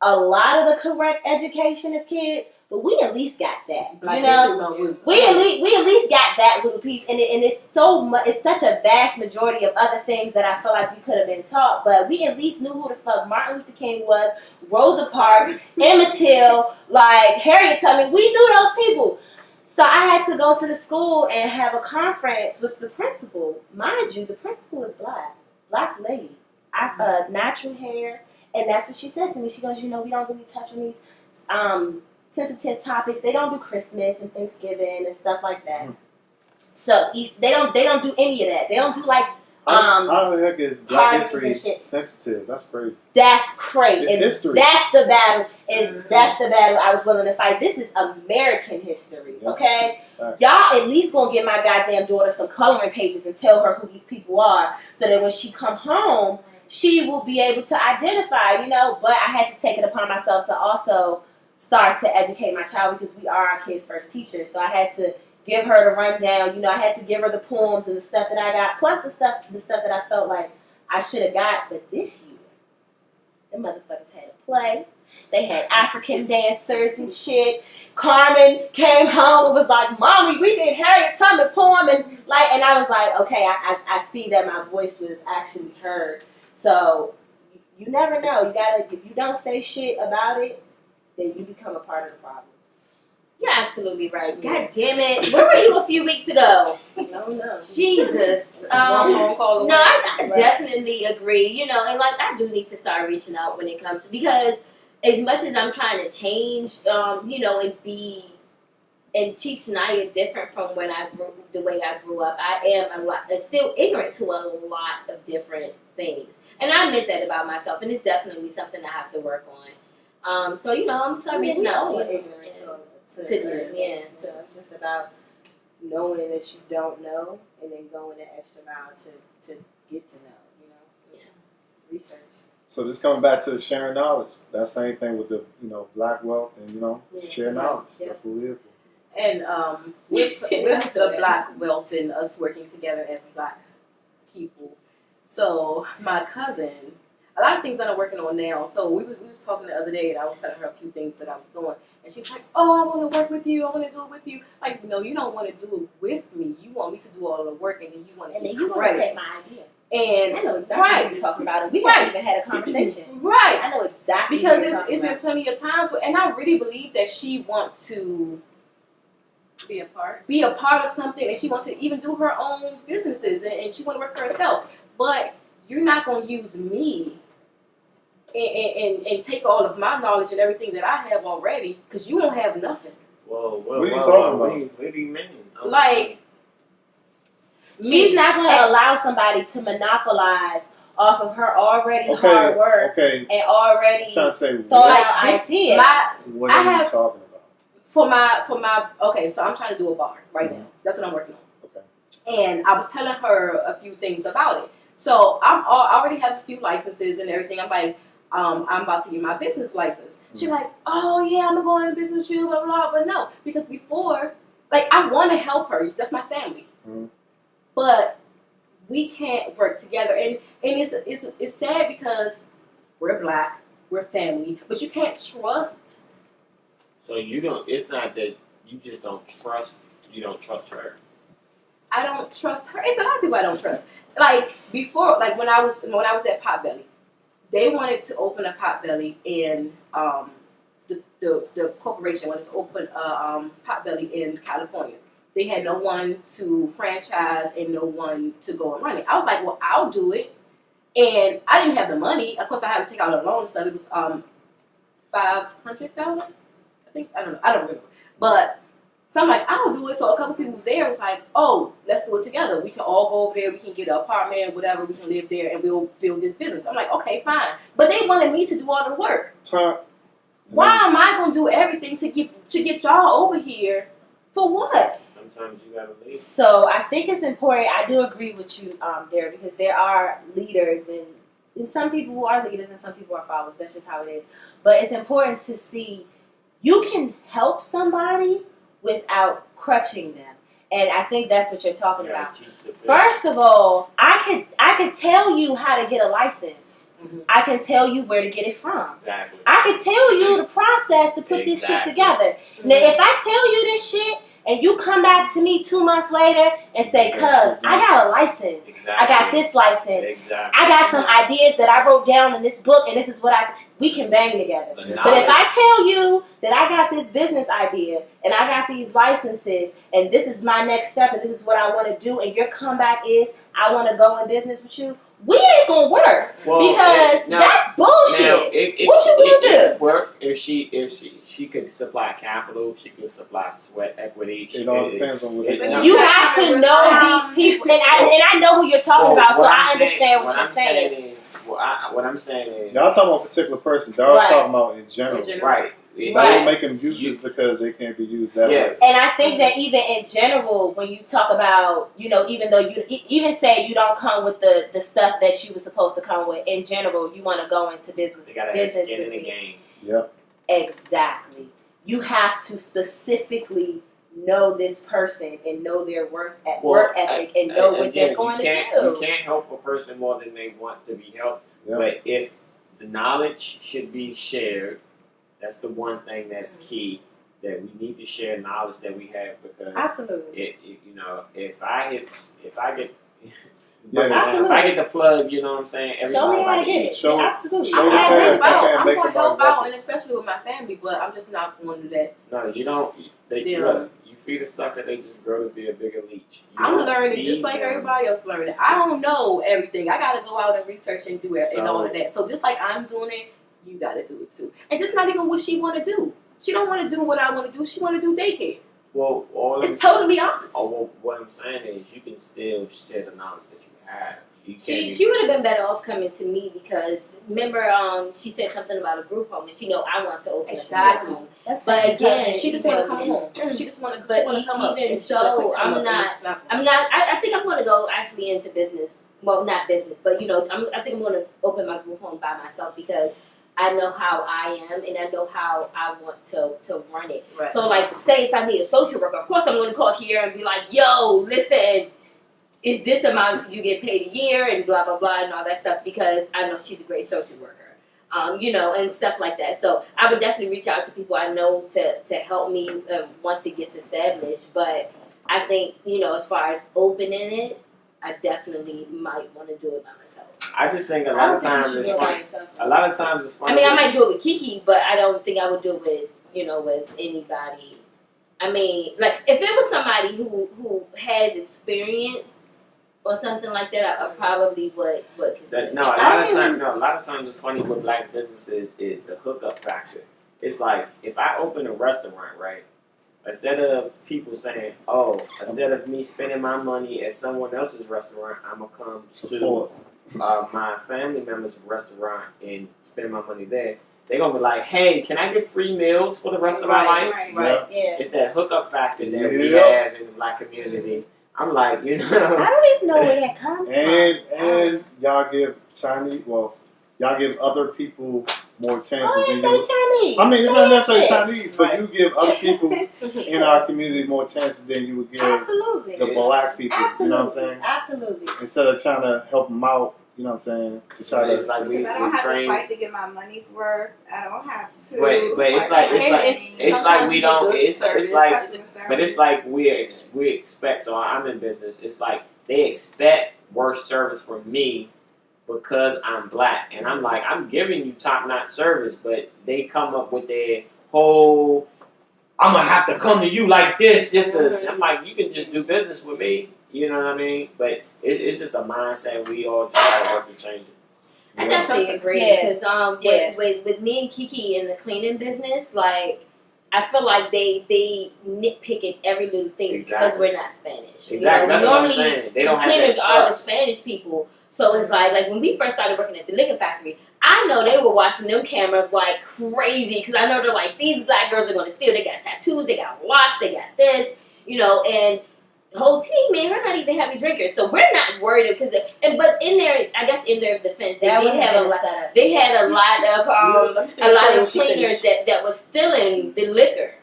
Speaker 3: a lot of the correct education as kids, but we at least got that.
Speaker 1: Black
Speaker 3: You know,
Speaker 1: History Month was
Speaker 3: we at least got that little piece, and it's so much. It's such a vast majority of other things that I feel like we could have been taught, but we at least knew who the fuck Martin Luther King was, Rosa Parks, Emmett Till, like Harriet Tubman. We knew those people. So I had to go to the school and have a conference with the principal. Mind you, the principal is black lady. Natural hair, and that's what she said to me. She goes, we don't really touch on these sensitive topics. They don't do Christmas and Thanksgiving and stuff like that. So they don't do any of that. They don't do like
Speaker 6: how the heck is Black history sensitive? That's crazy.
Speaker 3: That's crazy.
Speaker 6: It's
Speaker 3: and
Speaker 6: history.
Speaker 3: That's the battle, and that's the battle I was willing to fight. This is American history, okay?
Speaker 6: Right.
Speaker 3: Y'all at least gonna give my goddamn daughter some coloring pages and tell her who these people are, so that when she come home, she will be able to identify, But I had to take it upon myself to also start to educate my child, because we are our kids' first teachers. So I had to give her the rundown. I had to give her the poems and the stuff that I got, plus the stuff that I felt like I should have got. But this year, the motherfuckers had a play. They had African dancers and shit. Carmen came home and was like, "Mommy, we did Harriet Tubman poem," and I was like, okay, I see that my voice was actually heard. So you never know. You gotta, if you don't say shit about it, then you become a part of the problem.
Speaker 2: You're absolutely right. God damn it. Where were you a few weeks ago?
Speaker 3: No.
Speaker 2: Jesus. I definitely agree. And I do need to start reaching out when it comes to, because as much as I'm trying to change, and be and teach Naya different from the way I grew up, I am still ignorant to a lot of different things. And I admit that about myself, and it's definitely something I have to work on. So, I'm going to start reaching out.
Speaker 3: Ignorant to it's just about knowing that you don't know, and then going the extra mile to get to know,
Speaker 2: Yeah.
Speaker 3: Research.
Speaker 6: So this coming back to sharing knowledge. That same thing with the black wealth and share knowledge.
Speaker 3: Yeah.
Speaker 6: That's what we're here for.
Speaker 1: And with the black wealth and us working together as black people. So my cousin, a lot of things that I'm working on now. So we was talking the other day, and I was telling her a few things that I was doing, and she's like, "Oh, I want to work with you. I want to do it with you." Like, no, you don't want to do it with me. You want me to do all the work, and then you want to
Speaker 3: take my idea.
Speaker 1: And
Speaker 3: I know exactly what you're talking about. We haven't even had a conversation.
Speaker 1: Right.
Speaker 3: I know exactly
Speaker 1: because it's been plenty of times, and I really believe that she wants to be a part of something, and she wants to even do her own businesses, and she want to work for herself. But you're not going to use me and take all of my knowledge and everything that I have already, because you won't have nothing.
Speaker 4: Whoa,
Speaker 6: what are you talking about?
Speaker 4: What do you mean?
Speaker 1: Like,
Speaker 3: she's not going to allow somebody to monopolize off of her already hard work and already thought out ideas.
Speaker 6: What are you talking about?
Speaker 1: For my okay, so I'm trying to do a bar right now. That's what I'm working on. Okay. And I was telling her a few things about it. So I already have a few licenses and everything. I'm like, I'm about to get my business license. She's like, "Oh yeah, I'm gonna go in business with you, blah blah." But no, because before, I want to help her. That's my family. But we can't work together, and it's sad because we're black, we're family, but you can't trust.
Speaker 4: So you don't. It's not that you just don't trust. You don't trust her.
Speaker 1: I don't trust her. It's a lot of people I don't trust. Before, when I was at Potbelly, they wanted to open a Potbelly in the corporation wanted to open a Potbelly in California. They had no one to franchise and no one to go and run it. I was like, well, I'll do it. And I didn't have the money. Of course, I had to take out a loan and stuff. It was $500,000. I think, I don't know. I don't remember. But so I'm like, I'll do it. So a couple people there was like, oh, let's do it together. We can all go over there. We can get an apartment, whatever. We can live there and we'll build this business. I'm like, okay, fine. But they wanted me to do all the work. Why am I going to do everything to get y'all over here? For what?
Speaker 4: Sometimes you gotta leave.
Speaker 3: So I think it's important. I do agree with you there, because there are leaders, and some people who are leaders and some people are followers. That's just how it is. But it's important to see you can help somebody without crutching them, and I think that's what you're talking about. First of all, I could tell you how to get a license. I can tell you where to get it from.
Speaker 4: Exactly.
Speaker 3: I can tell you the process to put this shit together. Now, if I tell you this shit and you come back to me 2 months later and say, "Cuz, I got a license. I got this license.
Speaker 4: Exactly.
Speaker 3: I got some ideas that I wrote down in this book, and this is what we can bang together." But if I tell you that I got this business idea and I got these licenses and this is my next step and this is what I want to do, and your comeback is I want to go in business with you, we ain't gonna work because that's bullshit. What you gonna do?
Speaker 4: It could work if she could supply capital, she could supply sweat equity.
Speaker 6: It all depends on what
Speaker 3: You have to know these people, and I know who you're talking about, so I understand what you're saying.
Speaker 4: What I'm saying is,
Speaker 6: y'all talking about a particular person. Y'all talking about in general.
Speaker 4: Right.
Speaker 6: They're making uses because they can't be used that way.
Speaker 3: And I think that even in general, when you talk about, even though you even say you don't come with the stuff that you were supposed to come with, in general, you want to go into business.
Speaker 4: They gotta have skin in the game.
Speaker 6: Yep.
Speaker 3: Exactly. You have to specifically know this person and know their work ethic and know what they're going to do.
Speaker 4: You can't help a person more than they want to be helped.
Speaker 6: Yep.
Speaker 4: But if the knowledge should be shared, that's the one thing that's key. That we need to share knowledge that we have, because
Speaker 3: absolutely,
Speaker 4: if I get
Speaker 6: If
Speaker 4: I get the plug, you know what I'm saying?
Speaker 3: Show me how to get it. Absolutely.
Speaker 1: I'm gonna help out, and especially with my family, but I'm just not going to do that.
Speaker 4: No, you don't. Look, you feed a sucker, they just grow to be a bigger leech.
Speaker 1: I'm learning just like everybody else learning. I don't know everything. I gotta go out and research and do it and all of that. So just like I'm doing it, you gotta do it too. And that's not even what she want to do. She don't want to do what I want to do. She want to do daycare.
Speaker 4: Well,
Speaker 1: it's totally opposite.
Speaker 4: Well, what I'm saying is, you can still share the knowledge that you have.
Speaker 2: She would have been better off coming to me, because remember, she said something about a group home, and I want to open a group home. But again,
Speaker 1: she just want to come home. She just want to.
Speaker 2: But even so, I'm not. I think I'm going to go actually into business. Well, not business, but I think I'm going to open my group home by myself, because I know how I am, and I know how I want to run it. Right. So, like, say if I need a social worker, of course I'm going to call here and be like, "Yo, listen, is this amount you get paid a year?" and blah blah blah and all that stuff, because I know she's a great social worker, and stuff like that. So I would definitely reach out to people I know to help me once it gets established. But I think as far as opening it, I definitely might want to do it by myself.
Speaker 4: I just think a lot of times it's funny.
Speaker 2: I mean, I might do it with Kiki, but I don't think I would do it with anybody. I mean, like, if it was somebody who has experience or something like that, I probably would consider.
Speaker 4: A lot of times it's funny with black businesses is the hookup factor. It's like, if I open a restaurant, right? Instead of people saying, instead of me spending my money at someone else's restaurant, I'm going to come to my family member's restaurant and spend my money there. They're going to be like, "Hey, can I get free meals for the rest of my life?"
Speaker 3: Right. Yeah.
Speaker 4: It's that hookup factor that we have in the black community. I'm like,
Speaker 3: I don't even know where that comes from.
Speaker 6: And y'all give y'all give other people more chances than you.
Speaker 3: Chinese.
Speaker 6: I mean, it's not necessarily Chinese, but you give other people in our community more chances than you would give the black people.
Speaker 3: Absolutely.
Speaker 6: You know what I'm saying?
Speaker 3: Absolutely.
Speaker 6: Instead of trying to help them out, you know what I'm saying? To try to.
Speaker 5: Because I don't have to fight to get my money's worth. I don't have to.
Speaker 4: But it's like we don't. It's like we expect. So I'm in business. It's like they expect worse service from me because I'm black, and I'm like, I'm giving you top-notch service, but they come up with their whole, I'm gonna have to come to you like this just to. I'm like, you can just do business with me. You know what I mean? But it's just a mindset we all just gotta work to change it.
Speaker 2: I definitely agree, because with me and Kiki in the cleaning business, like, I feel like they nitpick at every little thing because we're not Spanish.
Speaker 4: Exactly, that's what I'm saying. They don't have that
Speaker 2: cleaners
Speaker 4: trust.
Speaker 2: are the Spanish people. So it's like when we first started working at the liquor factory, I know they were watching them cameras like crazy, because I know they're like, these black girls are going to steal. They got tattoos, they got locks, they got this, and the whole team, man, they're not even heavy drinkers. So we're not worried, but in their defense, they did have a lot. They had a lot of cleaners that was stealing the liquor.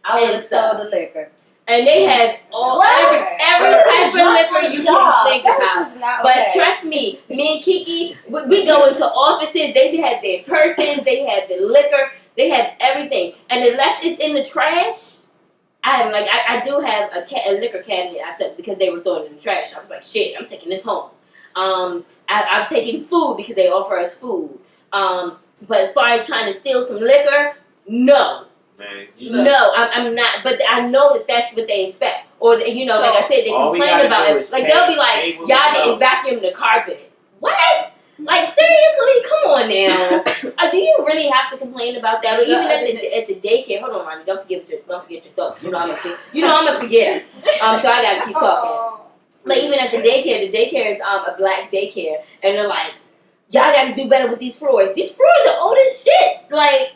Speaker 3: I would have stole the liquor.
Speaker 2: And they had every type of liquor you can think
Speaker 5: That's
Speaker 2: about.
Speaker 5: just not
Speaker 2: But
Speaker 5: okay.
Speaker 2: trust me, me and Kiki, we go into offices. They have their purses, they have the liquor, they have everything. And unless it's in the trash, I do have a liquor cabinet I took because they were throwing it in the trash. I was like, shit, I'm taking this home. I've taken food because they offer us food. But as far as trying to steal some liquor, no.
Speaker 4: Man,
Speaker 2: No, I'm not. But I know that that's what they expect. Or, like I said, they
Speaker 4: all we
Speaker 2: complain
Speaker 4: gotta
Speaker 2: about
Speaker 4: do
Speaker 2: it.
Speaker 4: is
Speaker 2: Like,
Speaker 4: pay-
Speaker 2: they'll be like,
Speaker 4: pay what
Speaker 2: y'all
Speaker 4: we
Speaker 2: didn't
Speaker 4: know.
Speaker 2: vacuum the carpet. What? Like, seriously? Come on now. Do you really have to complain about that? Or even at the daycare. Hold on, Ronnie. Don't forget your thoughts. You know I'm gonna forget. So I gotta keep talking.
Speaker 5: Oh.
Speaker 2: Like, even at the daycare is a black daycare, and they're like, y'all got to do better with these floors. These floors are old as shit. Like,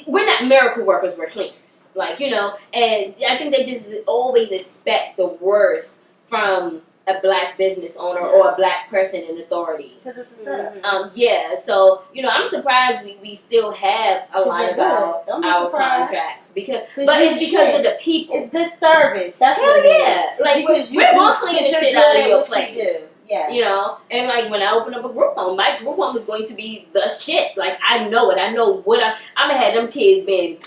Speaker 2: we're not miracle workers. We're cleaners. Like, and I think they just always expect the worst from a black business owner or a black person in authority.
Speaker 3: Because it's a setup.
Speaker 2: Yeah, so, I'm surprised we still have a lot
Speaker 3: you're
Speaker 2: of
Speaker 3: good. Don't be
Speaker 2: our
Speaker 3: surprised.
Speaker 2: contracts. But
Speaker 3: you're
Speaker 2: it's because
Speaker 3: shit.
Speaker 2: of the people.
Speaker 3: It's good service. That's
Speaker 2: Hell
Speaker 3: what it is.
Speaker 2: yeah. Like,
Speaker 3: Because
Speaker 2: we're
Speaker 3: do-
Speaker 2: more clean the
Speaker 3: because
Speaker 2: shit
Speaker 3: you're
Speaker 2: out
Speaker 3: good
Speaker 2: of
Speaker 3: at
Speaker 2: your
Speaker 3: what
Speaker 2: place.
Speaker 3: you do. Yeah.
Speaker 2: And like when I open up a group home, my group home is going to be the shit. Like, I know it. I know what I'm gonna have them kids being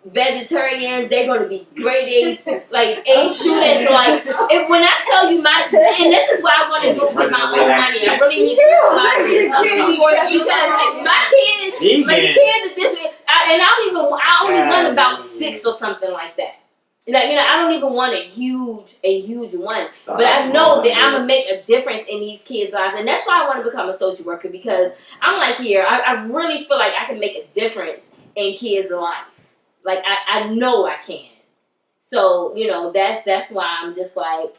Speaker 2: vegetarians. They're gonna be grade A's, like A students. Like, when I tell you and this is what I want to do with my own money. I really need to realize this because my kids, like the kids at this, I only want about 6 or something like that. Like, I don't even want a huge one. But I know that I'm going to make a difference in these kids' lives. And that's why I want to become a social worker, because I'm like, here, I really feel like I can make a difference in kids' life. Like, I know I can. So, that's why I'm just like,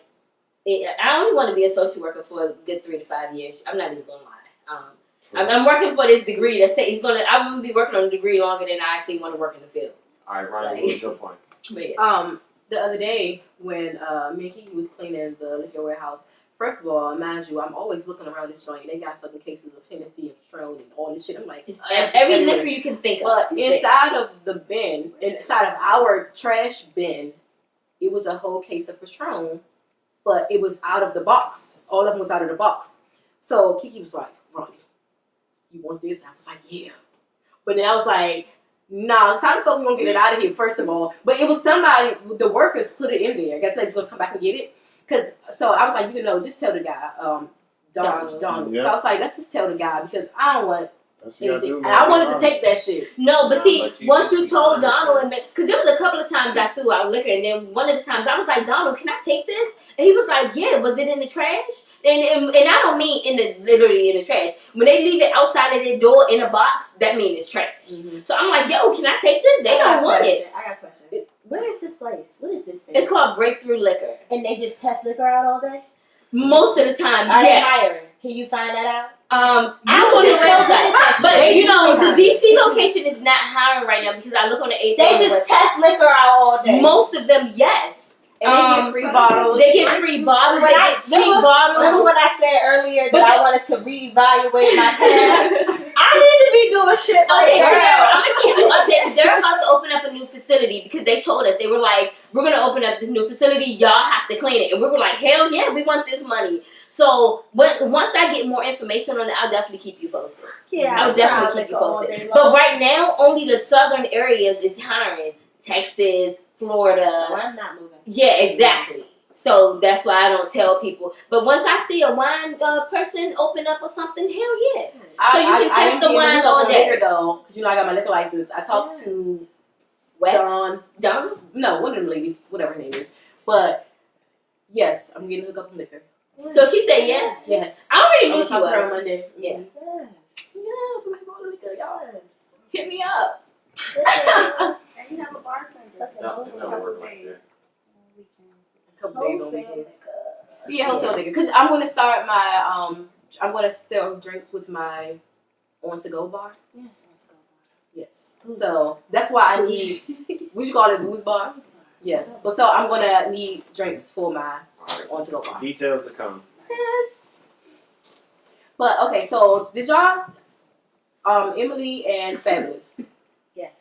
Speaker 2: I only want to be a social worker for a good 3 to 5 years. I'm not even going to lie. I'm working for this degree. I'm going to be working on a degree longer than I actually want to work in the field.
Speaker 4: All right, Ronnie, what's your point?
Speaker 2: But yeah.
Speaker 1: The other day when me and Kiki was cleaning the liquor warehouse, first of all, mind you, I'm always looking around this joint. They got fucking cases of Hennessy and Patron and all this shit. I'm like,
Speaker 2: Just every
Speaker 1: everywhere.
Speaker 2: liquor you can think of.
Speaker 1: But inside of the bin, inside of our trash bin, it was a whole case of Patron, but it was out of the box. All of them was out of the box. So Kiki was like, Ronnie, you want this? I was like, yeah. But then I was like, nah, how the fuck we gonna get it out of here, first of all? But it was somebody, the workers put it in there. I guess they was gonna come back and get it. So I was like, just tell the guy, Donald.
Speaker 6: Yeah.
Speaker 1: So I was like, let's just tell the guy, because I don't want
Speaker 6: That's what you gotta
Speaker 1: anything.
Speaker 6: do,
Speaker 1: And I wanted to
Speaker 6: man.
Speaker 1: take that shit.
Speaker 2: No, but
Speaker 4: Nah,
Speaker 2: see,
Speaker 4: but you
Speaker 2: once
Speaker 4: just
Speaker 2: you
Speaker 4: keep
Speaker 2: told
Speaker 4: honest,
Speaker 2: Donald,
Speaker 4: man.
Speaker 2: because there was a couple of times I threw out liquor, and then one of the times I was like, Donald, can I take this? And he was like, yeah, was it in the trash? And I don't mean literally in the trash. When they leave it outside of their door in a box, that means it's trash.
Speaker 1: Mm-hmm.
Speaker 2: So I'm like, yo, can I take this? They don't want it.
Speaker 3: I got a question. Where is this place? What is this thing?
Speaker 2: It's called Breakthrough Liquor.
Speaker 3: And they just test liquor out all day?
Speaker 2: Most of the time,
Speaker 3: Are they
Speaker 2: yes.
Speaker 3: hiring? Can you find that out?
Speaker 2: You on the website, but the DC location is not hiring right now because I look on the 8th.
Speaker 3: They just test liquor out all day.
Speaker 2: Most of them, yes.
Speaker 1: And they get free bottles.
Speaker 2: They get free bottles.
Speaker 3: When
Speaker 2: They
Speaker 3: I-
Speaker 2: get cheap bottles.
Speaker 3: Remember when I said earlier
Speaker 2: But
Speaker 3: that I wanted to reevaluate my parents? I need to be doing shit like
Speaker 2: Okay, girl,
Speaker 3: that.
Speaker 2: I'm gonna keep you updated. They're about to open up a new facility because they told us, they were like, we're gonna open up this new facility. Y'all have to clean it, and we were like, hell yeah, we want this money. So once I get more information on it, I'll definitely keep you posted.
Speaker 3: Yeah,
Speaker 2: I'll definitely keep you posted. But right now, only the southern areas is hiring. Texas, Florida.
Speaker 3: No, I'm not moving.
Speaker 2: Yeah, exactly. So that's why I don't tell people. But once I see a wine person open up or something, hell yeah. So you can taste the wine all day.
Speaker 1: Liquor though, because I got my liquor license. I talked to
Speaker 2: West?
Speaker 1: Don. No, one of them ladies, whatever her name is. But yes, I'm getting hooked up on liquor.
Speaker 2: So she said yeah.
Speaker 1: Yes.
Speaker 2: I already knew
Speaker 1: I'm
Speaker 2: she
Speaker 1: gonna talk to her on
Speaker 2: was.
Speaker 1: Monday.
Speaker 2: Yeah.
Speaker 1: Yeah, somebody bought liquor, y'all. Hit me up.
Speaker 5: And you have a bartender.
Speaker 4: No, it's not working like that.
Speaker 1: A couple days on
Speaker 5: Wholesale
Speaker 1: weekends.
Speaker 5: liquor.
Speaker 1: Yeah, wholesale liquor. Because I'm gonna start my I'm gonna sell drinks with my on-to-go bar.
Speaker 3: Yes, let's go.
Speaker 1: Yes. So that's why I need. What you call it, booze bar? Yes. But so I'm gonna need drinks for my
Speaker 4: Alright.
Speaker 1: on-to-go bar.
Speaker 4: Details to come.
Speaker 1: Yes. But okay, so did y'all Emily and Fabulous?
Speaker 3: Yes.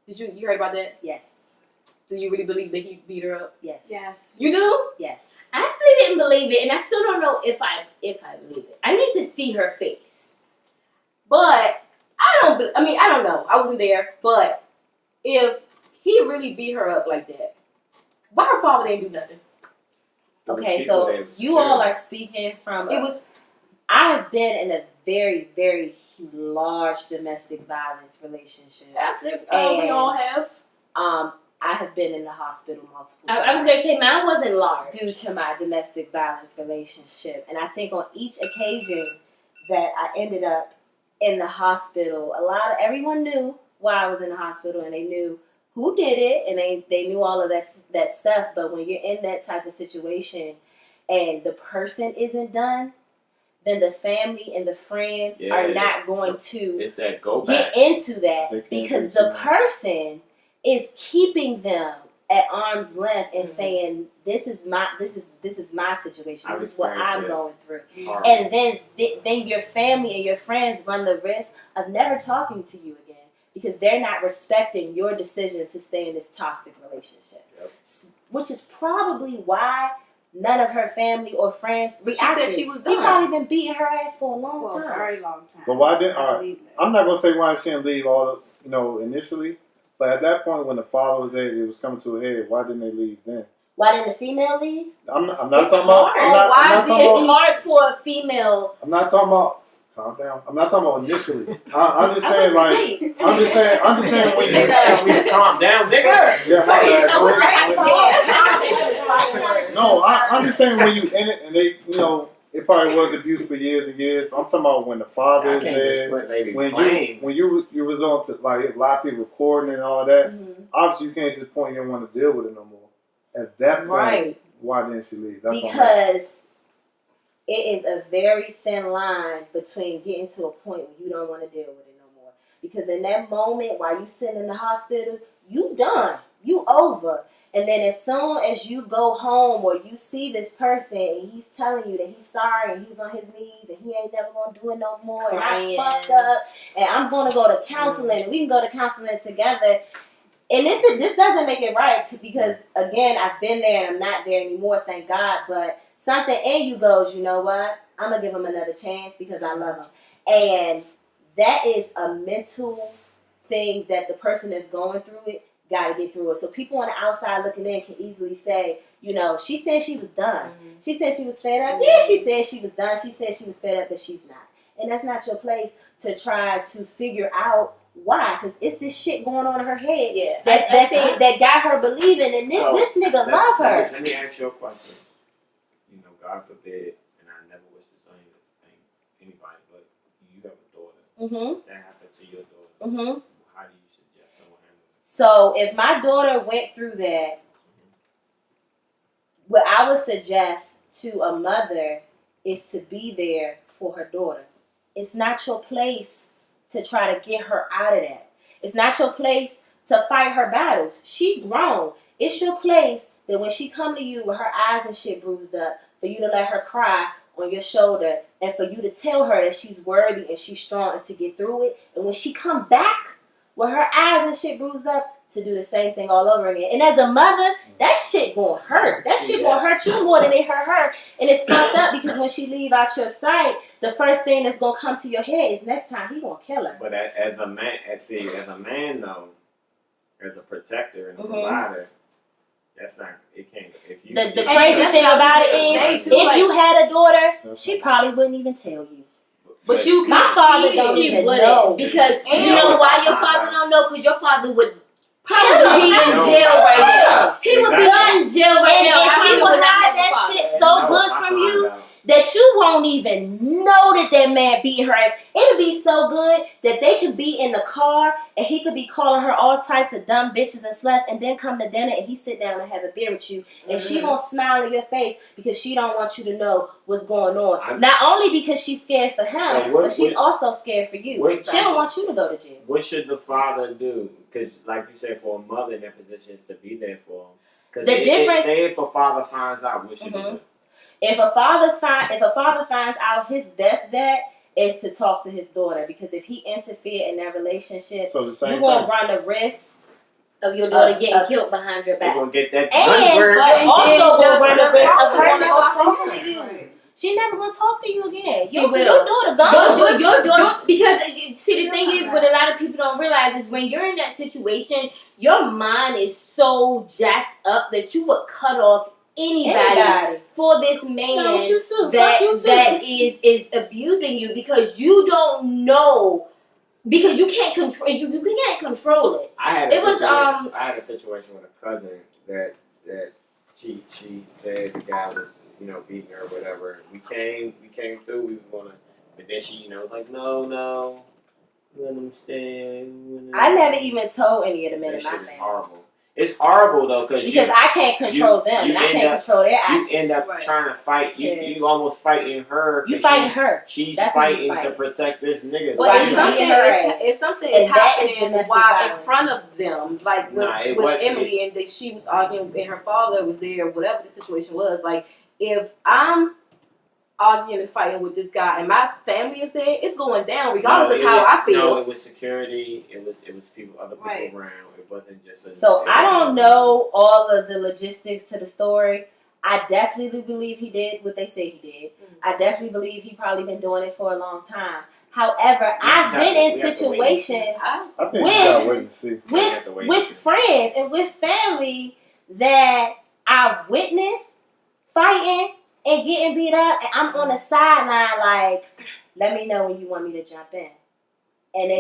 Speaker 1: Did you heard about that?
Speaker 3: Yes.
Speaker 1: Do you really believe that he beat her up?
Speaker 3: Yes.
Speaker 5: Yes.
Speaker 1: You do?
Speaker 3: Yes.
Speaker 2: I actually didn't believe believe it, and I still don't know if I believe it. I need to see her face.
Speaker 1: But I don't know. I wasn't there. But if he really beat her up like that, why her father didn't do nothing?
Speaker 3: Okay, so you all are speaking from. I have been in a very, very large domestic violence relationship.
Speaker 1: We all have.
Speaker 3: I have been in the hospital multiple times.
Speaker 2: I was going to say mine wasn't large.
Speaker 3: Due to my domestic violence relationship. And I think on each occasion that I ended up in the hospital, everyone knew why I was in the hospital, and they knew who did it, and they knew all of that stuff. But when you're in that type of situation and the person isn't done, then the family and the friends are not going to get into that because the person is keeping them at arm's length and saying, this is my situation. This is what I'm going through. And then your family and your friends run the risk of never talking to you again because they're not respecting your decision to stay in this toxic relationship. Which is probably why none of her family or friends reacted.
Speaker 1: She said she was done.
Speaker 3: He probably been beating her ass for a long time.
Speaker 5: A very long time.
Speaker 6: But why didn't? I'm not gonna say why she didn't leave initially. But at that point, when the father was there, it was coming to a head. Why didn't they leave then?
Speaker 3: Why didn't the female leave?
Speaker 6: I'm not talking about.
Speaker 2: It's hard for a female.
Speaker 6: I'm not talking about. Calm down. I'm not talking about initially. I'm just saying, like, I'm just saying when you
Speaker 4: tell me to calm down, nigga.
Speaker 6: Yeah, no, I'm just saying when you in it and they, it probably was abuse for years and years. But I'm talking about when the father is there, when you resort to like a lot of people recording and all that.
Speaker 3: Mm-hmm.
Speaker 6: Obviously, you can't just point you don't want to deal with it no more. At that point, why didn't she leave? That's
Speaker 3: because it is a very thin line between getting to a point where you don't want to deal with it no more. Because in that moment, while you sitting in the hospital, you done. You over. And then as soon as you go home or you see this person and he's telling you that he's sorry and he's on his knees and he ain't never going to do it no more and I fucked up and I'm going to go to counseling and we can go to counseling together. And this doesn't make it right because, again, I've been there and I'm not there anymore, thank God. But something in you goes, you know what? I'm going to give him another chance because I love him. And that is a mental thing that the person that's going through it got to get through it. So people on the outside looking in can easily say, she said she was done. Mm-hmm. She said she was fed up. Yeah, she said she was done. She said she was fed up, but she's not. And that's not your place to try to figure out why, because it's this shit going on in her head that got her believing, and this nigga love her.
Speaker 4: Let me ask you a question. God forbid, and I never wish this on anybody, but you have a daughter.
Speaker 3: Mm-hmm.
Speaker 4: That happened to your daughter.
Speaker 3: Mm-hmm.
Speaker 4: How do you suggest someone handle it?
Speaker 3: So if my daughter went through that, what I would suggest to a mother is to be there for her daughter. It's not your place to try to get her out of that. It's not your place to fight her battles. She grown. It's your place that when she come to you with her eyes and shit bruised up, for you to let her cry on your shoulder and for you to tell her that she's worthy and she's strong and to get through it. And when she come back with her eyes and shit bruised up, to do the same thing all over again. And as a mother, that shit gonna hurt. That shit gonna hurt you more than it hurt her. And it's fucked up because when she leave out your sight, the first thing that's gonna come to your head is next time he gonna kill her.
Speaker 4: But as a man though, as a protector and a provider, that's not. It can't. If you. The
Speaker 3: crazy thing about it is, if you had a daughter, she probably wouldn't even tell you.
Speaker 1: But you can
Speaker 3: my father don't even know
Speaker 2: because you know why your father don't know? Because your father would. Probably be in jail right now. He would be in jail right now.
Speaker 3: And she would hide that shit so good from you that you won't even know that man beat her ass. It'll be so good that they could be in the car and he could be calling her all types of dumb bitches and sluts and then come to dinner and he sit down and have a beer with you and she gonna smile in your face because she don't want you to know what's going on. Not only because she's scared for him, but she's also scared for you. She don't want you to go to jail.
Speaker 4: What should the father do? Because, like you said, for a mother in that position is to be there for him.
Speaker 3: The difference.
Speaker 4: Say if a father finds out, what should he do?
Speaker 3: If a father finds out, his best bet is to talk to his daughter because if he interfered in that relationship, you're gonna run the risk
Speaker 2: of your daughter getting killed behind your back.
Speaker 4: You're gonna get that.
Speaker 3: And also gonna run the risk of her never talking to you she never gonna talk to you again.
Speaker 2: She
Speaker 3: Your
Speaker 2: will.
Speaker 3: daughter gone.
Speaker 2: Your daughter, because see, the thing is, what a lot of people don't realize is when you're in that situation, your mind is so jacked up that you would cut off anybody for this man
Speaker 3: No, you too.
Speaker 2: that
Speaker 3: Fuck you too.
Speaker 2: that is abusing you because you don't know. Because you can't control you can't control it.
Speaker 4: I had a situation with a cousin that she said the guy was, you know, beating her or whatever. We came through, we were gonna, but then she, you know, like, no, let him stay.
Speaker 3: I never even told any of the men
Speaker 4: That
Speaker 3: in my
Speaker 4: shit is
Speaker 3: family.
Speaker 4: horrible. It's horrible though, because
Speaker 3: I can't control them, and I can't control their
Speaker 4: you
Speaker 3: actions.
Speaker 4: end up trying to fight. You almost fighting her.
Speaker 3: You fighting her.
Speaker 4: She's
Speaker 3: That's
Speaker 4: fighting to protect this nigga.
Speaker 1: But if something is happening while in front of them, like with Emily, and that she was arguing and her father was there, whatever the situation was, like if I'm arguing and fighting with this guy and my family is there, it's going down regardless of how I feel.
Speaker 4: No, it was security. It was people, other people around. It wasn't just.
Speaker 3: So I don't know all of the logistics to the story. I definitely believe he did what they say he did. I definitely believe he probably been doing it for a long time. However, I've been in situations with friends and with family that I've witnessed fighting and getting beat up, and I'm on the sideline like, let me know when you want me to jump in. And they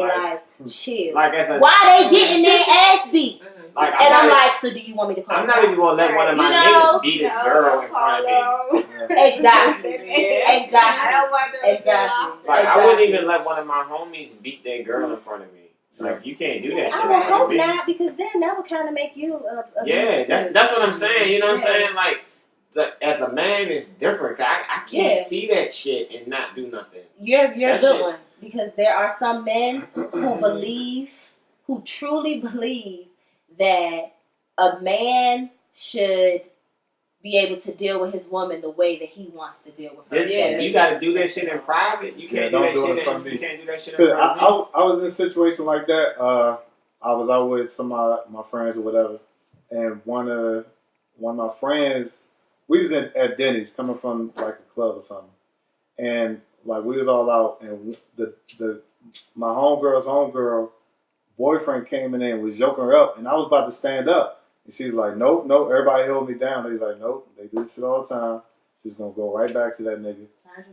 Speaker 3: chill. Why they getting their ass beat? I'm like, so do you want me to call
Speaker 4: I'm not even going to let one of my niggas beat his girl in front of me.
Speaker 3: Exactly.
Speaker 5: I don't want them to get off.
Speaker 4: I wouldn't even let one of my homies beat their girl in front of me. Like, you can't do that shit.
Speaker 3: I would hope not, because then that would kind of make you
Speaker 4: that's what I'm saying. You know what I'm saying? Like, as a man, it's different. I can't see that shit and not do nothing.
Speaker 3: You're a good one. Because there are some men who truly believe that a man should be able to deal with his woman the way that he wants to deal with her.
Speaker 4: You got to do that shit in private. You can't do that shit in front of me. You can't do that shit in front of me.
Speaker 6: I was in a situation like that. I was out with some of my friends or whatever, and one of my friends, we was at Denny's coming from like a club or something, and like we was all out, and my homegirl boyfriend came in there and was joking her up, and I was about to stand up, and she was like, nope, everybody held me down. They was like, nope, they do this shit all the time. She's gonna go right back to that nigga.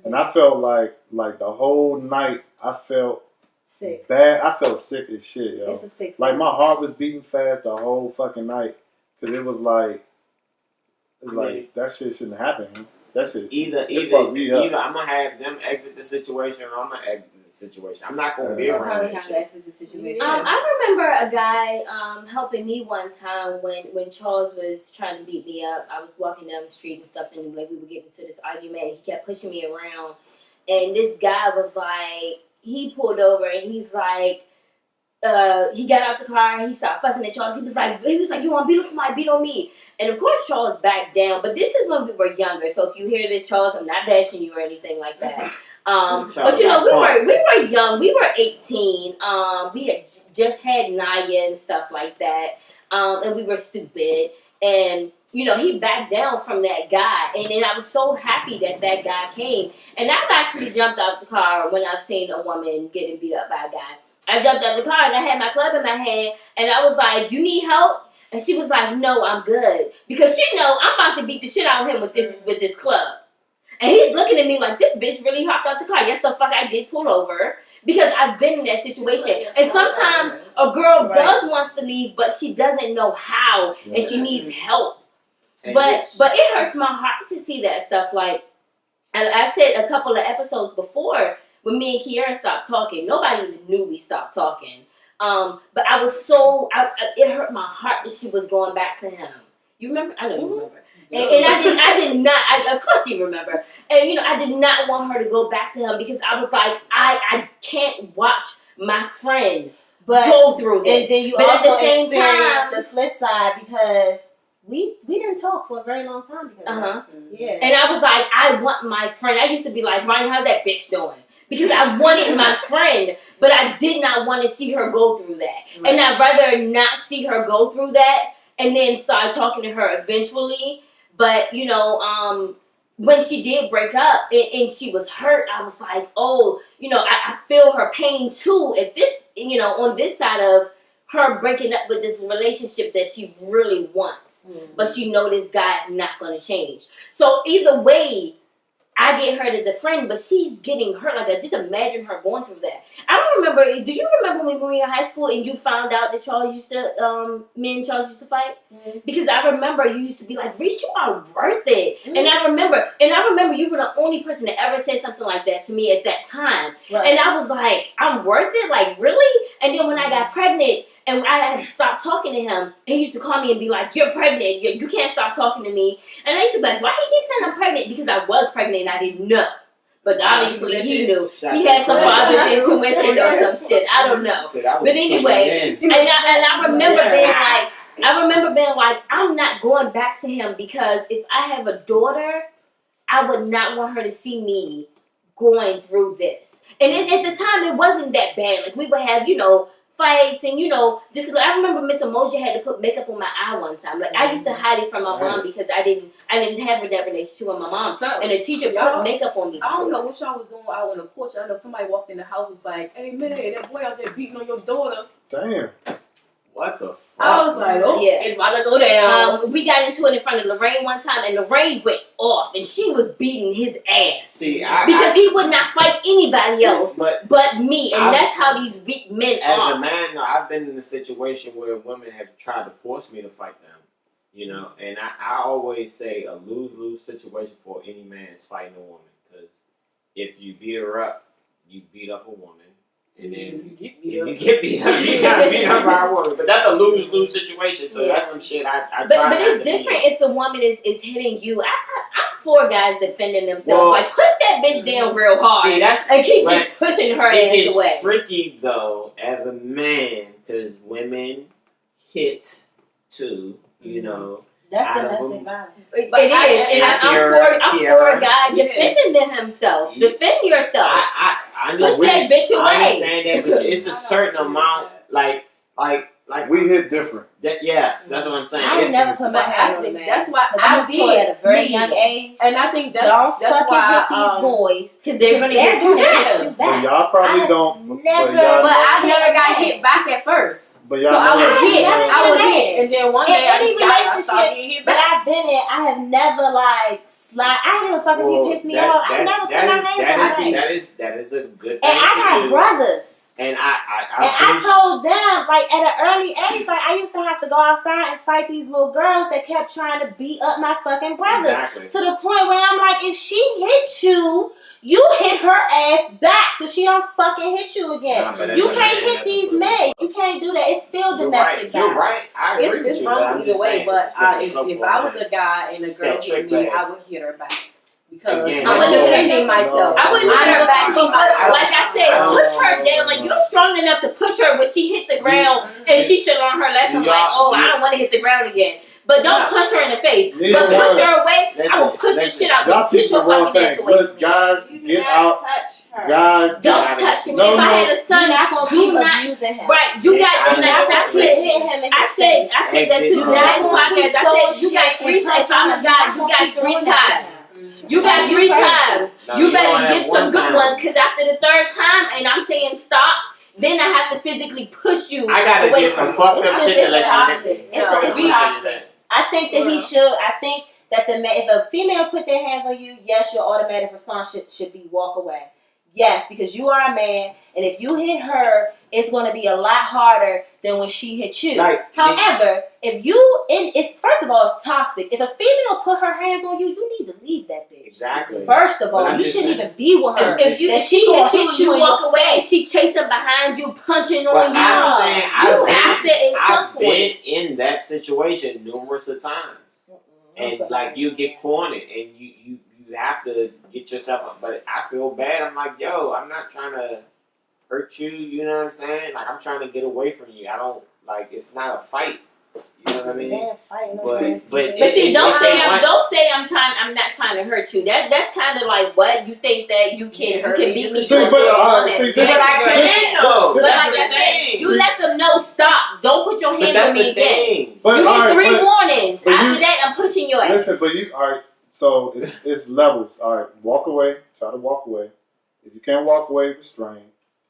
Speaker 6: And I felt like the whole night I felt
Speaker 3: sick.
Speaker 6: Bad. I felt sick as shit, yo.
Speaker 3: It's a sick
Speaker 6: like my heart was beating fast the whole fucking night, because it was like that shit shouldn't happen. Man. That shit
Speaker 4: either I'm gonna have them exit the situation or I'm gonna exit the situation. I'm not gonna be around that shit.
Speaker 3: The situation.
Speaker 2: I remember a guy helping me one time when Charles was trying to beat me up. I was walking down the street and stuff, and like we were getting into this argument, and he kept pushing me around. And this guy was like, he pulled over and he's like, he got out the car and he started fussing at Charles. He was like, you want to beat on somebody? Beat on me. And of course Charles backed down, but this is when we were younger. So if you hear this, Charles, I'm not bashing you or anything like that. But you know, we were young. We were 18. We had just had Naya and stuff like that. And we were stupid. And you know, he backed down from that guy. And then I was so happy that guy came. And I've actually jumped out the car when I've seen a woman getting beat up by a guy. I jumped out the car and I had my club in my hand, and I was like, "You need help?" And she was like, "No, I'm good," because she know I'm about to beat the shit out of him with this club. And he's looking at me like, this bitch really hopped out the car. Yes, the fuck I did pull over, because I've been in that situation. And sometimes a girl does wants to leave, but she doesn't know how, and she needs help. But it hurts my heart to see that stuff. Like I said a couple of episodes before, when me and Kiera stopped talking, nobody even knew we stopped talking. But I was it hurt my heart that she was going back to him. You remember? I know you remember. And I did not, of course you remember. And you know, I did not want her to go back to him, because I was like, I can't watch my friend go through this.
Speaker 3: And then you also experienced the flip side, because we didn't talk for a very long time because yeah. And
Speaker 2: I was like, I want my friend. I used to be like, Ronnie, how's that bitch doing? Because I wanted my friend, but I did not want to see her go through that. Right. And I'd rather not see her go through that and then start talking to her eventually. But, you know, when she did break up and she was hurt, I was like, oh, I feel her pain too at this, on this side of her breaking up with this relationship that she really wants. But she know this guy is not going to change. So either way, I get hurt as a friend, but she's getting hurt. Like, just imagine her going through that. I don't remember. Do you remember when we were in high school and you found out that Charles used to, me and Charles used to fight? Because I remember you used to be like, Reese, you are worth it. And I remember you were the only person that ever said something like that to me at that time.
Speaker 3: Right.
Speaker 2: And I was like, I'm worth it? Like, really? And then when I got pregnant, and I had to stop talking to him, and he used to call me and be like, you're pregnant, you can't stop talking to me. And I used to be like, why he keep saying I'm pregnant? Because I was pregnant and I didn't know. But obviously he knew. He had some father's intuition or some shit. I don't know. But anyway, and I remember being like, I'm not going back to him because if I have a daughter, I would not want her to see me going through this. And at the time, it wasn't that bad. Like, we would have, fights and just I remember Miss Emoji had to put makeup on my eye one time. Like, I used to hide it from my mom because I didn't have that relationship with my mom.
Speaker 1: So,
Speaker 2: and the teacher put makeup on me.
Speaker 1: I don't know what y'all was doing out on the porch. I know somebody walked in the house was like, hey man, that boy out there beating on your daughter.
Speaker 6: Damn.
Speaker 4: What the fuck?
Speaker 1: I was like, oh,
Speaker 2: yeah.
Speaker 1: It's about to go down.
Speaker 2: We got into it in front of Lorraine one time, and Lorraine went off, and she was beating his ass.
Speaker 4: See,
Speaker 2: because he would not fight anybody else but me, and that's how these weak men are.
Speaker 4: As a man, though, I've been in a situation where women have tried to force me to fight them, and I always say a lose-lose situation for any man is fighting a woman, because if you beat her up, you beat up a woman. And then if you get beat up, you got beat up by a woman. But that's a lose-lose situation. So that's some shit I try
Speaker 2: But it's different if the woman is hitting you. I'm for guys defending themselves. Like, push that bitch down real hard.
Speaker 4: See,
Speaker 2: and keep pushing her ass away.
Speaker 4: It's tricky, though, as a man, because women hit too,
Speaker 3: That's domestic violence.
Speaker 2: It is. And I'm for a guy defending himself. Defend yourself.
Speaker 4: I
Speaker 2: push that bitch away.
Speaker 4: I understand that, but it's a certain amount, like
Speaker 6: we hit different.
Speaker 4: Yes, that's what I'm saying.
Speaker 3: I ain't never put my hand on a man.
Speaker 1: That's why
Speaker 3: I did at a very young age.
Speaker 1: And I think that's
Speaker 3: fucking
Speaker 1: why
Speaker 3: hit these boys
Speaker 2: because they're gonna hit you back.
Speaker 6: But y'all probably don't.
Speaker 1: But I never got hit back at first.
Speaker 6: But
Speaker 1: so I was hit, and then one day
Speaker 3: any relationship that I've been in, I have never slide. I didn't even fucking he pissed me off. I never put my hands on him.
Speaker 4: That is a good thing.
Speaker 3: And I got brothers.
Speaker 4: And
Speaker 3: I told them, at an early age, I used to have to go outside and fight these little girls that kept trying to beat up my fucking brothers.
Speaker 4: Exactly.
Speaker 3: To the point where I'm like, if she hit you, you hit her ass back so she don't fucking hit you again. You can't hit these men. You can't do that. It's still domestic violence.
Speaker 4: You're right. I agree with you.
Speaker 1: It's wrong either way, but if I was a guy and a girl hit me, I would hit her back. Because I was defending myself.
Speaker 2: I wouldn't hit her back, but like I said, push her down. Like, you're strong enough to push her when she hit the ground and she should learn her lesson. I don't want to hit the ground again. But don't punch her in the face. But push her away. I will push the shit out.
Speaker 6: Y'all teach your fucking ass away. Look, guys, get out. Guys,
Speaker 2: don't touch him. If I had a son, do not abusing him. Right, you got. And I said that too. Last podcast, I said you got 3 times. If I'm a guy, you got 3 times. You got 3 times. You better get some good ones, because after the 3rd time, and I'm saying stop, then I have to physically push you.
Speaker 4: I gotta get some fucked up shit to let you.
Speaker 3: It's toxic. I think that he should. I think that if a female put their hands on you, yes, your automatic response should be walk away. Yes, because you are a man, and if you hit her, it's going to be a lot harder than when she hit you. However, first of all, it's toxic. If a female put her hands on you, you need to leave that bitch.
Speaker 4: Exactly.
Speaker 3: First of all, you shouldn't even be with her.
Speaker 2: If she hit you, walk away, and she chasing behind you, punching on you.
Speaker 4: I'm saying
Speaker 2: I've
Speaker 4: been in that situation numerous of times, and you get cornered, and you have to get yourself up. But I feel bad. I'm like, yo, I'm not trying to hurt you. You know what I'm saying? I'm trying to get away from you. I don't it's not a fight. You know what I mean?
Speaker 2: But see, don't say I'm not trying to hurt you. That's kind of like what you think that you can beat me because you're a woman. But like I said, you let them know stop. Don't put your hands on me again. You get 3 warnings. After that, I'm pushing your ass.
Speaker 6: Listen, but So it's levels. All right, walk away. Try to walk away. If you can't walk away, restrain.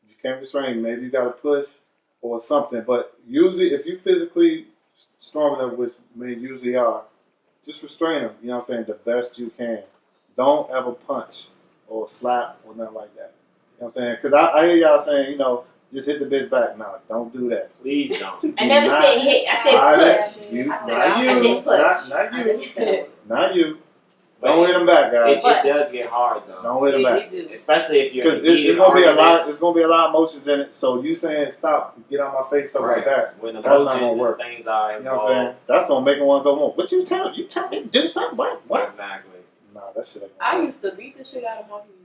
Speaker 6: If you can't restrain, maybe you got to push or something. But usually, if you physically strong enough, which men usually are, just restrain them. You know what I'm saying? The best you can. Don't ever punch or slap or nothing like that. You know what I'm saying? Because I hear y'all saying, just hit the bitch back. No, don't do that.
Speaker 4: Please don't.
Speaker 2: I never said hit. I said push.
Speaker 6: You,
Speaker 1: I said
Speaker 6: not you.
Speaker 2: I said push.
Speaker 6: Not you. Not you. Don't hit them back, guys.
Speaker 4: It does get hard though.
Speaker 6: Don't hit them back.
Speaker 4: Especially if you're
Speaker 6: Because it's gonna be a lot. It's gonna be a lot of emotions in it. So you saying stop, get out my face, stuff like that.
Speaker 4: When
Speaker 6: That's not
Speaker 4: emotions
Speaker 6: gonna
Speaker 4: and
Speaker 6: work.
Speaker 4: things are
Speaker 6: You know what I'm saying? That's gonna make one go on. What you tell me to do something? What?
Speaker 4: Exactly.
Speaker 6: Nah, that shit ain't
Speaker 1: I
Speaker 6: gonna work.
Speaker 1: used to beat the shit out of my piece.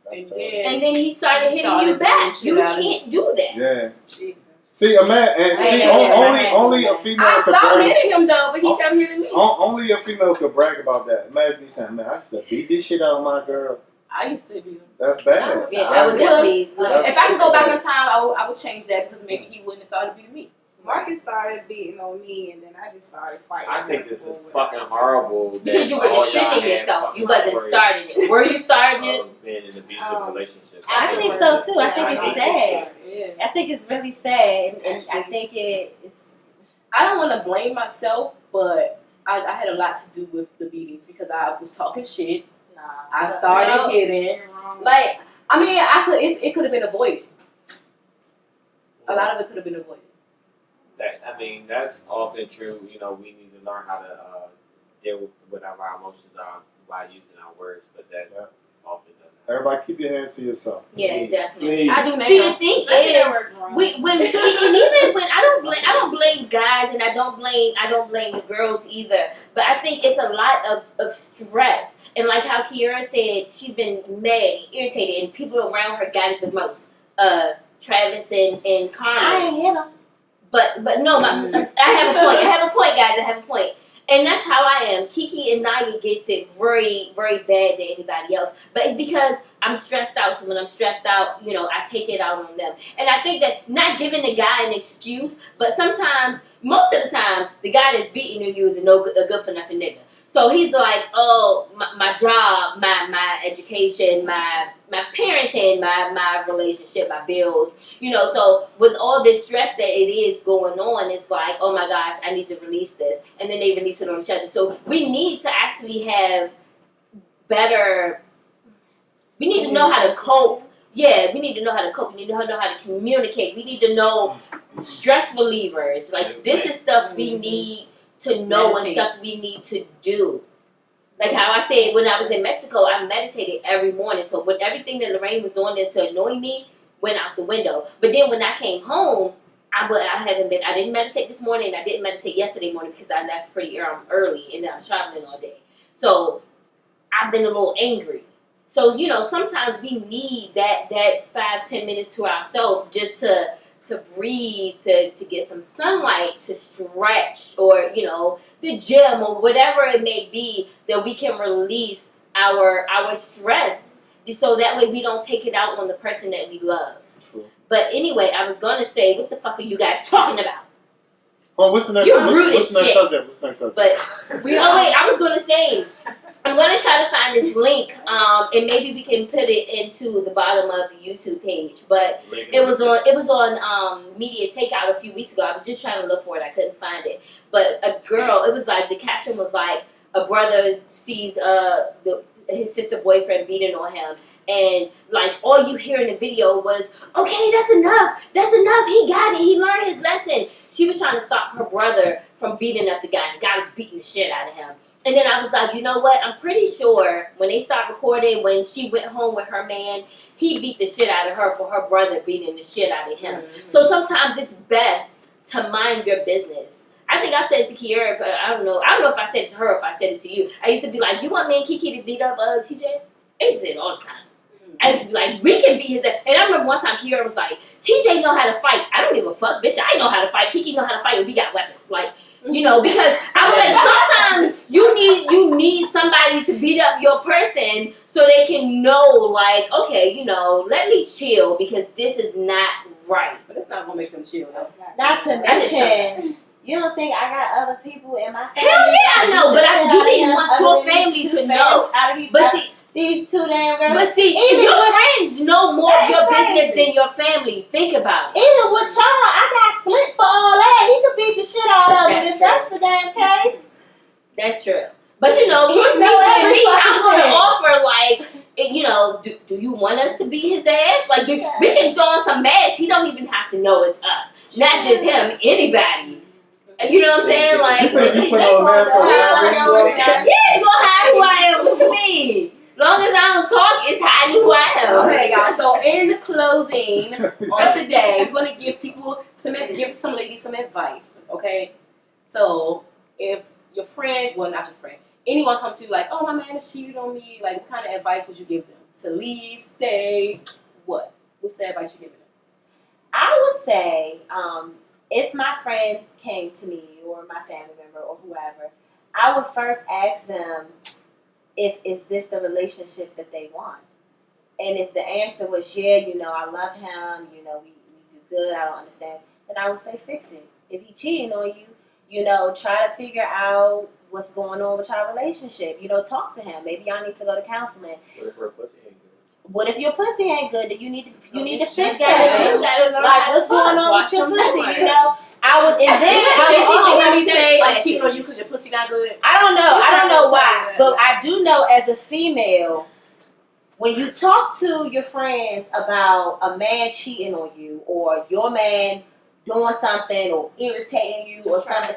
Speaker 6: That's
Speaker 1: And
Speaker 6: terrible.
Speaker 2: And then he started hitting you back. You can't do that.
Speaker 6: Yeah.
Speaker 5: Jesus.
Speaker 6: See, a man, and see, only a female
Speaker 1: I
Speaker 6: could
Speaker 1: stopped
Speaker 6: brag.
Speaker 1: hitting him though, but he kept hitting me.
Speaker 6: Only a female could brag about that. Imagine me saying, "Man, I used to beat this shit out of my girl."
Speaker 1: I used to beat him.
Speaker 6: That's bad.
Speaker 2: Yeah, I was definitely.
Speaker 6: That's
Speaker 1: If I could go back in
Speaker 6: bad.
Speaker 1: time, I would change that because maybe he wouldn't have started beating me.
Speaker 5: Marcus started beating on me, and then I just started fighting.
Speaker 4: I think this is fucking horrible. that
Speaker 2: Because you were
Speaker 4: all y'all
Speaker 2: defending
Speaker 4: had
Speaker 2: yourself.
Speaker 4: fucking
Speaker 2: You wasn't
Speaker 4: stories
Speaker 2: starting it. Were you starting it?
Speaker 4: of being in abusive relationships.
Speaker 3: I think so too. I think
Speaker 1: Yeah,
Speaker 3: it's
Speaker 1: I
Speaker 3: sad.
Speaker 1: Yeah.
Speaker 3: I think it's really sad, and I think it's.
Speaker 1: I don't want to blame myself, but I had a lot to do with the beatings because I was talking shit.
Speaker 3: Nah,
Speaker 1: I started hitting. Like, I mean, it could have been avoided. A lot of it could have been avoided.
Speaker 4: That's often true. We need to learn how to deal with whatever our emotions are by using our words, but that often doesn't happen.
Speaker 6: Everybody, keep your hands to yourself.
Speaker 2: Yeah,
Speaker 4: Please.
Speaker 2: definitely.
Speaker 4: Please.
Speaker 1: I do now.
Speaker 2: See, the thing
Speaker 5: Especially
Speaker 2: is,
Speaker 5: at work, Ron.
Speaker 2: and even when I don't blame guys, and I don't blame the girls either. But I think it's a lot of stress, and like how Kiara said, she's been mad, irritated, and people around her got it the most. Travis and Carmen.
Speaker 3: I ain't hit him.
Speaker 2: But no, I have a point. I have a point, guys. I have a point. And that's how I am. Kiki and Naya gets it very, very bad than anybody else. But it's because I'm stressed out. So when I'm stressed out, I take it out on them. And I think that not giving the guy an excuse, but sometimes, most of the time, the guy that's beating you is a good for nothing nigga. So he's like, oh, my job, my education, my parenting, my relationship, my bills, So with all this stress that it is going on, it's like, oh my gosh, I need to release this, and then they release it on each other. So we need to actually have better. We need to know how to cope. Yeah, we need to know how to cope. We need to know how to communicate. We need to know stress relievers. Like this is stuff we need to know and stuff we need to do. Like how I said when I was in Mexico, I meditated every morning. So with everything that Lorraine was doing there to annoy me went out the window. But then when I came home, I didn't meditate this morning, and I didn't meditate yesterday morning because I left pretty early and then I was traveling all day. So I've been a little angry. So sometimes we need that 5-10 minutes to ourselves just to breathe, to get some sunlight, to stretch, or the gym or whatever it may be, that we can release our stress, so that way we don't take it out on the person that we love.
Speaker 6: True.
Speaker 2: But anyway, I was gonna say, what the fuck are you guys talking about?
Speaker 6: Oh, what's the next?
Speaker 2: You rude
Speaker 6: what's
Speaker 2: as
Speaker 6: the next
Speaker 2: shit.
Speaker 6: subject? What's the next subject?
Speaker 2: But I was gonna say, I'm gonna try to find this link, and maybe we can put it into the bottom of the YouTube page. But it was on Media Takeout a few weeks ago. I was just trying to look for it. I couldn't find it. But a girl, it was like, the caption was like, a brother sees his sister boyfriend beating on him, and like all you hear in the video was, okay, that's enough, he got it, he learned his lesson. She was trying to stop her brother from beating up the guy. The guy was beating the shit out of him. And then I was like, you know what? I'm pretty sure when they stopped recording, when she went home with her man, he beat the shit out of her for her brother beating the shit out of him. Mm-hmm. So sometimes it's best to mind your business. I think I've said it to Kiara, but I don't know if I said it to her or if I said it to you. I used to be like, you want me and Kiki to beat up TJ? I used to say it all the time. I used to be like, we can beat his ass. And I remember one time Kiara was like, TJ know how to fight. I don't give a fuck, bitch. I know how to fight. Kiki know how to fight, and we got weapons. Like, because I was like, sometimes you need somebody to beat up your person so they can know, like, okay, let me chill because this is not right.
Speaker 1: But it's not gonna make them chill.
Speaker 3: Not to mention, You don't think I got other people in my family?
Speaker 2: Hell yeah, I know, but you didn't want your family to know. But see,
Speaker 3: these two damn girls.
Speaker 2: But see, your friends know more of your business than your family. Think about it.
Speaker 3: Even with y'all, I got Flint for all that. He could beat the shit out of it if that's the damn case.
Speaker 2: That's true. But you know,
Speaker 3: He's
Speaker 2: for me,
Speaker 3: no every
Speaker 2: I'm going to
Speaker 3: fucking
Speaker 2: offer, like, you know, do you want us to beat his ass? Like, we can throw on some mash. He don't even have to know it's us. Not just him, anybody. You know what I'm saying? Like,
Speaker 6: You think you put on a mask on
Speaker 2: yeah, he's going to hide who I am. What you mean? Long as I don't talk, it's hiding who I am.
Speaker 1: Okay, y'all. So in the closing on today, we're gonna give some ladies some advice. Okay, so if your friend, well, not your friend, anyone comes to you like, oh, my man has cheated on me, like, what kind of advice would you give them? To leave, stay, what? What's the advice you give them?
Speaker 3: I would say, if my friend came to me or my family member or whoever, I would first ask them, is this the relationship that they want? And if the answer was, yeah, you know, I love him, you know, we do good, I don't understand, then I would say fix it. If he cheating on you, you know, try to figure out what's going on with your relationship. You know, talk to him. Maybe y'all need to go to counseling.
Speaker 4: What if her pussy ain't good?
Speaker 3: What if your pussy ain't good? Then you need to fix
Speaker 2: Yeah,
Speaker 3: that. Like, what's going on with your pussy? You know, I would, and then
Speaker 1: How you say I'm cheating on you because your pussy not good?
Speaker 3: I don't know why, but I do know as a female, when you talk to your friends about a man cheating on you or your man doing something or irritating you or something,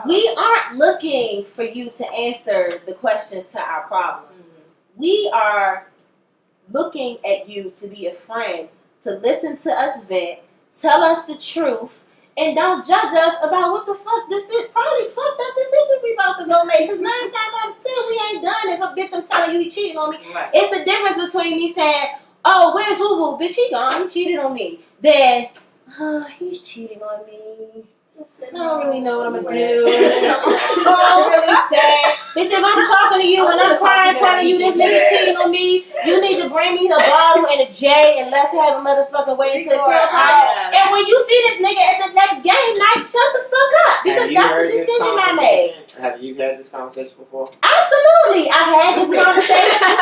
Speaker 3: we aren't looking for you to answer the questions to our problems. We are looking at you to be a friend, to listen to us vent, tell us the truth, and don't judge us about what the fuck this is. Probably fucked up decision we about to go make. Because 9 times out of 10, we ain't done if a bitch I'm telling you he cheating on me. Right. It's the difference between me saying, oh, where's Woo Woo? Bitch, he gone. He cheated on me. Then, he's cheating on me. I don't really know what I'm going to do. I'm really sad. Bitch, if I'm talking to you and I'm crying telling you this nigga cheating on me, you need to bring me the bottle and a J and let's have a motherfucking way to the And when you see this nigga at the next game night, shut the fuck up. Because that's the decision I made.
Speaker 4: Have you had this conversation before?
Speaker 3: Absolutely. I've had this conversation.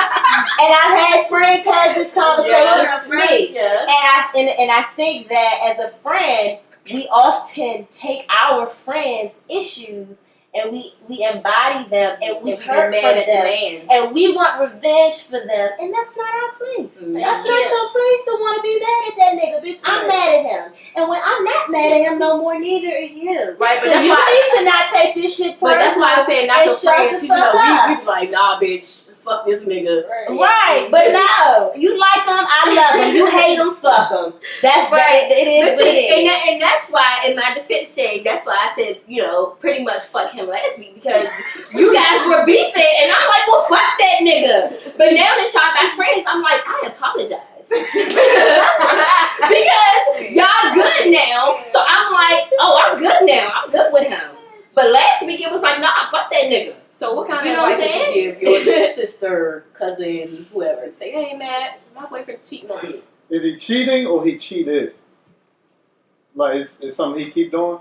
Speaker 3: And I've had friends have this conversation with me. And I think that as a friend, we often take our friends' issues and we embody them and we hurt for them and we want revenge for them, and that's not our place. That's not your place to want to be mad at that nigga, bitch. I'm mad at him, and when I'm not mad at him no more, neither are you. Right, but so you need to not take this shit personal.
Speaker 1: But that's why I said not your friends. You know, we like, nah, bitch. Fuck this nigga.
Speaker 3: Right, but no, you like him, I love him. You hate him, fuck him. That's right. It is what it is.
Speaker 2: And that's why, in my defense, Shay, that's why I said, you know, pretty much fuck him last week because you guys were beefing, and I'm like, well, fuck that nigga. But now that y'all back friends, I'm like, I apologize. Because y'all good now, so I'm like, oh, I'm good now. I'm good with him. But last week it was like, nah, fuck that nigga.
Speaker 1: So what kind of advice would you give your sister, cousin, whoever? Say, hey, Matt, my boyfriend cheating on me.
Speaker 6: Is he cheating or he cheated? Like, is something he keep doing?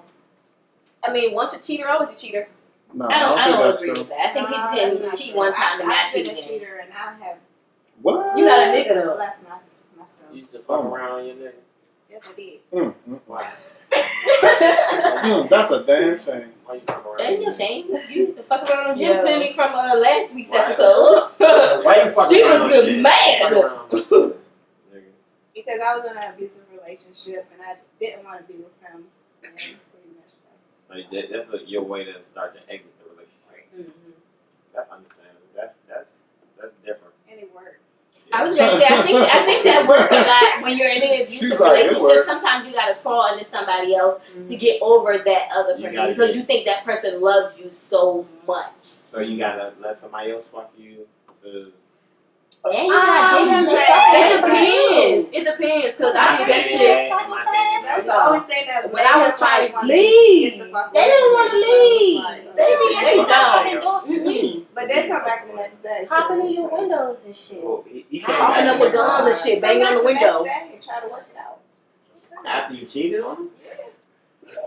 Speaker 1: I mean, once a cheater, always a cheater.
Speaker 6: No,
Speaker 2: I don't agree
Speaker 6: true.
Speaker 2: with that. I think he can cheat one time and not cheat again.
Speaker 5: I've been a cheater and I have.
Speaker 6: What?
Speaker 1: You not a nigga though.
Speaker 5: Blessed myself.
Speaker 4: You used to fuck around on your nigga?
Speaker 5: Yes, I did.
Speaker 4: Wow.
Speaker 6: That's a damn shame.
Speaker 4: Why you fuck around?
Speaker 2: That ain't no shame. You used to fuck around on Jim clearly from last week's episode.
Speaker 4: Why you fuck
Speaker 2: she
Speaker 4: around
Speaker 2: was
Speaker 4: on
Speaker 2: good
Speaker 4: Jim?
Speaker 2: mad.
Speaker 5: Because I was in an abusive relationship and I didn't want to be with him. And pretty much
Speaker 4: That's your way to start to exit the relationship.
Speaker 2: Mm-hmm.
Speaker 4: That's understandable. That's different.
Speaker 5: and it worked.
Speaker 2: I was gonna say, I think that works a lot when you're in an abusive relationship. Sometimes you gotta crawl under somebody else to get over that other person because you think that person loves you so much.
Speaker 4: So you gotta let somebody else fuck you to.
Speaker 1: It depends, because I did that shit.
Speaker 5: That's the only thing that
Speaker 1: when I was trying to
Speaker 3: leave. They didn't want to leave. They don't sleep.
Speaker 5: But they come back the next day.
Speaker 3: Hopping in your windows and shit.
Speaker 1: Hopping up with guns and shit, banging on the window.
Speaker 5: And try to work it out.
Speaker 4: After you cheated on him?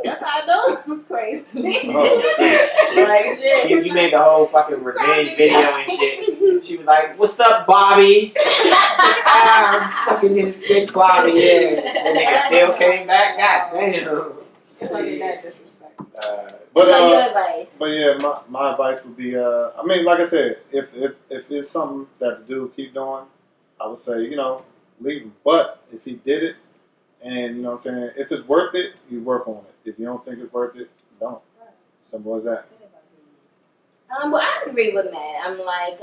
Speaker 5: That's how I know it was crazy.
Speaker 6: Oh,
Speaker 1: Like shit.
Speaker 4: You made the whole fucking revenge video and shit. She was like, "What's up, Bobby? I'm fucking this bitch, Bobby." Yeah, the nigga still came back. God damn.
Speaker 5: It wasn't that disrespectful.
Speaker 6: But
Speaker 2: So your advice?
Speaker 6: But yeah, my advice would be, I mean, like I said, if it's something that the dude keep doing, I would say, leave him. But if he did it, and you know what I'm saying, if it's worth it, you work on it. If you don't think it's worth it, don't. Simple as that.
Speaker 2: Well, I agree with Matt. I'm like,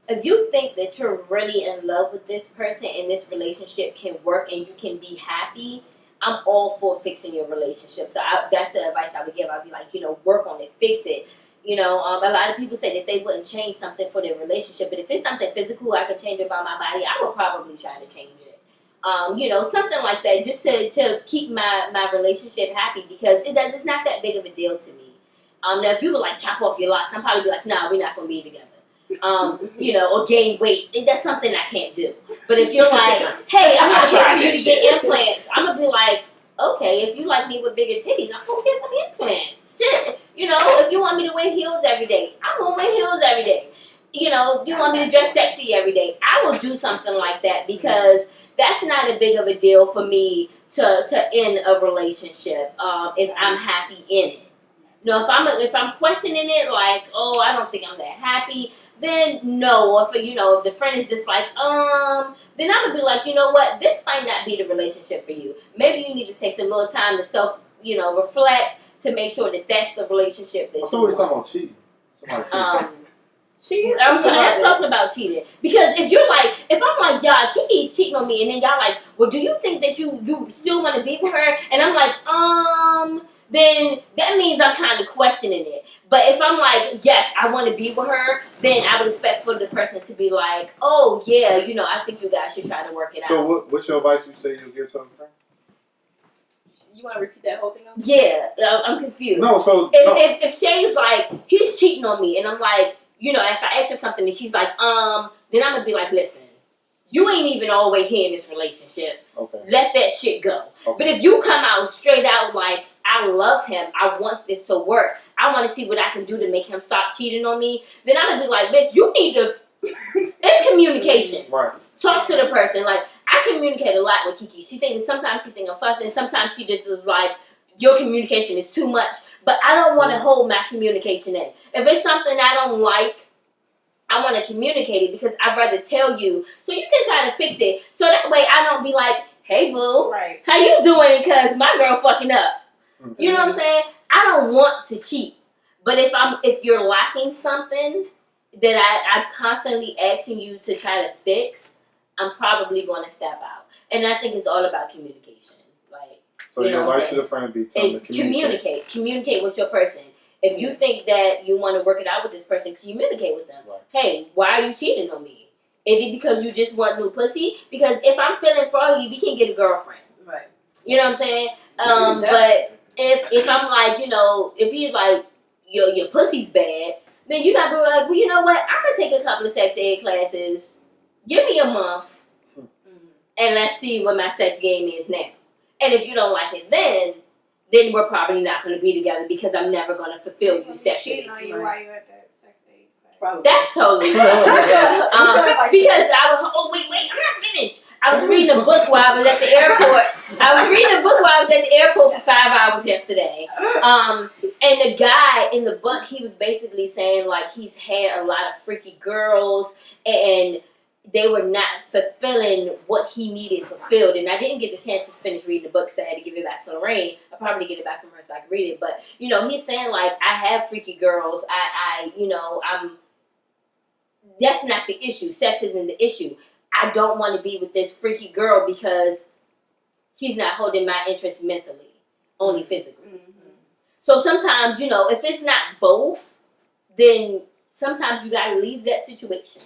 Speaker 2: if you think that you're really in love with this person and this relationship can work and you can be happy, I'm all for fixing your relationship. So that's the advice I would give. I'd be like, work on it, fix it. A lot of people say that they wouldn't change something for their relationship, but if it's something physical I could change about my body, I would probably try to change it. Something like that, just to keep my relationship happy, because it's not that big of a deal to me. Now if you would like chop off your locks, I'm probably be like, nah, we're not gonna be together. Or gain weight. That's something I can't do. But if you're like, hey, I'm not trying for you to get implants, I'm gonna be like, okay, if you like me with bigger titties, I'm gonna get some implants. Shit. If you want me to wear heels every day, I'm gonna wear heels every day. If you want me to dress sexy every day, I will do something like that, because that's not a big of a deal for me to end a relationship if I'm happy in it. If I'm questioning it, like, oh, I don't think I'm that happy, then no. Or if the friend is just like, then I'm gonna be like, you know what, this might not be the relationship for you. Maybe you need to take some little time to reflect to make sure that that's the relationship that
Speaker 6: I
Speaker 2: you
Speaker 6: thought we were
Speaker 2: want.
Speaker 6: talking about cheating.
Speaker 2: I'm talking about cheating, because if I'm like, y'all, Kiki's cheating on me, and then y'all like, well, do you think that you still want to be with her? And I'm like, then that means I'm kind of questioning it. But if I'm like, yes, I want to be with her, then I would expect for the person to be like, oh yeah, I think you guys should try to work it out.
Speaker 6: So what's your advice you say you'll give to a friend?
Speaker 1: You want to repeat that whole thing?
Speaker 2: Yeah, I'm confused.
Speaker 6: No, so
Speaker 2: if Shay's like, he's cheating on me, and I'm like, if I ask her something and she's like, then I'm gonna be like, listen, you ain't even all the way here in this relationship.
Speaker 6: Okay.
Speaker 2: Let that shit go.
Speaker 6: Okay.
Speaker 2: But if you come out straight out like, I love him, I want this to work, I want to see what I can do to make him stop cheating on me, then I'm gonna be like, bitch, you need to. It's communication.
Speaker 6: Right.
Speaker 2: Talk to the person. Like, I communicate a lot with Kiki. Sometimes she thinks I'm fussing, sometimes she just is like, your communication is too much, but I don't want to hold my communication in. If it's something I don't like, I want to communicate it, because I'd rather tell you so you can try to fix it. So that way I don't be like, hey boo,
Speaker 5: Right.
Speaker 2: how you doing? Because my girl fucking up. Mm-hmm. You know what I'm saying? I don't want to cheat. But if you're lacking something that I'm constantly asking you to try to fix, I'm probably going to step out. And I think it's all about communication. Like,
Speaker 6: so your advice to the friend be to communicate.
Speaker 2: Communicate with your person. If you think that you want to work it out with this person, communicate with them. Right. Hey, why are you cheating on me? Is it because you just want new pussy? Because if I'm feeling froggy, we can get a girlfriend.
Speaker 1: Right.
Speaker 2: You know what I'm saying? But if I'm like, if he's like, your pussy's bad, then you gotta be like, well, you know what? I'm gonna take a couple of sex ed classes. Give me a month, and let's see what my sex game is now. And if you don't like it, then we're probably not going to be together, because I'm never going to fulfill you sexually.
Speaker 5: Cheating on you while you at that sex aid class.
Speaker 1: Probably.
Speaker 2: That's totally true. Because wait, I'm not finished. I was reading a book while I was at the airport. For 5 hours yesterday. And the guy in the book, he was basically saying like he's had a lot of freaky girls, and they were not fulfilling what he needed fulfilled. And I didn't get the chance to finish reading the book, so I had to give it back to Lorraine. I'll probably get it back from her so I can read it. But, he's saying, like, I have freaky girls. That's not the issue. Sex isn't the issue. I don't want to be with this freaky girl because she's not holding my interest mentally, only physically. Mm-hmm. So sometimes, if it's not both, then sometimes you got to leave that situation.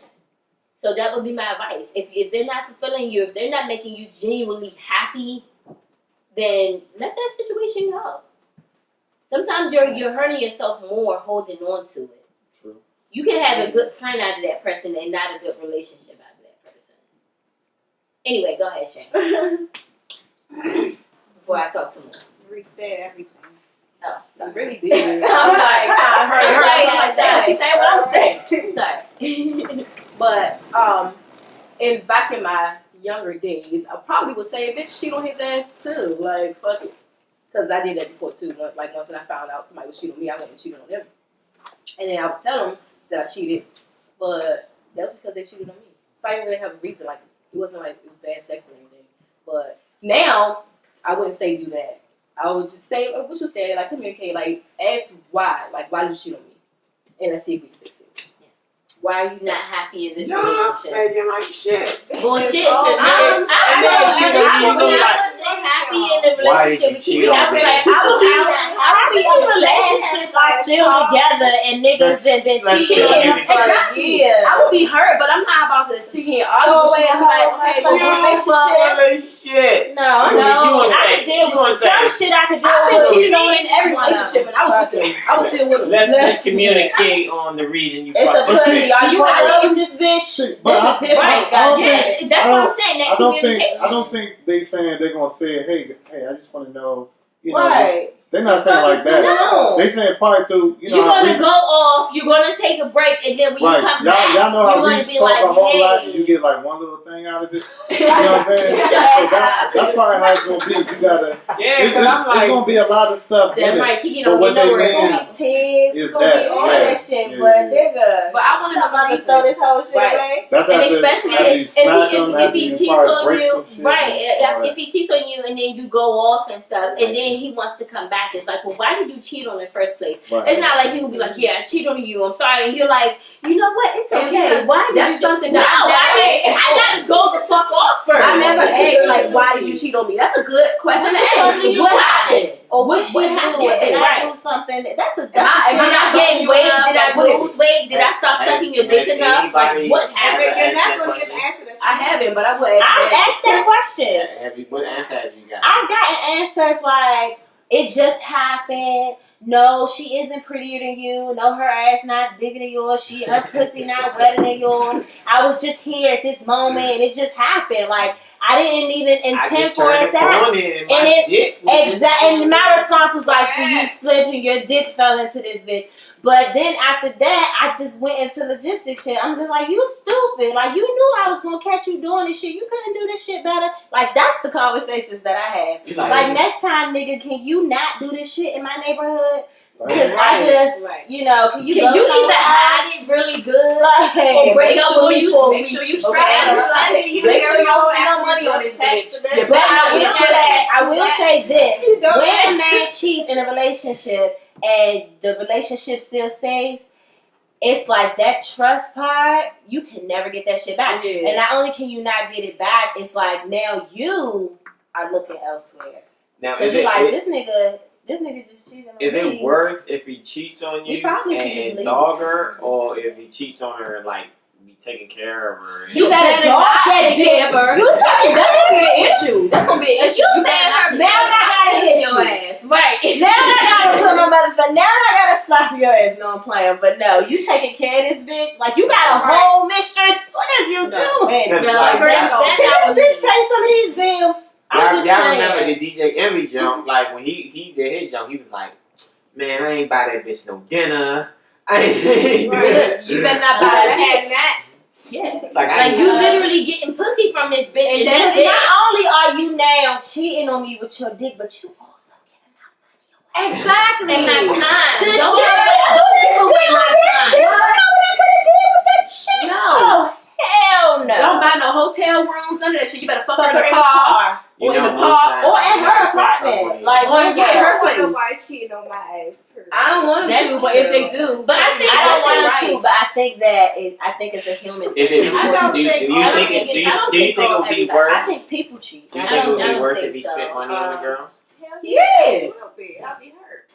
Speaker 2: So that would be my advice. If they're not fulfilling you, if they're not making you genuinely happy, then let that situation go. Sometimes you're hurting yourself more holding on to it.
Speaker 6: True.
Speaker 2: You can have a good friend out of that person and not a good relationship out of that person. Anyway, go ahead, Shane. Before I talk some more.
Speaker 5: already said everything.
Speaker 2: Oh,
Speaker 1: I
Speaker 2: sorry.
Speaker 1: really did. I'm like, I heard. She saying what I'm saying.
Speaker 2: Sorry.
Speaker 1: But back in my younger days, I probably would say, bitch, cheat on his ass too. Like, fuck it. Because I did that before too. Once when I found out somebody was cheating on me, I went and cheated on them. And then I would tell them that I cheated, but that was because they cheated on me. So I didn't really have a reason. Like, it wasn't like it was bad sex or anything. But now, I wouldn't say do that. I would just say what you said, like communicate, like ask why. Like, why did you cheat on me? And let's see if we can fix it. Why are you
Speaker 2: Not happy in this
Speaker 4: Y'all
Speaker 2: relationship?
Speaker 4: faking like shit.
Speaker 2: Bullshit.
Speaker 4: Oh,
Speaker 2: I wasn't happy in the
Speaker 4: Why did
Speaker 2: relationship with
Speaker 4: you
Speaker 2: you.
Speaker 4: cheat
Speaker 2: I
Speaker 4: on
Speaker 2: was
Speaker 4: me?
Speaker 2: like,
Speaker 3: I think relationships are still together and niggas have been
Speaker 4: let's
Speaker 3: cheating
Speaker 4: get
Speaker 3: for
Speaker 1: Exactly.
Speaker 3: years.
Speaker 1: I would be hurt, but I'm not about to sit here and argue with you. Like, okay,
Speaker 3: You
Speaker 1: well,
Speaker 4: Relationship.
Speaker 3: No, I
Speaker 1: No.
Speaker 3: mean,
Speaker 4: You
Speaker 3: I could deal with some shit. I could deal
Speaker 1: I've been
Speaker 3: with.
Speaker 1: cheated on in every relationship, and I was with them. I was still with them.
Speaker 4: Let's communicate on the reason you
Speaker 3: It's a
Speaker 4: fucking
Speaker 3: pussy. Are you in love with this bitch?
Speaker 6: But
Speaker 3: That's a different
Speaker 2: Right.
Speaker 3: guy.
Speaker 2: Yeah, that's what I'm saying. That communication.
Speaker 6: I don't think they saying they're gonna say, hey, I just want to know, you know,
Speaker 3: Right.
Speaker 6: they're not saying like that.
Speaker 2: No.
Speaker 6: They saying part through, you know.
Speaker 2: You're gonna
Speaker 6: Reese-
Speaker 2: go off. You're gonna take a break, and then when
Speaker 6: right.
Speaker 2: you come
Speaker 6: y'all,
Speaker 2: back,
Speaker 6: y'all know
Speaker 2: you're
Speaker 6: how
Speaker 2: gonna
Speaker 6: Reese
Speaker 2: be
Speaker 6: talk
Speaker 2: like,
Speaker 6: a whole lot,
Speaker 2: hey.
Speaker 6: and you get like one little thing out of it. You know what I'm saying? So that's probably how it's gonna be. You gotta.
Speaker 4: Yeah,
Speaker 6: It's
Speaker 4: because I'm like,
Speaker 6: gonna be a lot of stuff. in
Speaker 2: Damn
Speaker 6: it.
Speaker 2: right, Kiki
Speaker 6: But
Speaker 2: don't
Speaker 6: what
Speaker 2: get
Speaker 6: they
Speaker 2: nowhere.
Speaker 6: mean-
Speaker 3: It's gonna be tears.
Speaker 6: Is
Speaker 3: It's gonna be
Speaker 6: that,
Speaker 3: all
Speaker 6: yeah.
Speaker 3: that shit.
Speaker 6: Yeah,
Speaker 3: But
Speaker 6: yeah.
Speaker 3: nigga,
Speaker 1: But I want to
Speaker 3: I'm about
Speaker 1: know
Speaker 3: to throw this whole shit
Speaker 2: Right.
Speaker 3: away.
Speaker 6: That's
Speaker 2: And
Speaker 6: after-
Speaker 2: especially
Speaker 6: after you
Speaker 2: if
Speaker 6: smack
Speaker 2: he
Speaker 6: them,
Speaker 2: if
Speaker 6: after
Speaker 2: he
Speaker 6: you
Speaker 2: cheats
Speaker 6: probably
Speaker 2: on
Speaker 6: break
Speaker 2: you,
Speaker 6: some shit
Speaker 2: right?
Speaker 6: and all
Speaker 2: If he cheats on you and then you go off and stuff,
Speaker 6: Right.
Speaker 2: and then he wants to come back, it's like, well, why did you cheat on in the first place?
Speaker 6: Right.
Speaker 2: It's not like he will be like, yeah, I cheated on you. I'm sorry, and you're like, you know what? It's
Speaker 1: And
Speaker 2: okay.
Speaker 1: because
Speaker 2: Why did
Speaker 1: that's
Speaker 2: you?
Speaker 1: something
Speaker 2: No,
Speaker 1: that
Speaker 2: I gotta go the fuck off first.
Speaker 1: I never asked, like, why did you cheat on me? That's a good question to ask. What happened?
Speaker 3: Or what she do?
Speaker 2: happened?
Speaker 3: Did I
Speaker 2: Right.
Speaker 3: do something? That's a
Speaker 1: Am I
Speaker 2: Did I
Speaker 1: fucking
Speaker 2: gain
Speaker 1: you
Speaker 2: weight?
Speaker 1: enough?
Speaker 2: Did I
Speaker 1: Like, what is
Speaker 2: lose
Speaker 1: it?
Speaker 2: weight? Did I stop sucking your dick enough? Like, what
Speaker 5: And
Speaker 2: happened?
Speaker 5: you're not
Speaker 4: Answer
Speaker 5: going to
Speaker 4: that
Speaker 5: get the answer that you
Speaker 1: I haven't, but I would ask.
Speaker 3: I've
Speaker 1: that.
Speaker 3: asked that question.
Speaker 4: what answer have you got?
Speaker 3: I've gotten answers like, it just happened. No, she isn't prettier than you. No, her ass not bigger than yours. Her pussy not wetter than yours. I was just here at this moment and it just happened. Like, I didn't even intend for it to happen. And my response was like, so you slipped and your dick fell into this bitch. But then after that, I just went into logistics shit. I'm just like, you stupid. Like, you knew I was going to catch you doing this shit. You couldn't do this shit better. Like, that's the conversations that I have. Like, next time, nigga, can you not do this shit in my neighborhood? Because I just, you know, can you
Speaker 2: Can you either
Speaker 3: somewhere
Speaker 2: hide it really good
Speaker 3: else?
Speaker 2: or break
Speaker 1: Make
Speaker 2: up
Speaker 1: sure
Speaker 2: with
Speaker 1: you
Speaker 2: me
Speaker 1: make sure you
Speaker 5: Okay.
Speaker 1: strap up.
Speaker 5: Like,
Speaker 1: Make sure you don't spend no money on this bitch. You
Speaker 3: But
Speaker 1: better
Speaker 3: I will say this.
Speaker 5: You don't
Speaker 3: When
Speaker 5: have
Speaker 3: a man cheats in a relationship and the relationship still stays, it's like that trust part, you can never get that shit back.
Speaker 1: Yeah.
Speaker 3: And not only can you not get it back, it's like now you are looking elsewhere.
Speaker 4: Now,
Speaker 3: Because you're like, this nigga just cheated on me.
Speaker 4: is it worth if he cheats on you
Speaker 3: He probably should just
Speaker 4: and
Speaker 3: leave.
Speaker 4: dog her, or if he cheats on her and like be taking care of her?
Speaker 3: You better dog
Speaker 1: not
Speaker 3: that
Speaker 1: take care
Speaker 3: bitch.
Speaker 1: of her.
Speaker 3: You take
Speaker 1: That's gonna be an issue. That's gonna be an issue.
Speaker 2: You
Speaker 1: better
Speaker 2: mad
Speaker 1: not
Speaker 2: her
Speaker 1: take
Speaker 3: Now
Speaker 1: care of her.
Speaker 3: I gotta hit
Speaker 2: your
Speaker 3: you.
Speaker 2: ass. Right.
Speaker 3: Now I gotta put my motherfucker. Now I gotta slap your ass. No, I'm playing. But no, you taking care of this bitch. Like, you got a whole mistress. What is you doing?
Speaker 2: No,
Speaker 4: Like,
Speaker 3: Can this bitch pay some of these bills? I'm just
Speaker 4: y'all
Speaker 3: saying.
Speaker 4: remember the DJ Envy jump? Like when he did his jump, he was like, "Man, I ain't buy that bitch no dinner. I ain't do it."
Speaker 1: You better not buy
Speaker 5: I
Speaker 1: that.
Speaker 5: had that.
Speaker 2: Yeah.
Speaker 4: Like,
Speaker 2: Like, you literally getting pussy from this bitch, and that's
Speaker 3: And
Speaker 2: it.
Speaker 3: not only are you now cheating on me with your dick, but you also giving out money away.
Speaker 2: Exactly. And my time.
Speaker 3: This
Speaker 2: Don't
Speaker 3: shit-
Speaker 2: give away my time.
Speaker 3: Bitch, look how they could have did with that shit.
Speaker 1: No.
Speaker 3: Oh, hell no.
Speaker 1: Don't buy no hotel rooms, none of that shit. You better fuck
Speaker 3: Fuck
Speaker 1: her in the car.
Speaker 4: You
Speaker 1: Or in
Speaker 4: know,
Speaker 1: the
Speaker 4: most
Speaker 1: park,
Speaker 4: times
Speaker 3: or at
Speaker 4: you
Speaker 3: her
Speaker 4: gotta fuck
Speaker 3: apartment.
Speaker 4: somebody.
Speaker 3: Like,
Speaker 1: Or
Speaker 3: yeah.
Speaker 1: at her
Speaker 5: I
Speaker 1: place.
Speaker 5: don't know why cheating on my ass. Period.
Speaker 1: I don't want them
Speaker 2: That's
Speaker 1: to, but if they do,
Speaker 2: But I think
Speaker 3: I
Speaker 2: that
Speaker 3: don't
Speaker 2: shit
Speaker 3: want
Speaker 2: right.
Speaker 3: to, but I think that I think it's a human.
Speaker 4: Is it?
Speaker 5: I don't
Speaker 4: Do you
Speaker 5: think-
Speaker 4: think
Speaker 5: I don't
Speaker 4: it?
Speaker 2: think
Speaker 4: Do
Speaker 2: it-
Speaker 4: you
Speaker 2: I don't
Speaker 4: do you
Speaker 2: think
Speaker 4: think it
Speaker 2: all
Speaker 4: would be
Speaker 2: everybody-
Speaker 4: worse?
Speaker 3: I think people cheat.
Speaker 4: Do you
Speaker 3: I
Speaker 4: think it
Speaker 3: don't
Speaker 4: would be
Speaker 2: don't
Speaker 4: worse
Speaker 2: think
Speaker 4: if he
Speaker 2: so.
Speaker 4: spent money on the girl?
Speaker 5: Hell
Speaker 1: Yeah.
Speaker 5: It will be. I'll be hurt.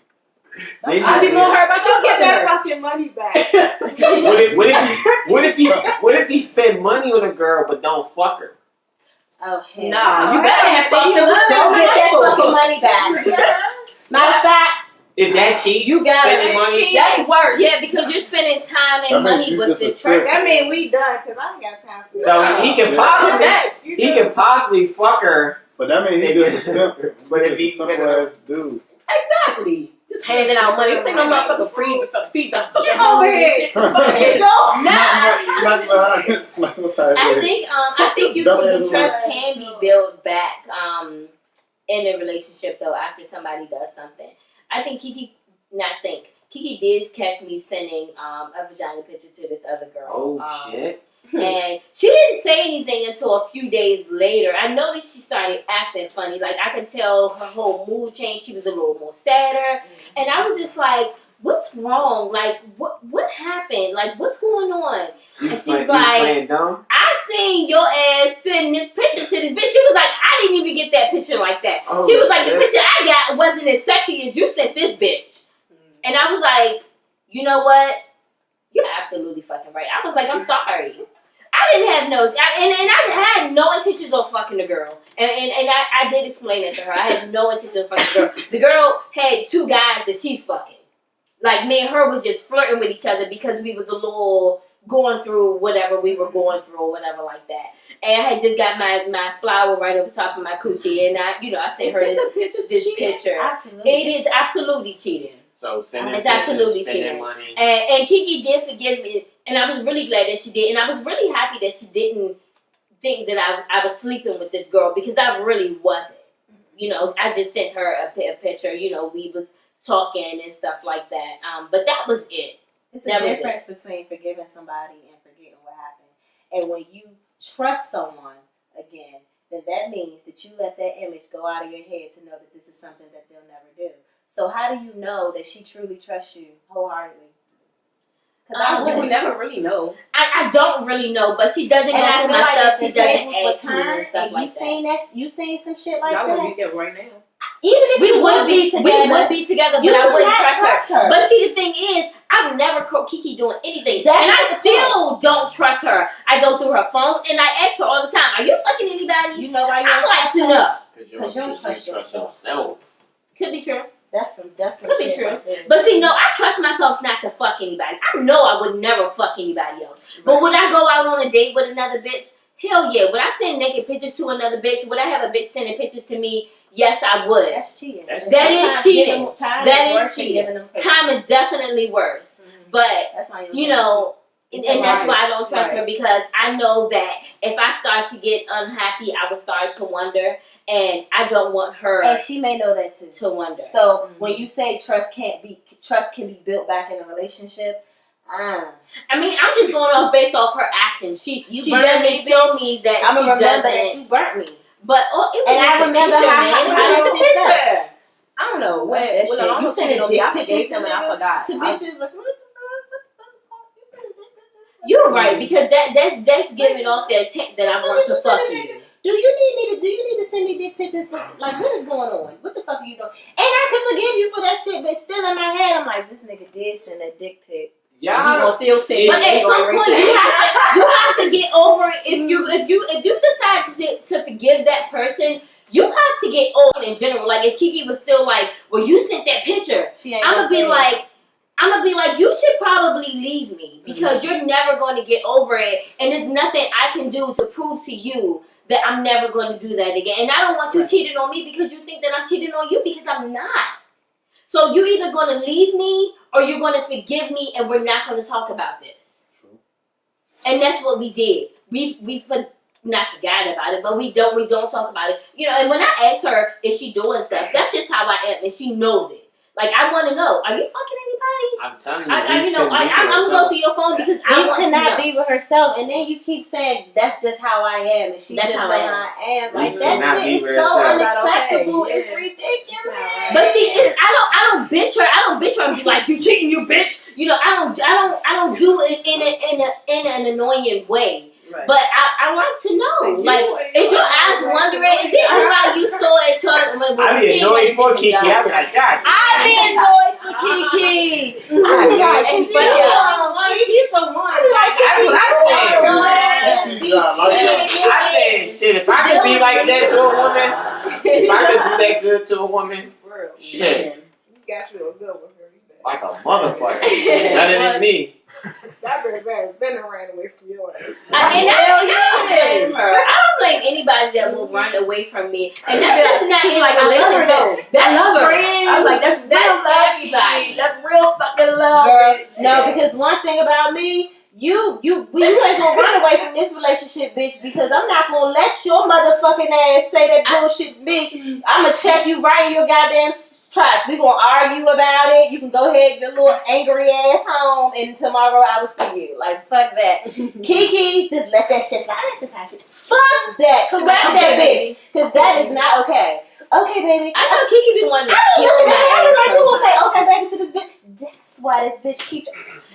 Speaker 4: Maybe
Speaker 1: I'd be more hurt about you
Speaker 5: Don't get
Speaker 1: getting
Speaker 5: that
Speaker 1: her.
Speaker 5: fucking money back.
Speaker 4: What if he spend money on a girl but don't fuck her?
Speaker 3: Oh hell.
Speaker 1: Nah, you
Speaker 5: Oh,
Speaker 1: better
Speaker 5: hell,
Speaker 1: have fucked
Speaker 5: you
Speaker 1: them
Speaker 5: would.
Speaker 3: Don't get that fucking money back.
Speaker 5: Treat her.
Speaker 3: Matter of fact,
Speaker 4: If that cheat,
Speaker 3: You got
Speaker 4: spending
Speaker 5: it.
Speaker 4: money.
Speaker 1: That's worse.
Speaker 2: Yeah, because you're spending time
Speaker 6: That
Speaker 2: and
Speaker 6: means
Speaker 2: money
Speaker 6: you
Speaker 2: with
Speaker 6: just a
Speaker 2: this
Speaker 6: trick.
Speaker 2: person.
Speaker 5: That mean we done, because I ain't got time for
Speaker 4: So he can possibly
Speaker 5: that.
Speaker 4: he can possibly fuck her
Speaker 6: But that means he's just a simple,
Speaker 4: But if
Speaker 6: just a
Speaker 4: he's
Speaker 6: simple
Speaker 4: been
Speaker 6: ass dude.
Speaker 1: Exactly. Just handing out money. This ain't no motherfucker free with some feet.
Speaker 5: Get over here.
Speaker 2: I think you trust can be built back in a relationship though after somebody does something. I think Kiki did catch me sending a vagina picture to this other girl.
Speaker 4: Oh shit.
Speaker 2: And she didn't say anything until a few days later. I noticed she started acting funny. Like, I could tell her whole mood changed. She was a little more sadder. And I was just like, what's wrong? Like, what happened? Like, what's going on? And she's like, I seen your ass sending this picture to this bitch. She was like, I didn't even get that picture like that.
Speaker 4: Oh,
Speaker 2: she was like, the picture I got wasn't as sexy as you sent this bitch. And I was like, you know what? You're absolutely fucking right. I was like, I'm sorry. I didn't have no, and I had no intentions of fucking the girl. And I did explain it to her. I had no intention of fucking the girl. The girl had 2 guys that she's fucking. Like, me and her was just flirting with each other because we was a little going through whatever we were going through or whatever like that. And I had just got my flower right over top of my coochie. And I sent her this picture.
Speaker 5: Absolutely.
Speaker 2: It is absolutely cheating.
Speaker 4: So
Speaker 2: it's absolutely cheating.
Speaker 4: Money.
Speaker 2: And Kiki did forgive me, and I was really glad that she did, and I was really happy that she didn't think that I was sleeping with this girl because I really wasn't. You know, I just sent her a picture. You know, we was talking and stuff like that. But that was it.
Speaker 3: It's a difference between forgiving somebody and forgetting what happened. And when you trust someone again, then that means that you let that image go out of your head to know that this is something that they'll never do. So how do you know that she truly trusts you wholeheartedly?
Speaker 1: You would never really know.
Speaker 2: I don't really know, but she doesn't go through my stuff. She doesn't ask me and stuff like that.
Speaker 3: You seen some shit like
Speaker 1: y'all
Speaker 3: that?
Speaker 1: Y'all would be there right now.
Speaker 3: Even if we would be together,
Speaker 2: but I wouldn't trust her. But see, the thing is, I've never caught Kiki doing anything. And I still don't trust her. I go through her phone and I ask her all the time, are you fucking anybody?
Speaker 3: You know why you
Speaker 2: don't trust her? I'd like to know.
Speaker 3: Because you don't trust yourself.
Speaker 2: Could be true.
Speaker 3: That's some
Speaker 2: could be true. But see, no, I trust myself not to fuck anybody. I know I would never fuck anybody else. Right. But would I go out on a date with another bitch? Hell yeah. Would I send naked pictures to another bitch? Would I have a bitch sending pictures to me? Yes, I would.
Speaker 3: That's cheating.
Speaker 2: That is cheating. That is cheating. Time is definitely worse. But, you know, and that's why I don't trust her, because I know that if I start to get unhappy, I would start to wonder. And I don't want her.
Speaker 3: And she may know that too.
Speaker 2: To wonder.
Speaker 3: So when you say trust can be built back in a relationship,
Speaker 2: I mean, I'm just going off based off her actions. She doesn't show me that
Speaker 3: I'm
Speaker 2: she
Speaker 3: remember
Speaker 2: doesn't.
Speaker 3: That you burnt me.
Speaker 2: But it was
Speaker 3: and I remember how
Speaker 2: the picture.
Speaker 1: I don't know. When you said it on me, I forgave him and I forgot.
Speaker 3: To bitches like, what the fuck?
Speaker 2: You're right, because that's giving off the intent that I want to fuck you.
Speaker 3: Do you need to send me dick pictures? Like, what is going on? What the fuck are you doing? And I can forgive you for that shit, but still in my head, I'm like, this nigga did send a dick pic.
Speaker 1: Yeah, you gonna still send.
Speaker 2: But at some point, you have to get over it. If you decide to forgive that person, you have to get over it in general. Like, if Kiki was still like, well, you sent that picture, I'm gonna be like, you should probably leave me, because you're never going to get over it, and there's nothing I can do to prove to you that I'm never going to do that again. And I don't want you cheating on me because you think that I'm cheating on you, because I'm not. So you're either going to leave me or you're going to forgive me, and we're not going to talk about this. True. And that's what we did. We not forgot about it, but we don't talk about it. You know, and when I ask her, is she doing stuff, that's just how I am, and she knows it. Like, I want to know, are you fucking anybody?
Speaker 4: I'm telling you,
Speaker 2: I'm going to go through your phone because I want to know.
Speaker 3: Cannot be with herself, and then you keep saying, that's just how I am, and she's just how I am. Like, that shit is so unacceptable. It's ridiculous.
Speaker 2: But see, I don't bitch her. I don't bitch her and be like, you cheating, you bitch. You know, I don't do it in an annoying way. Right. But I like to know, like, is your eyes wondering? Is it how you saw it?
Speaker 4: I be annoyed for Kiki. I be like, God.
Speaker 3: I be annoyed for Kiki.
Speaker 5: She's the one.
Speaker 4: I said, shit. If I could be like that to a woman, if I could be that good to a woman, shit.
Speaker 5: You got you a good one, girl.
Speaker 4: Like a motherfucker. Better than me.
Speaker 5: That girl better been ran away from your ass.
Speaker 2: I don't blame anybody that will run away from me, and that's just not in
Speaker 1: like,
Speaker 2: a
Speaker 1: I love her though.
Speaker 2: relationship. That's
Speaker 1: I love her.
Speaker 2: friends.
Speaker 1: I'm like, that's real love,
Speaker 2: everybody.
Speaker 1: That's real fucking love,
Speaker 3: Girl,
Speaker 1: bitch.
Speaker 3: no, because one thing about me, you ain't gonna run away from this relationship, bitch, because I'm not gonna let your motherfucking ass say that bullshit to me. I'ma check you right in your goddamn tracks. We gonna argue about it. You can go ahead, your little angry ass home, and tomorrow I will see you. Like, fuck that. Kiki, just let that shit fly. That's just how shit. Fuck that. Correct that bitch. Because that is not okay. Okay, baby.
Speaker 2: I know Kiki be wanting to
Speaker 3: I
Speaker 2: kill
Speaker 3: know
Speaker 2: my
Speaker 3: that.
Speaker 2: ass.
Speaker 3: You gonna say, okay, baby, to this bitch. That's why this bitch keeps.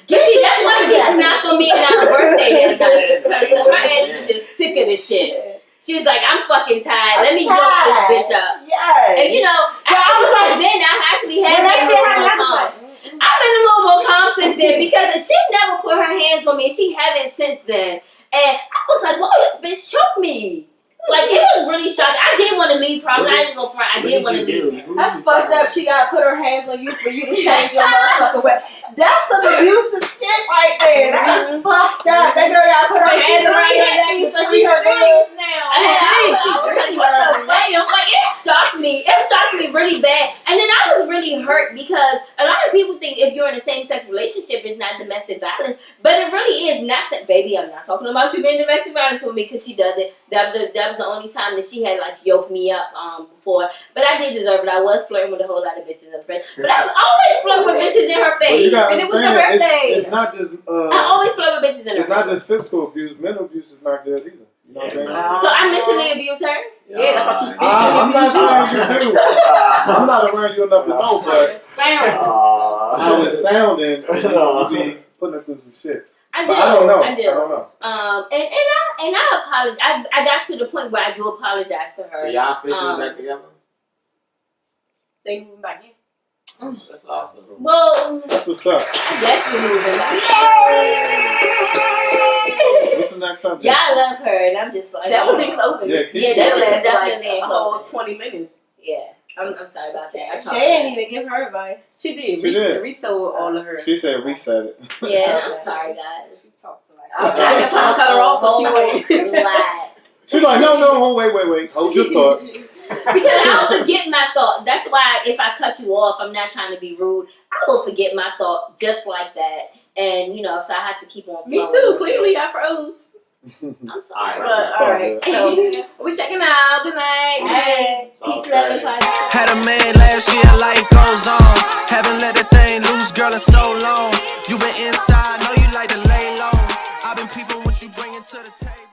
Speaker 2: Kiki, that's why she snapped on me on our birthday that night. Because her ass was just sick of this shit. She was like, I'm fucking tired. Let me yoke this bitch up.
Speaker 3: Yes.
Speaker 2: And you know, I was like, then I actually had been a little more calm. I've been a little more calm since then because she never put her hands on me. She haven't since then. And I was like, whoa, this bitch choked me. Like, it was really shocking. I didn't want to leave her. I'm not even going to front. I didn't want to leave her.
Speaker 3: That's fucked up. She gotta put her hands on you for you to change your motherfucking way. That's some abusive shit right there. That's fucked up. That girl gotta put her hands around your neck to treat her good.
Speaker 2: I was like, what the fuck? Like, it shocked me. It shocked me really bad. And then I was really hurt because a lot of people think if you're in a same-sex relationship, it's not domestic violence. But it really is not. Baby, I'm not talking about you being domestic violence with me because she does it. That was the only time that she had, like, yoked me up before. But I did deserve it. I was flirting with a whole lot of bitches in friends. But I was always flirting with bitches in her face.
Speaker 6: Well,
Speaker 2: And it was her birthday.
Speaker 6: It's not just.
Speaker 2: I always flirt with bitches in her face.
Speaker 6: It's not just physical abuse. Mental abuse is not good either. You know what I'm saying?
Speaker 2: So I mentally abused her?
Speaker 1: Yeah, that's why she's
Speaker 6: I'm not saying you do. I'm not around you enough to know, but how it's sounding, you be putting her through some shit.
Speaker 2: I
Speaker 6: But
Speaker 2: did.
Speaker 6: I don't know.
Speaker 2: I did.
Speaker 6: I don't know.
Speaker 2: And I apologize. I got to the point where I do apologize to her.
Speaker 4: So y'all officially back together?
Speaker 1: They moving back in.
Speaker 4: That's awesome.
Speaker 2: Well,
Speaker 6: That's what's up.
Speaker 2: I guess we're moving back.
Speaker 6: What's the next subject?
Speaker 2: Yeah, I love her, and I'm just like
Speaker 1: That was in closing.
Speaker 6: Yeah,
Speaker 2: that was
Speaker 1: lasted
Speaker 2: definitely
Speaker 1: like
Speaker 2: in
Speaker 1: a whole
Speaker 2: closing.
Speaker 1: 20 minutes.
Speaker 2: Yeah, I'm sorry about that. I
Speaker 3: She ain't even give her advice.
Speaker 1: She did.
Speaker 6: She did.
Speaker 1: Reese sold all of her.
Speaker 6: She said reset it.
Speaker 2: Yeah, I'm sorry, guys.
Speaker 1: I kept trying to cut her off, so she went.
Speaker 2: Lie.
Speaker 6: She's like, no, wait. Hold your thought.
Speaker 2: Because I'll forget my thought. That's why if I cut you off, I'm not trying to be rude. I will forget my thought just like that. And, you know, so I have to keep on
Speaker 1: Me
Speaker 2: flowing
Speaker 1: too.
Speaker 2: with
Speaker 1: Clearly,
Speaker 2: it.
Speaker 1: I froze.
Speaker 2: I'm sorry.
Speaker 1: But, all right. So, we checking out. Good night.
Speaker 3: Hey.
Speaker 2: Peace, love, and fight.
Speaker 7: Had a man last year, life goes on. Haven't let the thing loose, girl, in so long. You been inside, know you like to lay low. I've been peeping what you bringing to the table.